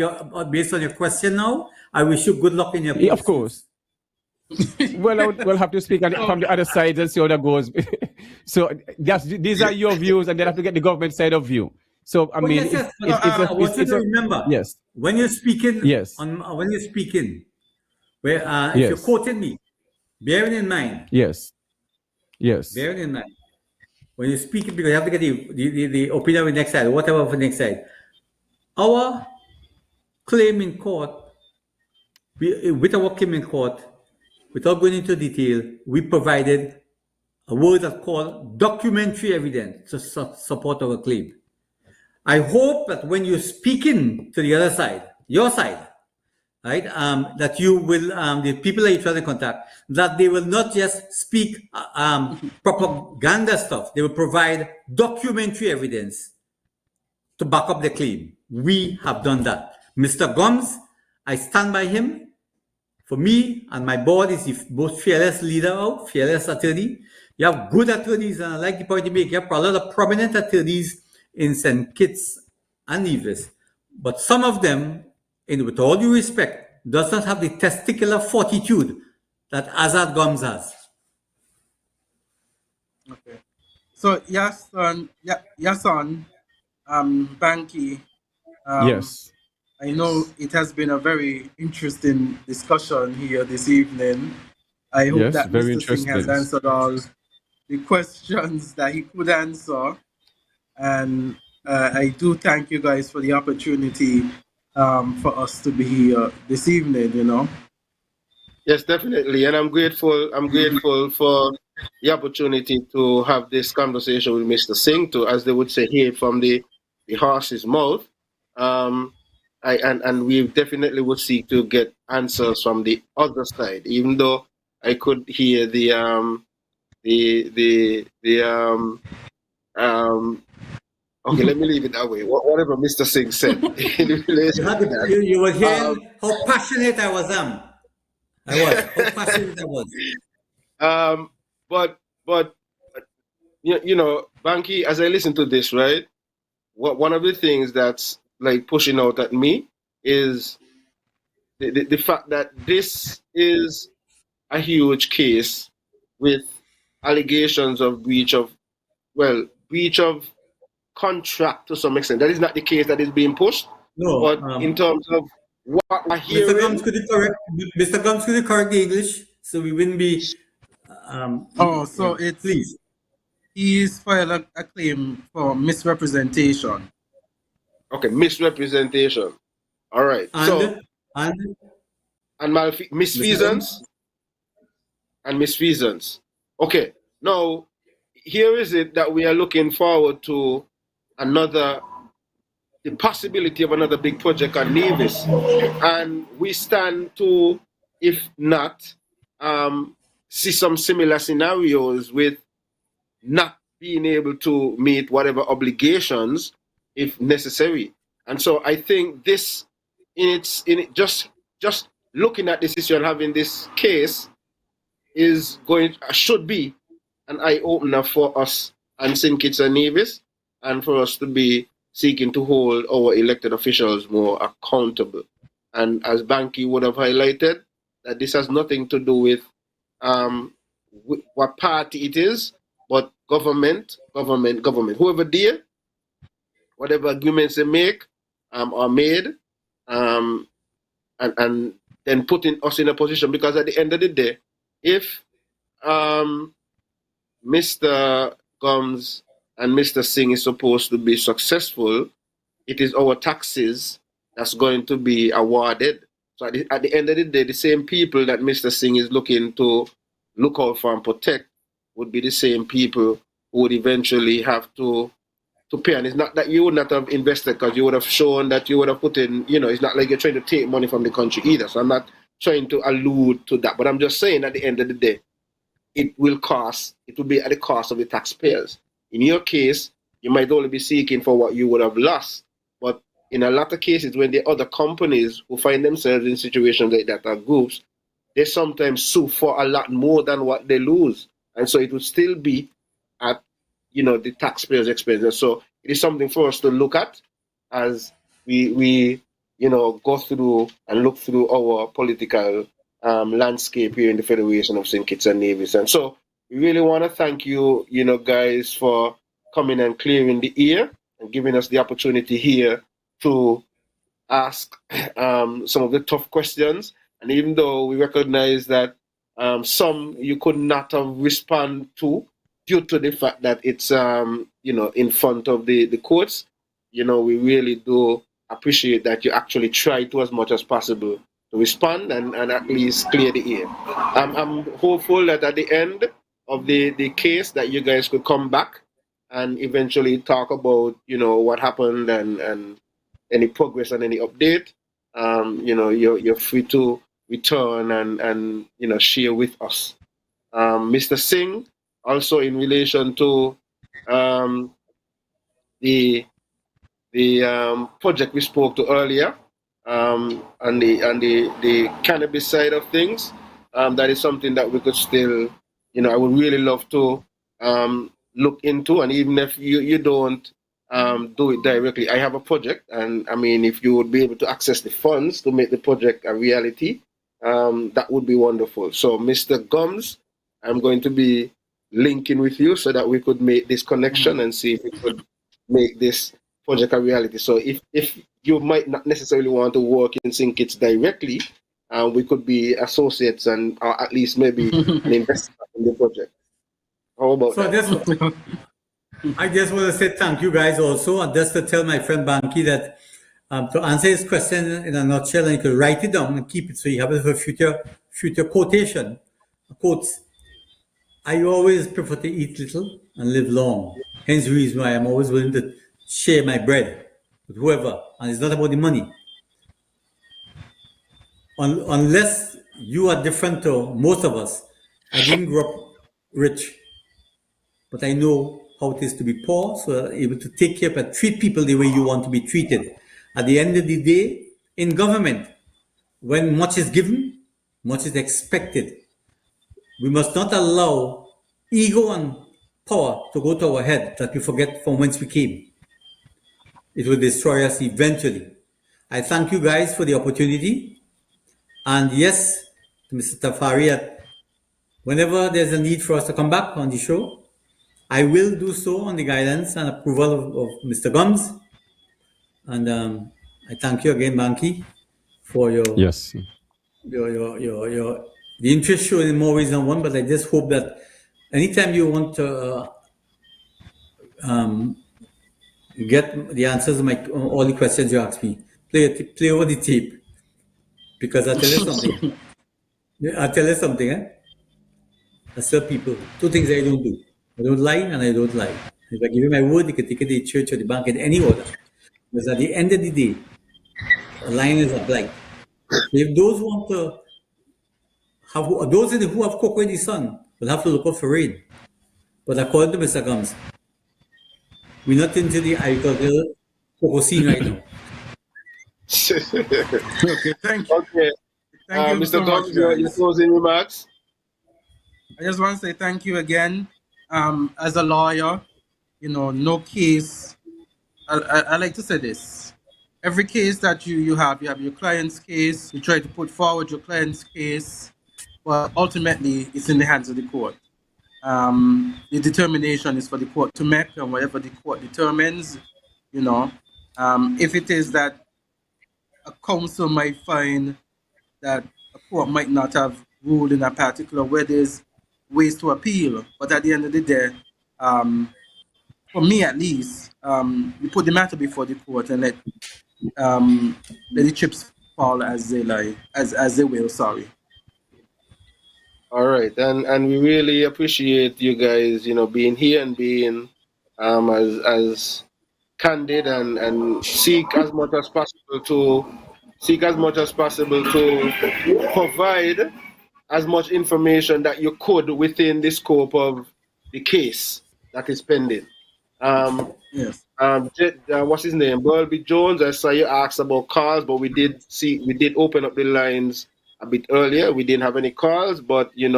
based on your question now. I wish you good luck in your pursuits. Yeah, of course. Well, we'll have to speak from the other side and see how that goes. So these are your views, and then have to get the government side of view. So I mean, I want you to remember. Yes. When you're speaking. Yes. When you're speaking, where if you're quoting me, bearing in mind. Yes. Yes. Bearing in mind, when you speak, because you have to get the opinion of the next side, whatever of the next side. Our claim in court, with our claim in court, without going into detail, we provided a word that's called documentary evidence to support our claim. I hope that when you're speaking to the other side, your side, right, that you will, the people that you try to contact, that they will not just speak propaganda stuff. They will provide documentary evidence to back up the claim. We have done that. Mr. Gumbs, I stand by him. For me and my board is the most fearless leader fearless attorney. You have good attorneys, and I like the point you make. You have a lot of prominent attorneys in St. Kitts and Nevis. But some of them, with all due respect, does not have the testicular fortitude that Azard Gumbs has. Okay. So Yason, Banky. Yes. I know it has been a very interesting discussion here this evening. I hope that Mr. Singh has answered all the questions that he could answer. And I do thank you guys for the opportunity for us to be here this evening, you know. Yes, definitely, and I'm grateful. I'm grateful for the opportunity to have this conversation with Mr. Singh, to, as they would say, hear it from the horse's mouth. Um, and we definitely would seek to get answers from the other side, even though I could hear the um. Okay, let me leave it that way. Whatever Mr. Singh said in relation to that. You were Um, hearing how passionate I was. I was how passionate I was. um, but you know, Banky, as I listen to this, right? One of the things that's like pushing out at me is the fact that this is a huge case with allegations of breach of contract to some extent. That is not the case that is being pushed, No, but in terms of what we're Mr. Gums, hearing, could you correct? Mr. Gums, could you correct the English so we wouldn't be? Oh, so Yeah, it's please. he's filed a claim for misrepresentation. okay, misrepresentation. All right. So, And and Mr. Gums. misfeasance and misfeasance. Okay. Now, here is it that we are looking forward to another, the possibility of another big project on Nevis. And we stand to, if not, see some similar scenarios with not being able to meet whatever obligations if necessary. And so I think this in it just looking at this issue and having this case is going should be an eye opener for us and St. Kitts and Nevis, and for us to be seeking to hold our elected officials more accountable. And as Banky would have highlighted, that this has nothing to do with what party it is, but government. Whoever there, whatever agreements they make are made, um, and then putting us in a position, because at the end of the day, if um, Mr. Gumbs and Mr. Singh is supposed to be successful, it is our taxes that's going to be awarded. So at the end of the day, the same people that Mr. Singh is looking to look out for and protect would be the same people who would eventually have to pay. And it's not that you would not have invested, because you would have shown that you would have put in, you know, it's not like you're trying to take money from the country either. So I'm not trying to allude to that. But I'm just saying at the end of the day, it will be at the cost of the taxpayers. In your case, you might only be seeking for what you would have lost. But in a lot of cases, when the other companies who find themselves in situations like that are groups, they sometimes sue for a lot more than what they lose. And so it would still be at, you know, the taxpayers' expense. So it is something for us to look at as we you know, go through and look through our political landscape here in the Federation of St. Kitts and Nevis. And so we really want to thank you, you know, guys, for coming and clearing the air and giving us the opportunity here to ask some of the tough questions. And even though we recognize that some you could not have responded to due to the fact that it's you know, in front of the courts, you know, we really do appreciate that you actually try to, as much as possible, to respond and at least clear the air. I'm hopeful that at the end of the case that you guys could come back and eventually talk about, you know, what happened and any progress and any update. You know, you're free to return and you know, share with us. Mr. Singh, also in relation to um, the project we spoke to earlier, and the cannabis side of things, that is something that we could still, you know, I would really love to look into. And even if you don't do it directly, I have a project, and I mean, if you would be able to access the funds to make the project a reality, that would be wonderful. So, Mr. Gums, I'm going to be linking with you so that we could make this connection and see if we could make this project a reality. So if you might not necessarily want to work in St. Kitts directly, we could be associates and or at least maybe an investor in the project. How about So that? I just want to say thank you guys also, and just to tell my friend Banky that to answer his question in a nutshell, and you could write it down and keep it so you have it for future quotes. I always prefer to eat little and live long. Hence the reason why I'm always willing to share my bread with whoever, and it's not about the money. Unless you are different to most of us, I didn't grow up rich, but I know how it is to be poor, so I'm able to take care of and treat people the way you want to be treated. At the end of the day, in government, when much is given, much is expected. We must not allow ego and power to go to our head that we forget from whence we came. It will destroy us eventually. I thank you guys for the opportunity. And yes, to Mr. Tafari, whenever there's a need for us to come back on the show, I will do so on the guidance and approval of Mr. Gumbs. And I thank you again, Banky, for your Yes. the interest shown in more ways than one. But I just hope that anytime you want to get the answers to all the questions you ask me, play over the tape, because I'll tell you something. I tell people two things I don't do. I don't lie and I don't lie. If I give you my word, you can take it to the church or the bank in any order. Because at the end of the day, a line is a blight. If those want to have, those who have cocoa in the sun will have to look out for rain. But according to Mr. Gumbs, we're not into the agricultural cocoa scene right now. Okay, thank you. Okay. Thank you Mr. so much, Gumbs, your guys. closing remarks. I just want to say thank you again. As a lawyer, no case. I like to say this. Every case that you have your client's case. You try to put forward your client's case, but ultimately it's in the hands of the court. The determination is for the court to make, and whatever the court determines, if it is that a counsel might find that a court might not have ruled in a particular way, there's ways to appeal. But at the end of the day, for me at least, you put the matter before the court and let the chips fall as they lie, as they will. Sorry. All right, and we really appreciate you guys, being here and being as candid and seek as much as possible to provide as much information that you could within the scope of the case that is pending. Yes. What's his name? Burlby Jones. I saw you asked about calls, but we did open up the lines a bit earlier. We didn't have any calls, but we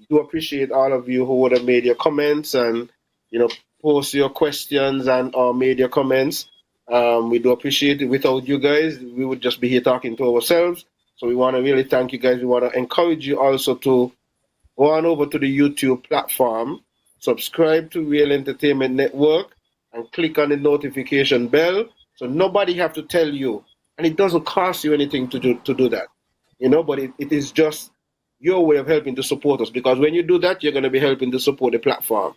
do appreciate all of you who would have made your comments and post your questions and or made your comments. We do appreciate it. Without you guys, we would just be here talking to ourselves. So we want to really thank you guys. We want to encourage you also to go on over to the YouTube platform, subscribe to Real Entertainment Network, and click on the notification bell so nobody have to tell you. And it doesn't cost you anything to do that. But it is just your way of helping to support us, because when you do that, you're going to be helping to support the platform.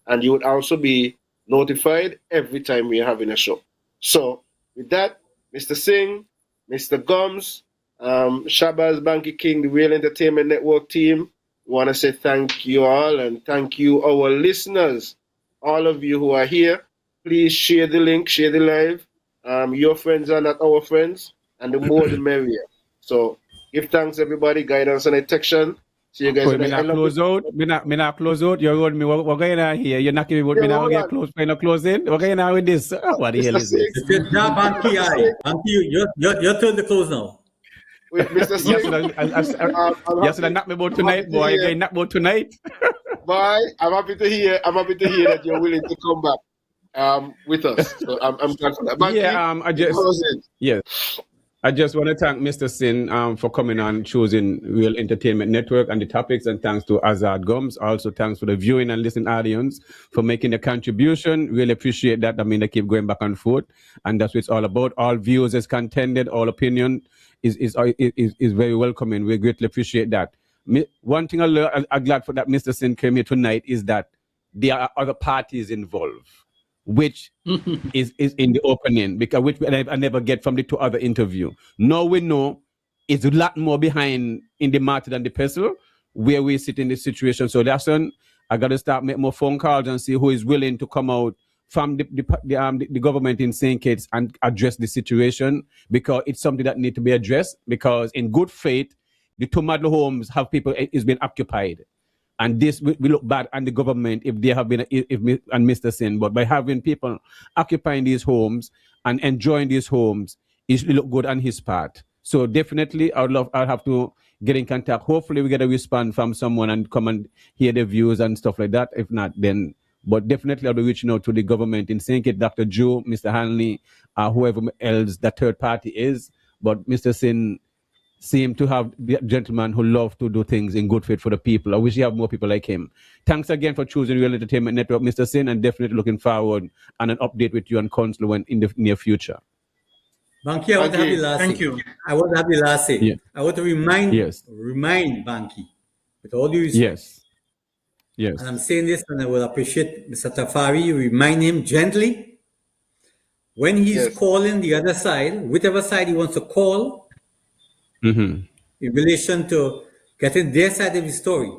And you would also be notified every time we are having a show. So with that, Mr. Singh, Mr. Gumbs, Shabazz, Banky King, the Real Entertainment Network team, we want to say thank you all, and thank you, our listeners, all of you who are here. Please share the link, share the live. Your friends are not our friends, and the more the merrier. So give thanks, everybody. Guidance and detection. See you guys Well, in the end of close out. Me not close out. You're me. We're going on here. You're knocking me about me now. Get close. We're not closing. We're going on with this. What the hell is this? Banky, your turn to close now. With Mr. Singh. Yes, I knock me about tonight, boy. You're going knock about tonight. Bye. I'm happy to hear that you're willing to come back with us. So I'm glad for that. Banky, I just want to thank Mr. Singh for coming on, choosing Real Entertainment Network and the topics, and thanks to Azard Gumbs. Also, thanks for the viewing and listening audience for making a contribution. Really appreciate that. I mean, they keep going back and forth, and that's what it's all about. All views is contended, all opinion is very welcoming. We greatly appreciate that. One thing I'm glad for that Mr. Singh came here tonight is that there are other parties involved, which is in the opening, because which I never get from the two other interview. Now we know it's a lot more behind in the matter than the pestle, where we sit in this situation. So that's when I got to start make more phone calls and see who is willing to come out from the government in St. Kitts and address the situation, because it's something that need to be addressed, because in good faith, the two model homes have people is been occupied. And this we look bad on the government if they have been and Mr. Singh, but by having people occupying these homes and enjoying these homes, it look good on his part. So definitely, I'll have to get in contact. Hopefully, we get a response from someone and come and hear the views and stuff like that. If not, then, but definitely I'll be reaching out to the government in St. Kitts, Dr. Joe, Mr. Hanley, whoever else the third party is. But Mr. Singh seem to have the gentleman who love to do things in good faith for the people. I wish you have more people like him. Thanks again for choosing Real Entertainment Network, Mr. Singh, and definitely looking forward and an update with you on Counsel when in the near future. Banky, I want to have the last Thank say. you. I want to have the last say. Yeah. I want to remind Yes. Banky, with all due respect. Yes. Yes. And I'm saying this, and I will appreciate Mr. Tafari. You remind him gently when he's Yes. calling the other side, whichever side he wants to call, Mm-hmm. in relation to getting their side of the story.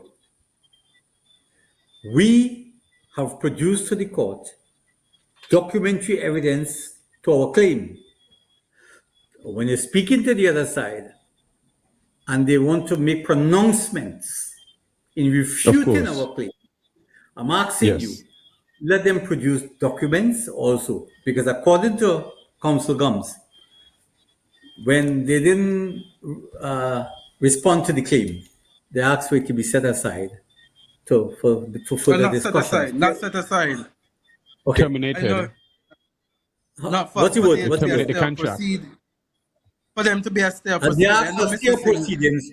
We have produced to the court documentary evidence to our claim. When you're speaking to the other side and they want to make pronouncements in refuting course. our claim, I'm asking Yes. you, let them produce documents also, because according to Counsel Gumbs, when they didn't respond to the claim, they asked for it to be set aside for further Not set discussion. aside. Not set aside. Okay. I know. Terminated. Not for, What's the for word? the- What's the Terminate word? the contract. For them to be a stay of And they proceeding. I asked know for Mr. stay of Singh- proceedings.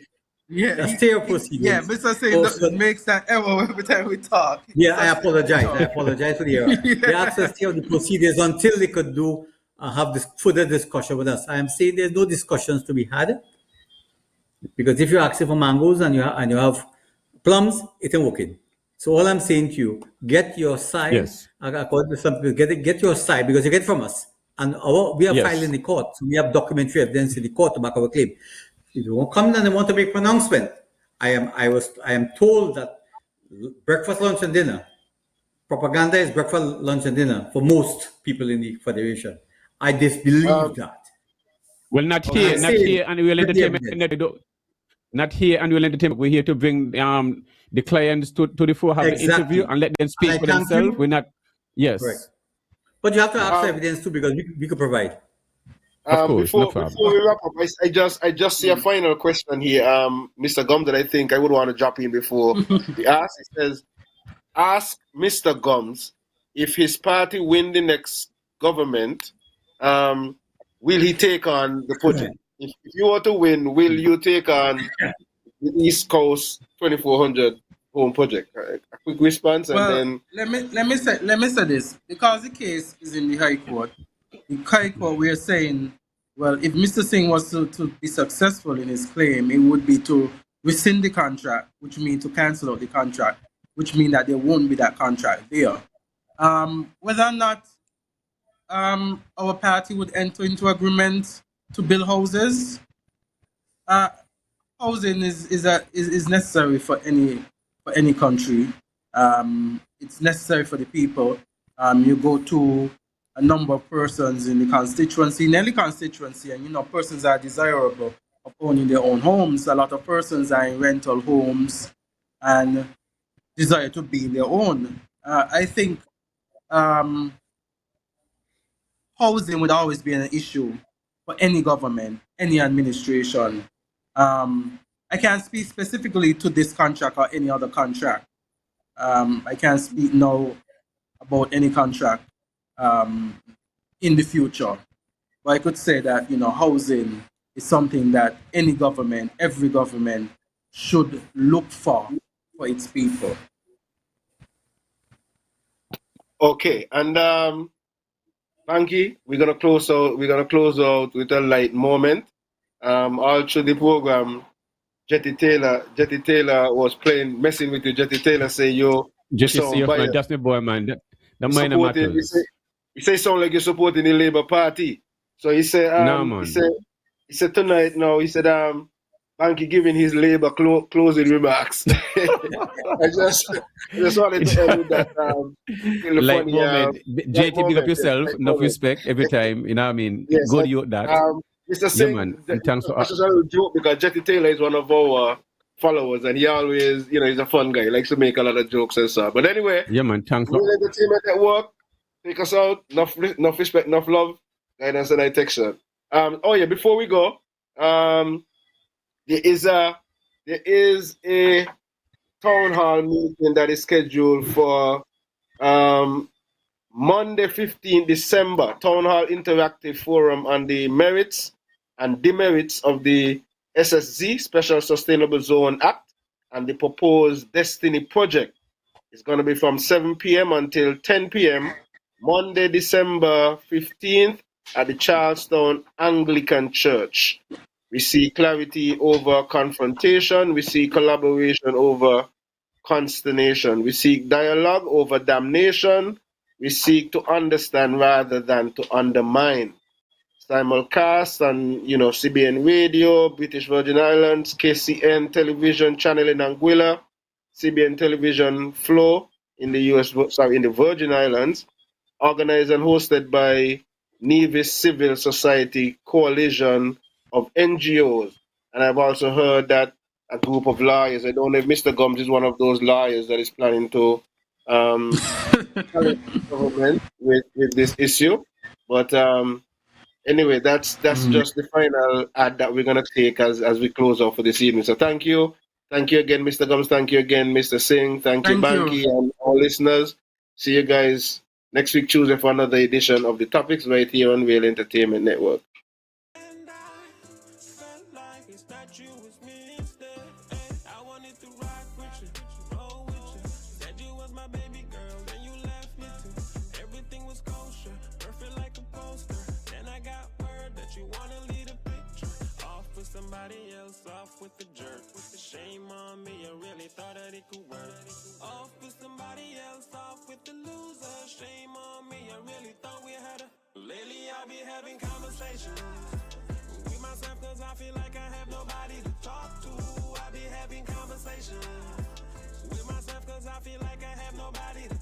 Yeah, A stay of proceedings. Yeah, Mr. Singh Also- makes that error every time we talk. Yeah, I apologize. I apologize for the error. They asked us to stay of the proceedings until they could do have this further discussion with us. I am saying there's no discussions to be had, because if you're asking for mangoes and you have plums, it ain't working. So all I'm saying to you, get your side. Yes. According to some people, get your side, because you get it from us, and we are Yes. filing the court. So we have documentary evidence in the court to back our claim. If you won't come and they want to make pronouncement, I am told that breakfast, lunch, and dinner. Propaganda is breakfast, lunch, and dinner for most people in the Federation. I disbelieve that. Well, not Okay. here, I'm not saying, here, and Real get the Entertainment evidence. Network. Not here, and Real Entertainment. We're here to bring the clients to the fore, have Exactly. the interview, and let them speak And I for thank themselves. you. We're not. Yes. Correct. But you have to ask for Um, evidence too, because we could provide. Of course, no before problem. we wrap up, I just see a final question here, Mr. Gums, that I think I would want to drop in before we ask. It says, ask Mr. Gums if his party win the next government, will he take on the project? If you were to win, will you take on the East Coast 2400 home project? A quick response, and Well, then let me say this, because the case is in the High Court. The High Court, we are saying, well, if Mr. Singh was to be successful in his claim, it would be to rescind the contract, which means to cancel out the contract, which means that there won't be that contract there. Whether or not our party would enter into agreement to build houses, housing is necessary for any country. It's necessary for the people. You go to a number of persons in the constituency, in any constituency, and persons are desirable of owning their own homes. A lot of persons are in rental homes and desire to be in their own. I think housing would always be an issue for any government, any administration. I can't speak specifically to this contract or any other contract. I can't speak now about any contract in the future. But I could say that, housing is something that any government, every government should look for its people. okay, and Banky, we're gonna close out. We're gonna close out with a light moment. All through the program, Jetty Taylor was messing with you. Jetty Taylor say, "Yo, Just So, yourself, but man. That's my boy, man. The you minor supporting, matters. he say sound like you're supporting the Labour Party. So Nah, man. he said tonight now, he said, Banky giving his Labour closing remarks. I just wanted to end with that, really Like funny, moment. right JT, big up moment, yeah, yourself. right Enough moment. respect every time. You know what I mean? Yes, Good and, you that. Mr. Yeah, Singh, man. And thanks for that's just a little joke because Jetty Taylor is one of our followers and he always, he's a fun guy. He likes to make a lot of jokes and stuff. But anyway, yeah, man. Thanks for Real Entertainment Network, take us out. Enough respect, enough love, guidance and detection. Oh yeah, before we go, there is a town hall meeting that is scheduled for Monday, 15th December, Town Hall Interactive Forum on the merits and demerits of the SSZ, Special Sustainable Zone Act, and the proposed Destiny Project. It's going to be from 7 p.m. until 10 p.m. Monday, December 15th at the Charlestown Anglican Church. We see clarity over confrontation. We see collaboration over consternation. We seek dialogue over damnation. We seek to understand rather than to undermine. Simulcast on, CBN Radio, British Virgin Islands, KCN Television Channel in Anguilla, CBN Television Flow in the in the Virgin Islands, organized and hosted by Nevis Civil Society Coalition of NGOs. And I've also heard that a group of lawyers, I don't know if Mr. Gumbs is one of those lawyers that is planning to challenge the government with this issue. But anyway, that's just the final ad that we're gonna take as we close off for this evening. So thank you. Thank you again, Mr. Gums. Thank you again, Mr. Singh. Thank you, Thank you. Banky, and all listeners. See you guys next week, Tuesday, for another edition of the Topics right here on Real Entertainment Network. And I felt like it's that you was me instead. I wanted to rock with you, roll with you. Said you was my baby girl, then you left me too. Everything was kosher, perfect like a poster. Then I got word that you wanna lead a picture. Off with somebody else, off with the jerk. With the shame on me, I really thought that it could work. Off with somebody else, off with the loser. Shame on me, I really thought we had a. Lately I be having conversations with myself cause I feel like I have nobody to talk to. I be having conversations with myself cause I feel like I have nobody to